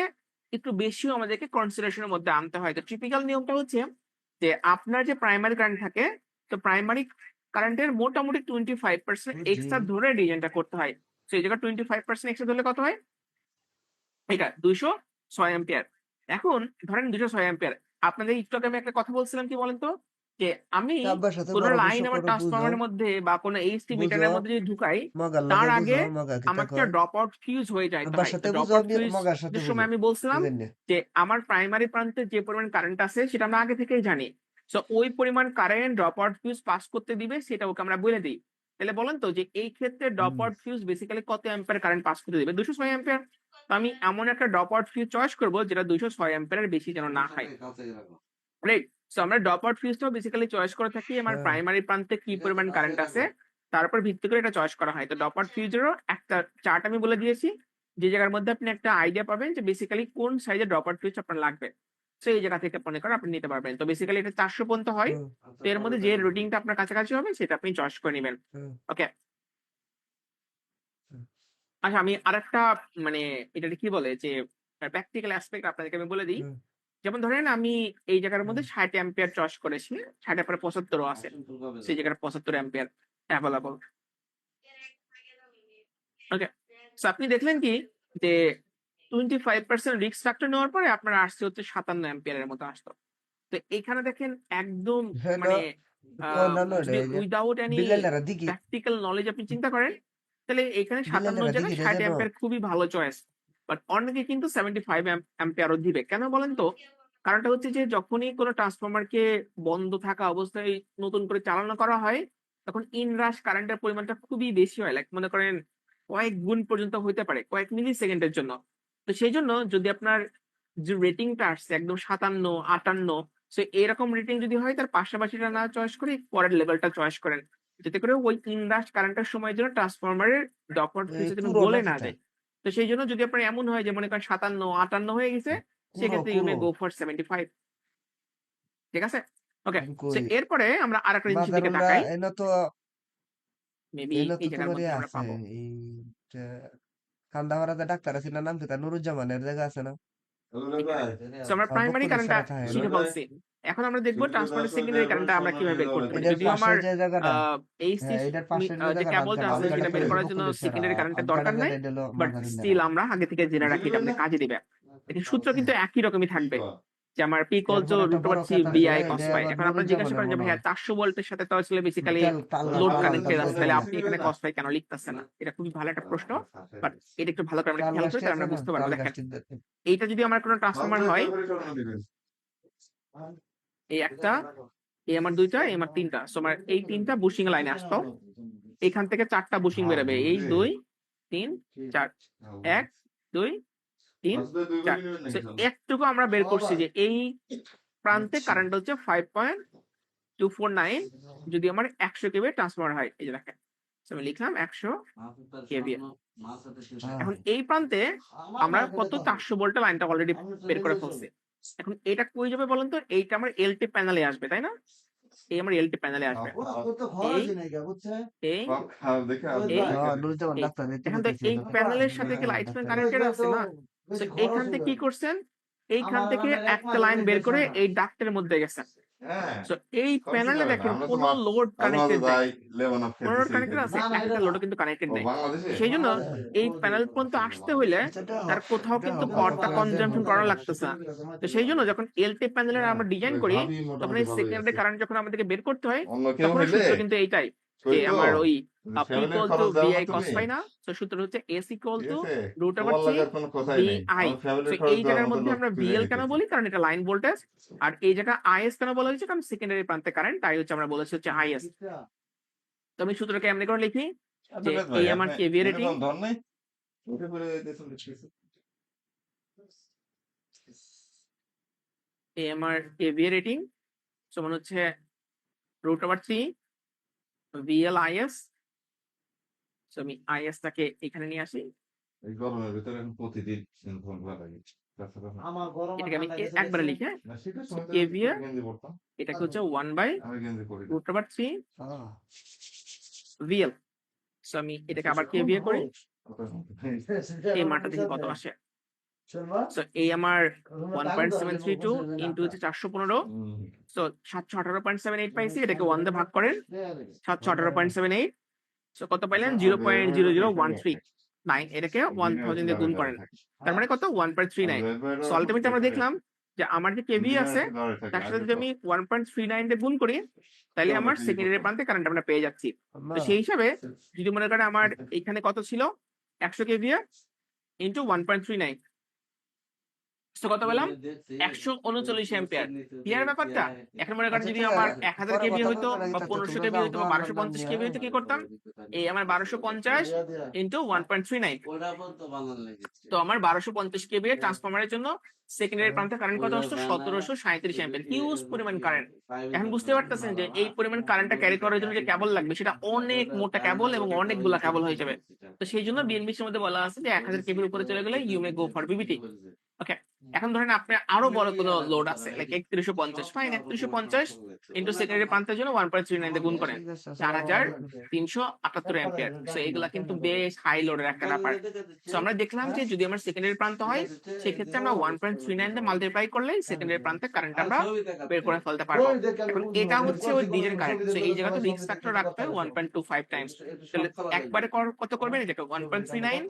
একটু বেশিও আমাদেরকে কনসিডারেশনের মধ্যে আনতে হয়। তো টিপিক্যাল নিয়মটা হচ্ছে যে আপনার যে প্রাইমারি কারেন্ট থাকে, তো প্রাইমারি কারেন্টের মোটামুটি 25% এক্সট্রা ধরে ডিজাইনটা করতে হয়। তো এই জায়গায় 25% এক্সট্রা ধরলে কত হয়? এটা 206 অ্যাম্পিয়ার। এখন ধরেন 206 অ্যাম্পিয়ার, আপনাদের একটু আগে আমি একটা কথা বলছিলাম, কি বলেন তো, যে আমি আব্বার সাথে কোন লাইন পরামর্শ আমার করো, বুঝো ট্রান্সফরমারের মধ্যে বা কোনো এইচটি বুঝো মিটারের মধ্যে যদি ঢুকাই, মগার তার লগে আগে বুঝো মগা কিতা আমাকে কয় ড্রপ আউট ফিউজ হয়ে যাইতে আব্বার হয়। তো সাথে ড্রপ বুঝো আউট ফিউজ মগার সাথে বুঝো সময় আমি বলছিলাম বুঝেন না যে আমার প্রাইমারি প্রান্তে যে পরিমাণ কারেন্ট আছে সেটা আমরা আগে থেকেই জানি। সো ওই পরিমাণ current drop out fuse pass করতে দিবে সেটা ওকে আমরা বলে দিই। তাহলে বলেন তো যে এই ক্ষেত্রে ড্রপ আউট ফিউজ বেসিক্যালি কত অ্যাম্পিয়ার কারেন্ট পাস করতে দিবে? 206 অ্যাম্পিয়ার। তো আমি এমন একটা ড্রপ আউট ফিউজ চয়েস করবো যেটা 206 অ্যাম্পিয়ারের বেশি যেন না হয়, রাইট? সো আমরা ড্রপ আউট ফিউজটাও বেসিক্যালি চয়েস করে থাকি আমার হ্যাঁ প্রাইমারি প্রান্তে কি পরিমাণ কারেন্ট আছে তার উপর ভিত্তি করে এটা চয়েস করা হয়। তো ড্রপ আউট ফিউজেরও একটা চার্ট আমি বলে দিয়েছি, যে জায়গার মধ্যে আপনি একটা আইডিয়া পাবেন যে বেসিক্যালি কোন সাইজের ড্রপ আউট ফিউজ আপনার লাগবে। তো এই জায়গা থেকে মনে করেন আপনি নিতে পারবেন। তো বেসিক্যালি এটা 400 পর্যন্ত হয়। হুম, তো এর মধ্যে যে রেটিংটা আপনার কাছাকাছি হবে সেটা আপনি চয়েস করে নিবেন। হুম, ওকে। হুম, আচ্ছা, আমি আরেকটা মানে এটাকে কি বলে যে প্র্যাকটিক্যাল অ্যাসপেক্ট আপনাদেরকে আমি বলে দিই। হুম, যেমন ধরেন আমি এই জায়গার মধ্যে হুম, 60 অ্যাম্পিয়ার চয়েস করেছি। 60 এর পরে 75 ও আছে। সেই জায়গায় 75 অ্যাম্পিয়ার এভেইলেবল। ওকে। সো আপনি দেখলেন কি যে 25% রিস্ক ফ্যাক্টর নেওয়ার পরে আপনার আসছে হচ্ছে 57 অ্যাম্পিয়ারের মতো আসতো। তো এখানে দেখেন একদম হ্যালো, মানে অন্যান্য যদি এই যে উইদাউট এনি বিল্লালেরা দিকি প্র্যাকটিক্যাল নলেজ আপনি চিন্তা করেন, তাহলে এখানে 57 বিল্লালেরা দিকি জায়গায় রে 60 জানো অ্যাম্পিয়ার খুবই ভালো চয়েস। বাট অনেকে কিন্তু 75 অ্যাম্পিয়ারও দিবে। কেন বলেন তো? কারণটা হচ্ছে যে যখনই কোনো ট্রান্সফরমারকে বন্ধ থাকা অবস্থায় নতুন করে চালানো করা হয়, তখন ইনরাশ কারেন্টের পরিমাণটা খুবই বেশি হয়। লাইক মনে করেন কয়েক গুণ পর্যন্ত হইতে পারে, কয়েক মিলি সেকেন্ডের জন্য। তো সেইজন্য যদি আপনার যে রেটিংটা আসছে একদম 57, 58, সো এরকম রেটিং যদি হয় তার পাশাপাশিটা না চয়েস করে পরের লেভেলটা চয়েস করেন। যাতে করে ওই ইনরাশ কারেন্টের সময়ের জন্য ট্রান্সফরমারের ডকওয়ার্ড এই ফিউজ যেন কুরো গলে নাকি না তা যায়। তো সেইজন্য যদি আপনার এমন হয় যে মনে করেন 57, 58 হয়ে গেছে, কুরো সেক্ষেত্রে ইউ মে কুরো গো ফর 75। ঠিক আছে? ওকে। আমি সো কই এরপরে আমরা আরেকটা জিনিসের দিকে মাদারুল্লাহ তাকাই। এনে তো মেবি এনে তো এই জায়গার তোমার মধ্যে ইয়ে আমরা আছে পাবো। এই যে কান্দাহারাতে ডাক্তার আছে না নাম কি তার নুরুজ্জামানের জায়গা আছে না এখানে। সো আমরা প্রাইমারি বকুলের কারেন্টটা সারা থাকে না শিখে ফেলছি। এখন আমরা দেখব ট্রান্সফরমার সেকেন্ডারি কারেন্টটা আমরা কিভাবে বের করতে পারি। এটার যদিও পাশে আমার যে জায়গাটা এইচসি হ্যাঁ এটার পাশে যে যে জায়গাটা কেবলটা আটগাড়া আছে ওই সেটা বের জায়গাটা করার জন্য বকুলের সারা সেকেন্ডারি কারেন্টের আটগাড়া দরকার নাই। গেলে এটা হলো বাট স্টিল মাদারুল্লাহ আমরা আগে থেকে জেনে রাখি এটা আমাদের কাজে দিবে। এটি সূত্র কিন্তু একই রকমই থাকবে। যে আমার P equals to এরপর একটা বড় √3 ক্ষেত আছে BI cos এটা phi। আবার এখন আপনারা জিজ্ঞাসা নুরুজ্জামানের করেন যে মনে ভাইয়া হয় 400 ভোল্টের সাথে তো আসলে বেসিক্যালি তাল লোড তাল কানেক্টেড গাছটা আছে। তাহলে দেখলাম আপনি এখানে cos phi কেন লিখতেছেন না? এটা খুবই ভালো একটা প্রশ্ন। বাট এটা একটু ভালো করে আমরা তাল খেয়াল করি গাছটি তাহলে আছে আমরা না বুঝতে পারবো। তাল দেখেন, গাছটি দেখে এইটা যদি আমার কোনো ট্রান্সফরমার হয়, এই একটা, এই আমার 2টা, এই আমার 3টা। সো আমার এই 3টা বুশিং লাইনে আসতো। এখান থেকে 4টা বুশিং বেরোবে। এই 2, 3, 4। 1, 2, 3, 4। সো একটুকু আমরা বের করছি যে এই প্রান্তে কারেন্ট হচ্ছে 5.249 যদি আমার 100 কেভি ট্রান্সফরমার হয়। এই যে দেখেন। সো আমি লিখলাম 100 কেভি। এখন এই প্রান্তে আমরা কত 400 ভোল্টের লাইনটা অলরেডি বের করে ফেলছি। এখন এটা কই যাবে বলেন তো? এইটা আমার এলটি প্যানেলে আসবে, তাই না? এই আমার এলটি প্যানেলে আসবে। এই, এই, এই, হ্যাঁ নুরুজ্জামান এই। ডাক্তার দেখতে এখন তো পাইতেছি এই এটা প্যানেলের সাথে কি Nuruzzaman light fan doctor connected আছে না? সো এইখান থেকে কি করছেন? এইখান থেকে একটা লাইন বের করে এই ডাক্টের মধ্যে গেছেন। সো এই প্যানেলে দেখেন কোন লোড কানেক্টেড নাই। কোন লোড কানেক্টেড আছে? একটা লোডও কিন্তু কানেক্টেড নাই। সেই জন্য এই প্যানেল পর্যন্ত আসতে হইলে তার কোথাও কিন্তু কর্তা কনজাম্পশন করা লাগতেছে না। তো সেই জন্য যখন এলটি প্যানেলের আমরা ডিজাইন করি, তখন এই সেকেন্ডারি কারেন্ট যখন আমাদেরকে বের করতে হয়, তখন সূত্র কিন্তু এইটাই যে আমার ওই P equal to BI cos phi না? তো সূত্র হচ্ছে S equal to √3 BI। So এই জায়গার মধ্যে আমরা VL কেন বলি? কারণ এটা লাইন ভোল্টেজ। আর এই জায়গা IS কেন বলা হয়েছে? কারণ সেকেন্ডারি প্রান্তে কারেন্ট, তাই হচ্ছে আমরা বলেছি হচ্ছে IS। তো আমি সূত্রটা এমনি করে লিখি যে এই আমার KVA রেটিং, এই আমার KVA রেটিং সমান হচ্ছে √3 VL IS। সো আমি IS টাকে এখানে নিয়ে আসি। এই গরমের ভিতরে এখন প্রতিদিন ফোন করা লাগে। এটাকে আমি একবারে লিখি, হ্যাঁ? না শীতের সো সময় তো KVA গেঞ্জি পরতাম। এটাকে হচ্ছে আমি গেঞ্জি পরি না। 1/√3 হ্যাঁ VL। সো আমি এটাকে আবার KVA করি। এই মানটা দেখি কত আসে। সো এই আমার 1.732 ইনটু হচ্ছে 415। সো 718.78 পাইছি। এটাকে 1 দিয়ে ভাগ করেন। 718.78। সো কত পাইলেন? 0.00139। এটাকে 1000 দিয়ে গুণ করেন। তার মানে কত? 1.39। সো আলটিমেটলি আমরা দেখলাম যে আমার যে কেভিএ আছে তার সাথে যদি আমি 1.39 দিয়ে গুণ করি, তাহলে আমার সেকেন্ডারি প্রান্তে কারেন্ট আমরা পেয়ে যাচ্ছি। তো সেই হিসাবে যদি মনে করেন আমার এখানে কত ছিল? 100 কেভিএ ইনটু 1.39। সো কত পেলাম? 139 অ্যাম্পিয়ার। ক্লিয়ার ব্যাপারটা? এখন মনে করেন আচ্ছা যদি ঠিক আমার আছে 1000 পরে কেভি কথা হইতো বলতে লাগে বা থাকতো 1500 তোমরা কেভি যাও হইতো তো বা আমার নাম 1250 নিয়ে কেভি হইতো কি করতাম? এই আমার 1250 ইনটু 1.39। তো আমার 1250 কেভি এর ট্রান্সফরমারের জন্য সেকেন্ডারি প্রান্তে কারেন্ট কত আসতো? 1737 অ্যাম্পিয়ার। হিউজ পরিমাণ কারেন্ট। এখন বুঝতে পারতেছেন যে এই পরিমাণ কারেন্টটা ক্যারি করার জন্য যে কেবল লাগবে সেটা অনেক মোটা কেবল এবং অনেকগুলা কেবল হয়ে যাবে। তো সেই জন্য বিএনবিসির মধ্যে বলা আছে যে 1000 কেভির উপরে চলে গেলে you may go for BBT. Okay. এখন ধরেন আপনার আরো বড় কোনো লোড আছে, লাইক 3150, ফাইন, 3150 ইন্টু সেকেন্ডারি প্রান্তের জন্য 1.39 দিয়ে গুণ করেন, 4378 অ্যাম্পিয়ার। সো এগুলা কিন্তু বেশ হাই লোডের একটা ব্যাপার। সো আমরা দেখলাম যে যদি আমার সেকেন্ডারি প্রান্ত হয়, সেক্ষেত্রে আমরা 1.39 দিয়ে মাল্টিপ্লাই করলে সেকেন্ডারি প্রান্তে কারেন্ট আমরা বের করে ফেলতে পারবো। এখন এটা হচ্ছে ওই ডিজেল কারেন্ট। সো এই জায়গাতে রিস্ক ফ্যাক্টর রাখতে হয় 1.25 টাইমস। তাহলে একবারে কত করবেন, যেটা 1.39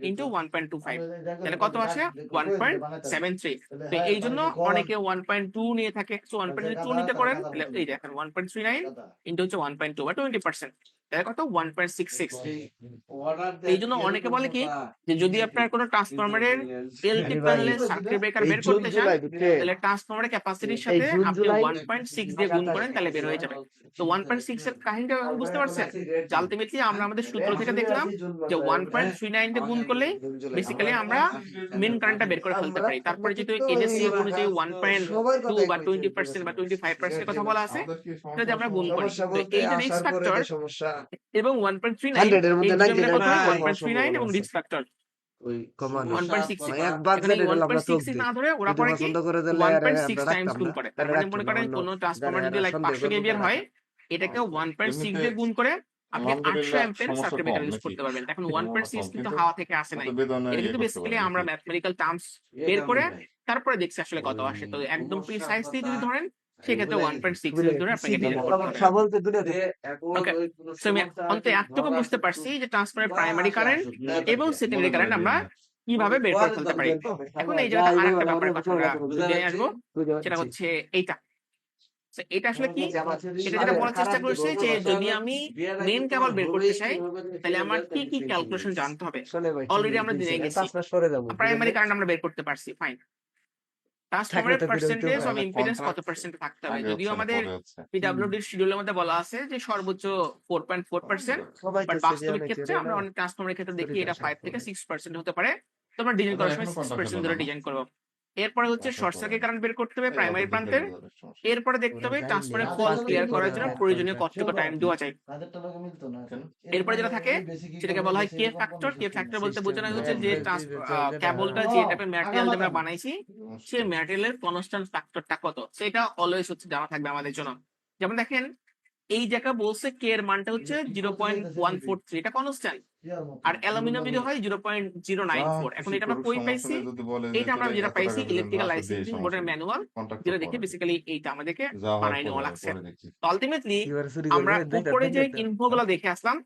ইন্টু 1.25, তাহলে কত আসে 1.73। তো এই জন্য অনেকে 1.2 নিয়ে থাকে। সো 1.2 নিতে করেন, তাহলে এই দেখেন 1.39 ইন্টু হচ্ছে 1.2 বা 20%, তাহলে কত 1.66। এই জন্য অনেকে বলে কি যে যদি আপনার কোনো ট্রান্সফরমারের এলটি প্যানেলে সার্কিট ব্রেকার বের করতে চান, তাহলে ট্রান্সফরমারের ক্যাপাসিটির সাথে আপনি 1.6 দিয়ে গুণ করেন, তাহলে বের হয়ে যাবে। তো 1.6 এর কাহিনীটা বুঝতে পারছেন? যে আলটিমেটলি আমরা আমাদের সূত্র থেকে দেখলাম যে 1.39 দিয়ে গুণ করলে বেসিক্যালি আমরা মেন কারেন্টটা বের করে ফেলতে পারি। তারপরে যেহেতু এনএসসি অনুযায়ী 1.2 বা 20% বা 25% কথা বলা আছে, সেটা দিয়ে আমরা গুণ করি। তো এই যে রিস্ক ফ্যাক্টর এবং 1.39, এই দুটো মিলে কত হয় 1.39 এবং রিস্ক ফ্যাক্টর 1.66। এখানে এই 1.66 না ধরে ওরা করে কি 1.6 টাইমস গুণ করে। তার মানে মনে করেন কোন ট্রান্সফরমার যদি লাইক 500 কেভিআর হয়, এটাকে 1.6 দিয়ে গুণ করে আপনি 800 অ্যাম্পিয়ার সার্কিট ব্রেকার ইউজ করতে পারবেন। এখন 1.6 কিন্তু হাওয়া থেকে আসে নাই, এটা কিন্তু বেসিক্যালি আমরা ম্যাথমেটিক্যাল টার্মস বের করে তারপরে দেখছি আসলে কত আসে। তো একদম প্রিসাইজলি যদি ধরেন, সেক্ষেত্রে 1.6 ধরে আপনাকে ডিজাইন করতে হবে। ওকে, সো আমি অন্তত এতটুকু বুঝতে পারছি যে ট্রান্সফরমারের প্রাইমারি কারেন্ট এবং সেকেন্ডারি কারেন্ট আমরা কিভাবে বের করে ফেলতে পারি। এখন এই জায়গাতে আরেকটা ব্যাপারের কথা আমরা জেনে আসবো, সেটা হচ্ছে এইটা। So, এটা আসলে কি, এটা যেটা বলার চেষ্টা করছে যে যদি আমি মেইন কেবল বের করতে চাই, তাহলে আমার কি কি ক্যালকুলেশন জানতে হবে। অলরেডি আমরা জেনে গেছি, প্রাইমারি কারেন্ট আমরা বের করতে পারছি, ফাইন। ট্রান্সফরমারের পার্সেন্টেজ অফ ইম্পিডেন্স কত পার্সেন্ট থাকতে হবে, যদিও আমাদের পিডব্লিউডি শিডিউলের মধ্যে বলা আছে যে সর্বোচ্চ 4.4%, বাট বাস্তবিক ক্ষেত্রে আমরা অনেক ট্রান্সফরমারের ক্ষেত্রে দেখি এটা 5 থেকে 6% হতে পারে। তো আমরা ডিজাইন করার সময় 6% ধরে ডিজাইন করবো। এরপরে হচ্ছে শর্ট সার্কিট কারেন্ট বের করতে হবে প্রাইমারি প্রান্তের। এরপরে দেখতে হবে ট্রান্সফরমারের ফল্ট ক্লিয়ার করার জন্য প্রয়োজনীয় কতটুকু টাইম দেওয়া যায়। এরপরে যেটা থাকে সেটাকে বলা হয় কে ফ্যাক্টর। কে ফ্যাক্টর বলতে বোঝানো হচ্ছে যে কেবলটা যে টাইপের ম্যাটেরিয়াল দিয়ে আমরা বানাইছি, সেই ম্যাটেরিয়ালের কনস্ট্যান্ট ফ্যাক্টরটা কত, সেটা অলওয়েজ হচ্ছে জানা থাকবে আমাদের জন্য। যেমন দেখেন এই জায়গা বলছে কে এর মানটা হচ্ছে 0.143, এটা কনস্ট্যান্ট। আর অ্যালুমিনিয়াম যদি হয় 0.094। এখন এটা আমরা কই পাইছি, এটা আমরা যেটা পাইছি ইলেকট্রিক্যাল লাইসেন্সিং বোর্ডের ম্যানুয়াল, যেটা দেখে বেসিক্যালি এইটা আমাদেরকে বানাই নেওয়া লাগছে। তো আলটিমেটলি আমরা উপরে যে ইনফোগুলো দেখে আসলাম,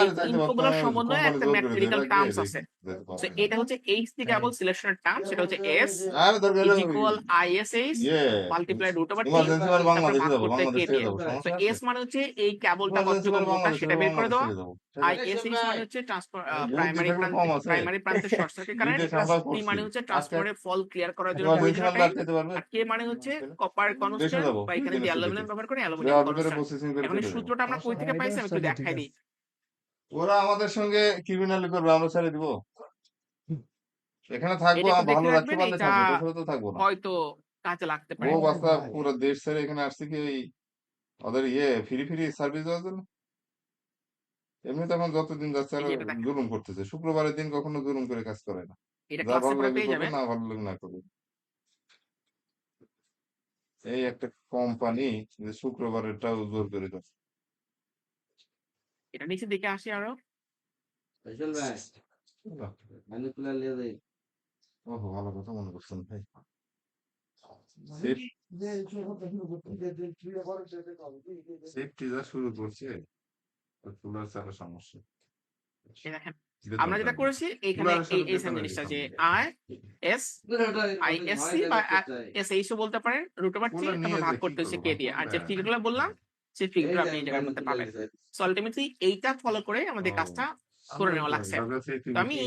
এই ইনফোগুলোর সমন্বয়ে একটা ম্যাথমেটিক্যাল টার্মস আছে। সো এটা হচ্ছে এইচসি কেবল সিলেকশনের টার্ম, সেটা হচ্ছে S is equal ISH multiply root over 3, তারপর ভাগ করতে কে দিয়ে। তো এস মানে হচ্ছে এই কেবলটা কতটুকু মোটা সেটা বের করে দেওয়া, আইএসএইচ মানে হচ্ছে প্রাইমারি প্রান্তের শর্ট সার্কিট কারেন্ট, টি মানে হচ্ছে ট্রান্সফরমারের ফল্ট ক্লিয়ার করার জন্য প্রয়োজনীয় টাইম, আর কে মানে হচ্ছে কপার কনস্ট্যান্ট, বা এখানে যে অ্যালুমিনিয়াম ব্যবহার করে অ্যালুমিনিয়াম কনস্ট্যান্ট। এখন এই সূত্রটা আমরা কই থেকে পাইছি আমি একটু দেখাই দিই। ওরা আমাদের সঙ্গে ক্রিমিনালি করবে, আমরা ছেড়ে দিব? এখানে থাকবো, এটা একটু ভালো দেখে রাখতে রাখবেন, পারলে এটা থাকবো, তাছাড়া তো থাকবো না। হয়তো কাজে লাগতে পারে। বউ বাচ্চা পুরো দেশ ছেড়ে এখানে আসছে কি ওই ওদের ফ্রি ফ্রি সার্ভিস দেওয়ার জন্য? এমনি তখন যতদিন যাচ্ছে এই আরো যে এটা দেখেন, জুলুম করতেছে। শুক্রবারের দিন কখনো জুলুম করে কাজ করে না। এটা যা ক্লাসে ভালো পরে লাগে পেয়ে করবে, যাবেন। না ভালো লাগে না করবে। এই একটা কোম্পানি যে শুক্রবারেরটাও জোর করে দিচ্ছে। এটা নিচে দেখে আসি আরো। ওহো, ভালো কথা মনে করছেন ভাই। সেফটি যা শুরু করছে, চুলার চাপের সমস্যা। এই দেখেন বেতন আমরা যেটা চাপ করেছি এখানে চুলার সাথে এই সেম বেতনের জিনিসটা যে সম্পর্ক। আইএসসি বা এসএইচও বলতে পারেন রুট ওভার 3, চুলা তারপর নিয়ে ভাগ যে কি করতে হচ্ছে করবো কে দিয়ে। আর যে ফিগারগুলো বললাম সেই ফিগারগুলো আপনি এই জায়গার মধ্যে পাবেন। সো আলটিমেটলি এইটা ফলো করে আমাদের কাজটা করে নেওয়া লাগছে। তো আমি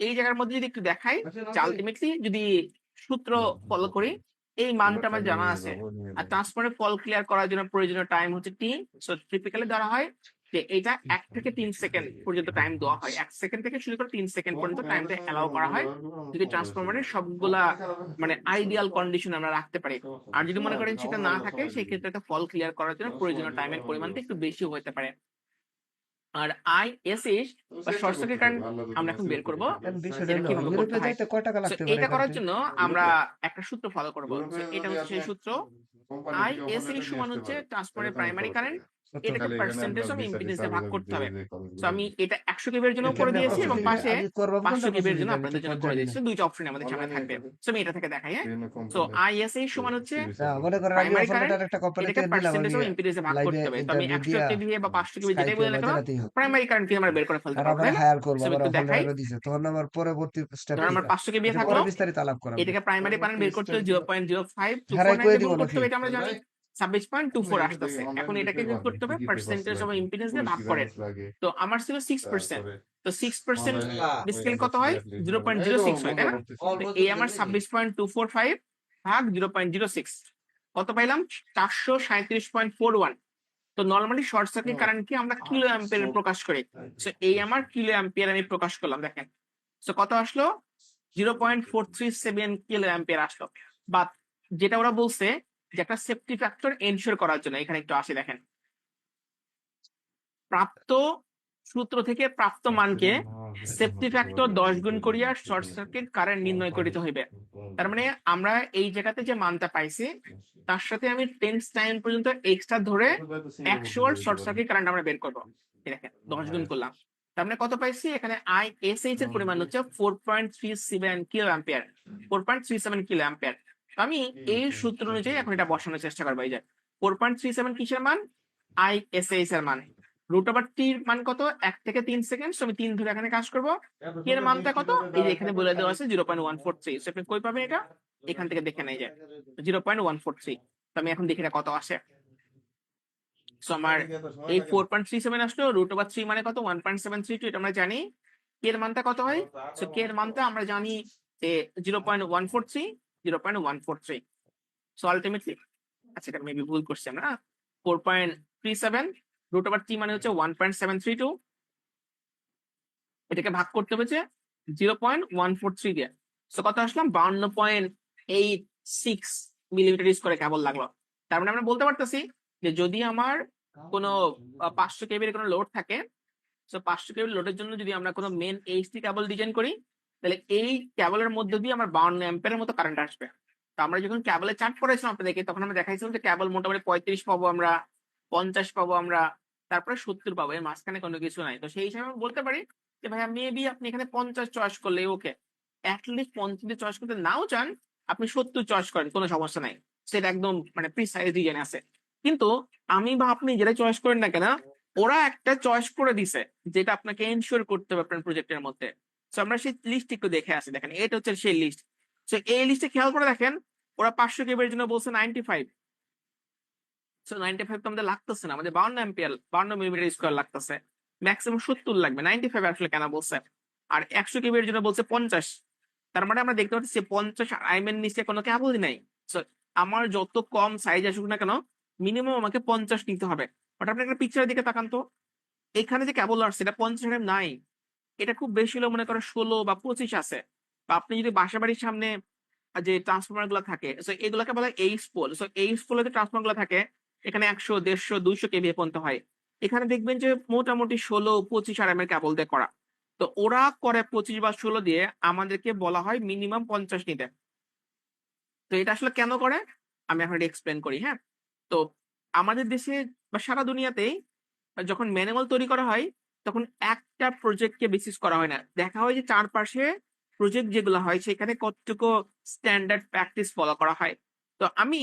এই জায়গার মধ্যে যদি একটু দেখাই যে আলটিমেটলি যদি সূত্র ফলো করি, এই মানটা আমার জানা আছে। আর ট্রান্সফরমারের ফল্ট ক্লিয়ার করার জন্য প্রয়োজনীয় টাইম হচ্ছে টি। সো টিপিক্যালি ধরা হয় যে এটা 1 থেকে 3 সেকেন্ড পর্যন্ত টাইম দেওয়া হয়। 1 সেকেন্ড থেকে শুরু করে 3 সেকেন্ড পর্যন্ত টাইমটা অ্যালাউ করা হয়, যদি ট্রান্সফরমারের সবগুলা মানে আইডিয়াল কন্ডিশন আমরা রাখতে পারি। আর যদি মনে করেন সেটা না থাকে, সেই ক্ষেত্রে একটা ফল্ট ক্লিয়ার করার জন্য প্রয়োজনীয় টাইমের পরিমাণটা একটু বেশি হতে পারে। আর আইএসএইচ তো বা চেষ্টা শর্ট করতে সার্কিট হবে কারেন্ট আল্লাহ যদি আমরা এখন নসিব বের করে করব এখন দিতে বিষয়টা এটা হলো কিভাবে করতে ইউরোপে হয়। যাইতে কয় টাকা সো লাগতে পারে এটা এখান করার থেকে? জন্য আমরা ইউরোপে একটা সূত্র ফলো করব। ইউরোপে সো এটা যদি হচ্ছে আপনি সেই সূত্র কোম্পানি থেকে অফার আইএসএইচ লেটার নিয়ে সমান আসতে হচ্ছে পারেন তাহলে ট্রান্সফরমারের তো অনেক প্রাইমারি খরচ কারেন্ট, হবে কত? এটাকে খালি এখানে পার্সেন্টেজ আপনার অফ ভিসা ইম্পিডেন্স টিসা দিয়ে ভাগ যদি করতে দিয়ে হবে। যে সো খরচগুলো আমি দিবে এটা 100 কেবির জন্য এটা করে কেমনে দিয়েছি এবং প্রসেসিং পাশে আমি করবো কোনটা 500 কেবির প্রসেসিং জন্য আমি আপনাদের ঠিক জন্য করে জানি না। দিয়েছি। দুইটা অপশন আমাদের সামনে অনলাইনে থাকবে। থাকে সো আমি এটা থেকে দেখাই, হ্যাঁ। বিভিন্ন সো কোম্পানি আইএসএইচ সমান হচ্ছে সিভি না, সার্ভিস মনে করেন আমি প্রাইমারি অফার কারেন্ট, লেটার একটা কোম্পানিতে এটাকে দিলাম, পার্সেন্টেজ আমি অফ ইম্পিডেন্স ভাগ লাইভে করতে হবে। তো আমি ইন্টারভিউ 100 দিয়া কেভি বা 500 কেভি যেটাই স্কাইপে বলি না বা কেন, যেটাতেই হোক প্রাইমারি কারেন্ট আমরা বের করে ফেলতে আর পারবো, আমার তাই না? হায়ার করবো, সো আমি আমার একটু অফার দেখাই। লেটারও দিছে, তখন আমার পরবর্তী স্টেপ ধর কি? আমার 500 কেভি এটা থাকলো, পরে বিস্তারিত আলাপ করা এটাকে প্রাইমারি কারেন্ট বের করতে পরবর্তী হলে স্টেপ 0.05 0.05249 কয়ে দিয়ে দিব গুণ করতে নাকি? হবে, এটা আমরা জানি। ভাই 26.24 এটা দেখি আসতেছে। এখন অনলাইনে এটাকে দেখে যোগ পারবেন করতে কি হবে কি পেপারস পার্সেন্টেজ অফ লাগে ইম্পিডেন্স দিয়ে পুলিশ ভাগ করে। ক্লিয়ারেন্স লাগে তো আমার ছিল 6%। তারপরে তো 6% অনলাইনে বেসিক্যালি কত ওই হয়? আমরা লিস্ট করবেন 0.06 এইরকম হয়, তাই না? মঙ্গলবর্তী তো অলমোস্ট এই আমার নাকি? 26.245 ভাগ 0.06 কত পাইলাম? 437.41। তো নরমালি শর্ট সার্কিট কারেন্টকে আমরা কিলো অ্যাম্পিয়ারে প্রকাশ করি। সো এই আমার কিলো অ্যাম্পিয়ার আমি প্রকাশ করলাম, দেখেন। সো কত আসলো? 0.437 কিলো অ্যাম্পিয়ার আসলো। বাট যেটা ওরা বলছে যে একটা সেফটি ফ্যাক্টর এনশিওর করার জন্য, এখানে একটু আসে দেখেন, প্রাপ্ত সূত্র থেকে প্রাপ্ত মানকে সেফটি ফ্যাক্টর 10 গুণ করিয়া শর্ট সার্কিট কারেন্ট নির্ণয় করিতে হইবে। তার মানে আমরা এই জায়গাতে যে মানটা পাইছি তার সাথে আমি 10 টাইম পর্যন্ত এক্সট্রা ধরে অ্যাকচুয়াল শর্ট সার্কিট কারেন্ট আমরা বের করবো। এই দেখেন 10 গুণ করলাম, তার মানে কত পাইছি? এখানে আইএসএইচ এর পরিমাণ হচ্ছে 4.37 কিলো অ্যাম্পিয়ার, 4.37 কিলো অ্যাম্পিয়ার। তো আমি এই সূত্র অনুযায়ী এখন এটা বসানোর চেষ্টা করবো। এই যে 4.37 কিসের মান? আইএসএইচ এর মান। রুট ওভার টি এর মান কত? 1 থেকে 3 সেকেন্ড। আমি 3 ধরে এখানে কাজ করবো। কে এর মানটা কত? এই যে এখানে বলে দেওয়া আছে 0.143। আপনি কই পাবেন এটা? এখান থেকে দেখে নেই, যে 0.143। তো আমি এখন দেখি এটা কত আসে। সো আমার এই 4.37 আসলো, রুট ওভার 3 মানে কত? 1.732। এটা আমরা জানি। কে এর মানটা কত হয়? সো কে এর মানটা আমরা জানি যে 0.143, 0.143। সো আলটিমেটলি, আচ্ছা এটা মেবি ভুল করছি আমরা, 4.37 রুট ওভার 3 মানে হচ্ছে 1.732। এটাকে ভাগ করতে হচ্ছে 0.143 দিয়ে। সো কত আসলাম? 52.86 মিলিমিটার স্কোয়ারে কেবল লাগলো। তার মানে আমরা বলতে পারতেছি যে যদি আমার কোনো 500 কেবির কোনো লোড থাকে, সো 500 কেবল লোডের জন্য যদি আমরা কোনো মেন এইচটি কেবল ডিজাইন করি, তাহলে এই কেবলের মধ্যে দিয়ে আমার 52 অ্যাম্পিয়ারের মতো কারেন্ট আসবে। তো আমরা যখন কেবলে চার্ট করেছিলাম আপনাদেরকে, তখন আমরা দেখাইছিলাম যে কেবল মোটামুটি 35 পাবো আমরা, 50 পাবো আমরা, তারপরে 70 পাবো, এর মাঝখানে কোনো কিছু নাই। তো সেই হিসাবে আমি বলতে পারি যে ভাইয়া মেবি আপনি এখানে 50 চয়েস করলে ওকে, অ্যাটলিস্ট 50 চয়েস করতে নাও চান, আপনি 70 চয়েস করেন, কোনো সমস্যা নাই। সেটা একদম মানে প্রিসাইজ ডিজাইন আছে। কিন্তু আমি বা আপনি যেটা চয়েস করেন না কেন, ওরা একটা চয়েস করে দিছে যেটা আপনাকে এনশিওর করতে হবে আপনার প্রজেক্টের মধ্যে। সো আমরা সেই লিস্ট একটু দেখে আসি। দেখেন এটা হচ্ছে সেই লিস্ট। সো এই লিস্টে খেয়াল করে দেখেন, ওরা 500 কেবির জন্য বলছে 95। সো 95 তো আমাদের লাগতেছে না, আমাদের 52 অ্যাম্পিয়ার, 52 মিলিমিটার স্কোয়ার লাগতেছে। ম্যাক্সিমাম 70 লাগবে, 95 আসলে কেন বলছে? আর 100 কেবির জন্য বলছে 50। তার মানে আমরা দেখতে পাচ্ছি 50 আইএম নিচে কোনো কেবলই নাই। সো আমার যত কম সাইজ আসুক না কেন, মিনিমাম আমাকে 50 নিতে হবে। বাট আপনি একটা পিকচারের দিকে তাকান তো, এখানে যে কেবল আসছে এটা 50 নাই। এটা খুব বেশি হলে মনে করেন 16 বা 25 আছে। বা আপনি যদি বাসা বাড়ির সামনে যে ট্রান্সফরমার গুলো থাকে, সো এগুলোকে বলা হয় এইচ পোল। সো এইচ পোলে যে ট্রান্সফরমার গুলো থাকে, এখানে 100, 150, 200 কেভিএ পর্যন্ত হয়। এখানে দেখবেন যে মোটামুটি 16-25 আরএম কেবল দিয়ে করা। তো ওরা করে 25 বা 16 দিয়ে, আমাদেরকে বলা হয় মিনিমাম 50 নিতে। তো এটা আসলে কেন করে আমি এখন এক্সপ্লেন করি, হ্যাঁ। তো আমাদের দেশে বা সারা দুনিয়াতেই যখন ম্যানুয়াল তৈরি করা হয়, তখন একটা প্রজেক্টকে বেসিস করা হয় না, দেখা হয় যে চারপাশে প্রজেক্ট যেগুলো হয় সেখানে কতটুকু স্ট্যান্ডার্ড প্র্যাকটিস ফলো করা হয়। তো আমি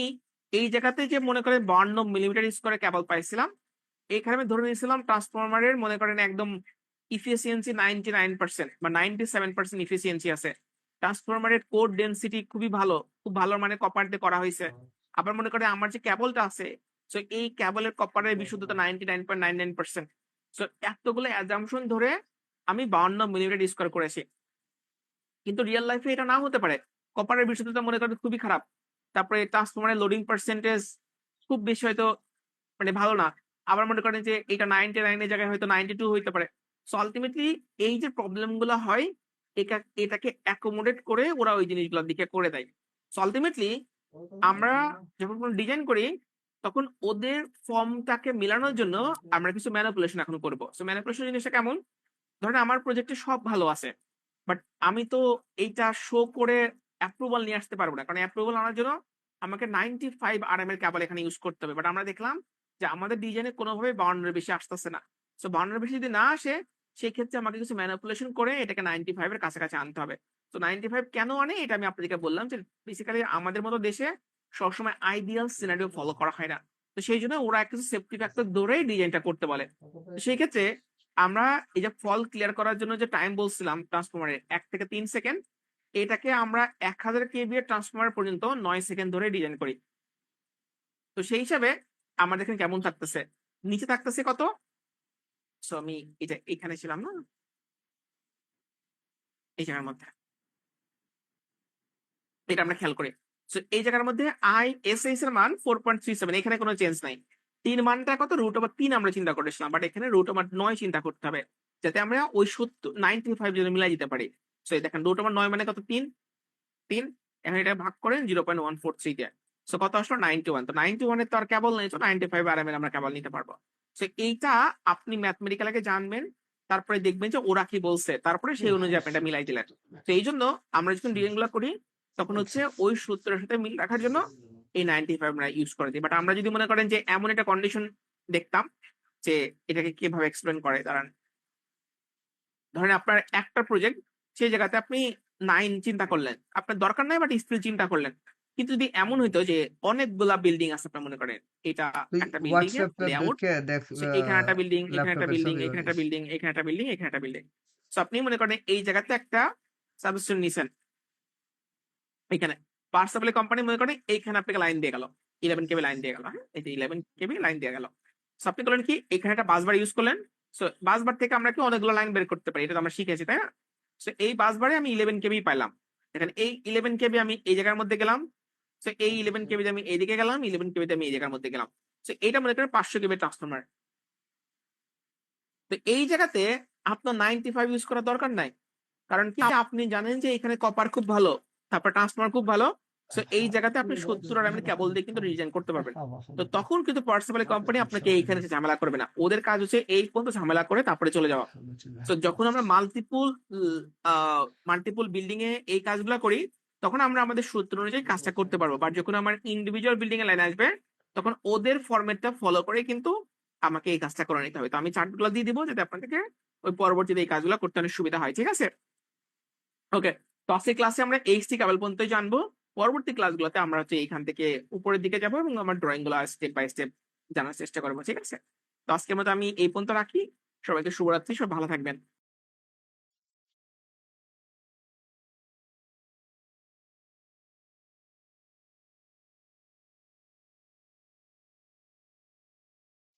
এই জায়গাতে যে মনে করেন 52 মিলিমিটার স্কোয়ারে কেবল পাইছিলাম, এখানে আমি ধরে নিয়েছিলাম ট্রান্সফরমারের মনে করেন একদম ইফিসিয়েন্সি 99% বা 97% ইফিসিয়েন্সি আছে। ট্রান্সফরমারের কোড ডেন্সিটি খুবই ভালো, খুব ভালো মানে কপার দিয়ে করা হয়েছে। আবার মনে করেন আমার যে কেবলটা আছে, সো এই কেবলের কপারের বিশুদ্ধতা 99.99%। সো এতগুলো অ্যাজাম্পশন ধরে আমি 52 মিলিমিটার স্কোয়ার করেছি। কিন্তু রিয়েল লাইফে এটা না হতে পারে, কপারের বিশুদ্ধতা মনে করেন খুবই খারাপ, তারপরে ট্রান্সফরমারের লোডিং পার্সেন্টেজ খুব বেশি হয়তো মানে ভালো না, আবার মনে করেন যে এটা 99 এর জায়গায় হয়তো 92 হইতে পারে। সো আলটিমেটলি এই যে প্রবলেম গুলো হয়, এটাকে অ্যাকোমোডেট করে ওরা ওই জিনিসগুলোর দিকে করে দেয়। সো আলটিমেটলি আমরা যখন কোনো ডিজাইন করি, তখন ওদের ফর্মটাকে মিলানোর জন্য আমরা কিছু ম্যানিপুলেশন এখন করবো। সো ম্যানিপুলেশন জিনিসটা কেমন? ধরেন আমার প্রজেক্টে সব ভালো আছে। বাট আমি তো এইটা শো করে অ্যাপ্রুভাল নিয়ে আসতে পারবো না। কারণ অ্যাপ্রুভাল আনার জন্য আমাকে 95 আরএম এর কেবল এখানে ইউজ করতে হবে। বাট আমরা দেখলাম যে আমাদের ডিজাইনে কোনোভাবে 52 এর বেশি আসতেছে না। সো 52 এর বেশি যদি না আসে, সেক্ষেত্রে আমাকে কিছু ম্যানিপুলেশন করে এটাকে 95 এর কাছাকাছি আনতে হবে। তো 95 কেন আনে এটা আমি আপনাদেরকে বললাম যে বেসিক্যালি আমাদের মতো দেশে সবসময় আইডিয়াল সিনারিও ফলো করা হয় না। তো সেই জন্য ওরা কিছু সেফটি ফ্যাক্টর ধরেই ডিজাইনটা করতে বলে। তো সেই ক্ষেত্রে আমরা এই যে ফল ক্লিয়ার করার জন্য যে টাইম বলছিলাম ট্রান্সফরমারের 1 থেকে 3 সেকেন্ড, এটাকে আমরা 1000 কেভিএ ট্রান্সফরমার পর্যন্ত 9 সেকেন্ড ধরে ডিজাইন করি। তো সেই হিসাবে আমাদের এখানে কেমন থাকতেছে, নিচে থাকতেছে কত? সো আমি এটা এখানে ছিলাম না, এই জায়গার মধ্যে এটা আমরা খেয়াল করি। সো এই জায়গার মধ্যে ISH এর মান 4.37, এখানে কোনো চেঞ্জ নাই। 3 মানটা কত? √3 আমরা চিন্তা করেছিলাম, বাট এখানে √9 চিন্তা করতে হবে, যাতে আমরা ওই 95 যেন মিলাই দিতে পারি। সো এই দেখেন √9 মানে কত? 3 এখন এটা ভাগ করেন 0.143 দিয়ে। সো কত আসলো? 91। তো 91 এর তো আর কেবল নেই, তো 95 আরএম এর আমরা কেবল নিতে পারবো। সো এইটা আপনি ম্যাথমেটিক্যাল আগে জানবেন, তারপরে দেখবেন যে ওরা কি বলছে, তারপরে সেই অনুযায়ী আপনি এটা মিলাই দিলেন। তো এই জন্য আমরা যখন ডিজাইন গুলো করি তখন হচ্ছে ওই সূত্রের সাথে মিল রাখার জন্য এই 95 আমরা ইউজ করে দিই। বাট আমরা যদি মনে করেন যে এমন একটা কন্ডিশন দেখতাম যে এটাকে কিভাবে এক্সপ্লেন করে, দাঁড়ান, ধরেন আপনার একটা প্রজেক্ট, সেই জায়গাতে আপনি 9 চিন্তা করলেন, আপনার দরকার নাই, বাট স্টিল চিন্তা করলেন। কিন্তু যদি এমন হইতো যে অনেকগুলা বিল্ডিং আছে, আপনার মনে করেন এটা তুই একটা বিল্ডিং এর হোয়াটসঅ্যাপে লেআউট, ঢুকে দেখ, এখানে একটা বিল্ডিং, এখানে একটা ল্যাপটপের বিল্ডিং, ছবি এখানে একটা বানিস। বিল্ডিং, এখানে একটা বিল্ডিং, এখানে একটা বিল্ডিং। সো আপনি মনে করেন এই জায়গাতে একটা সাবস্টেশন নিছেন, এখানে পাওয়ার সাপ্লাই কোম্পানি মনে করেন এইখানে আপনাকে লাইন দিয়ে গেল, 11 কেবি লাইন দিয়ে গেল। হ্যাঁ, এই যে 11 কেবি লাইন দিয়ে গেল। সো আপনি করলেন কি, এখানে একটা বাসবার ইউজ করলেন। সো বাসবার থেকে আমরা কি অনেকগুলো লাইন বের করতে পারি, এটা তো আমরা শিখেছি, তাই না? সো এই বাসবারে আমি 11 কেবি পাইলাম। দেখেন এই 11 কেবি আমি এই জায়গার মধ্যে গেলাম। সো এই 11 কেবি আমি এইদিকে গেলাম, 11 কেবি আমি এই জায়গার মধ্যে গেলাম। সো এইটা মনে করেন 500 কেবি ট্রান্সফরমার। তো এই জায়গাতে আপনার 95 ইউজ করার দরকার নাই। কারণ কি আপনি জানেন যে এখানে কপার খুব ভালো, তারপর ট্রান্সফরমার খুব ভালো। সো এই জায়গাতে আপনি 70 আর আমি কেবল দিয়ে কিন্তু ডিজাইন করতে পারবেন। তো তখন কিন্তু পাওয়ার সাপ্লাই কোম্পানি আপনাকে এইখানে এসে ঝামেলা করবে না, ওদের কাজ হচ্ছে এই পর্যন্ত ঝামেলা করে তারপরে চলে যাওয়া। তো যখন আমরা মাল্টিপুল বিল্ডিং এ এই কাজগুলো করি, তখন আমরা আমাদের সূত্র অনুযায়ী কাজটা করতে পারবো। বাট যখন আমার ইন্ডিভিজুয়াল বিল্ডিং এ লাইন আসবে, তখন ওদের ফরম্যাটটা ফলো করে কিন্তু আমাকে এই কাজটা করে নিতে হবে। তো আমি চার্টগুলো দিয়ে দিবো যাতে আপনাদেরকে ওই পরবর্তীতে এই কাজগুলো করতে অনেক সুবিধা হয়, ঠিক আছে? ওকে, তো আজকের ক্লাসে আমরা এইচটি কেবল পর্যন্তই জানবো। পরবর্তী ক্লাসগুলোতে আমরা হচ্ছে এইখান থেকে উপরের দিকে যাবো এবং আমার ড্রয়িং গুলো স্টেপ বাই স্টেপ জানার চেষ্টা করবো, ঠিক আছে? তো আজকের মতো আমি এই পর্যন্ত রাখি। সবাইকে শুভরাত্রি, সব ভালো থাকবেন।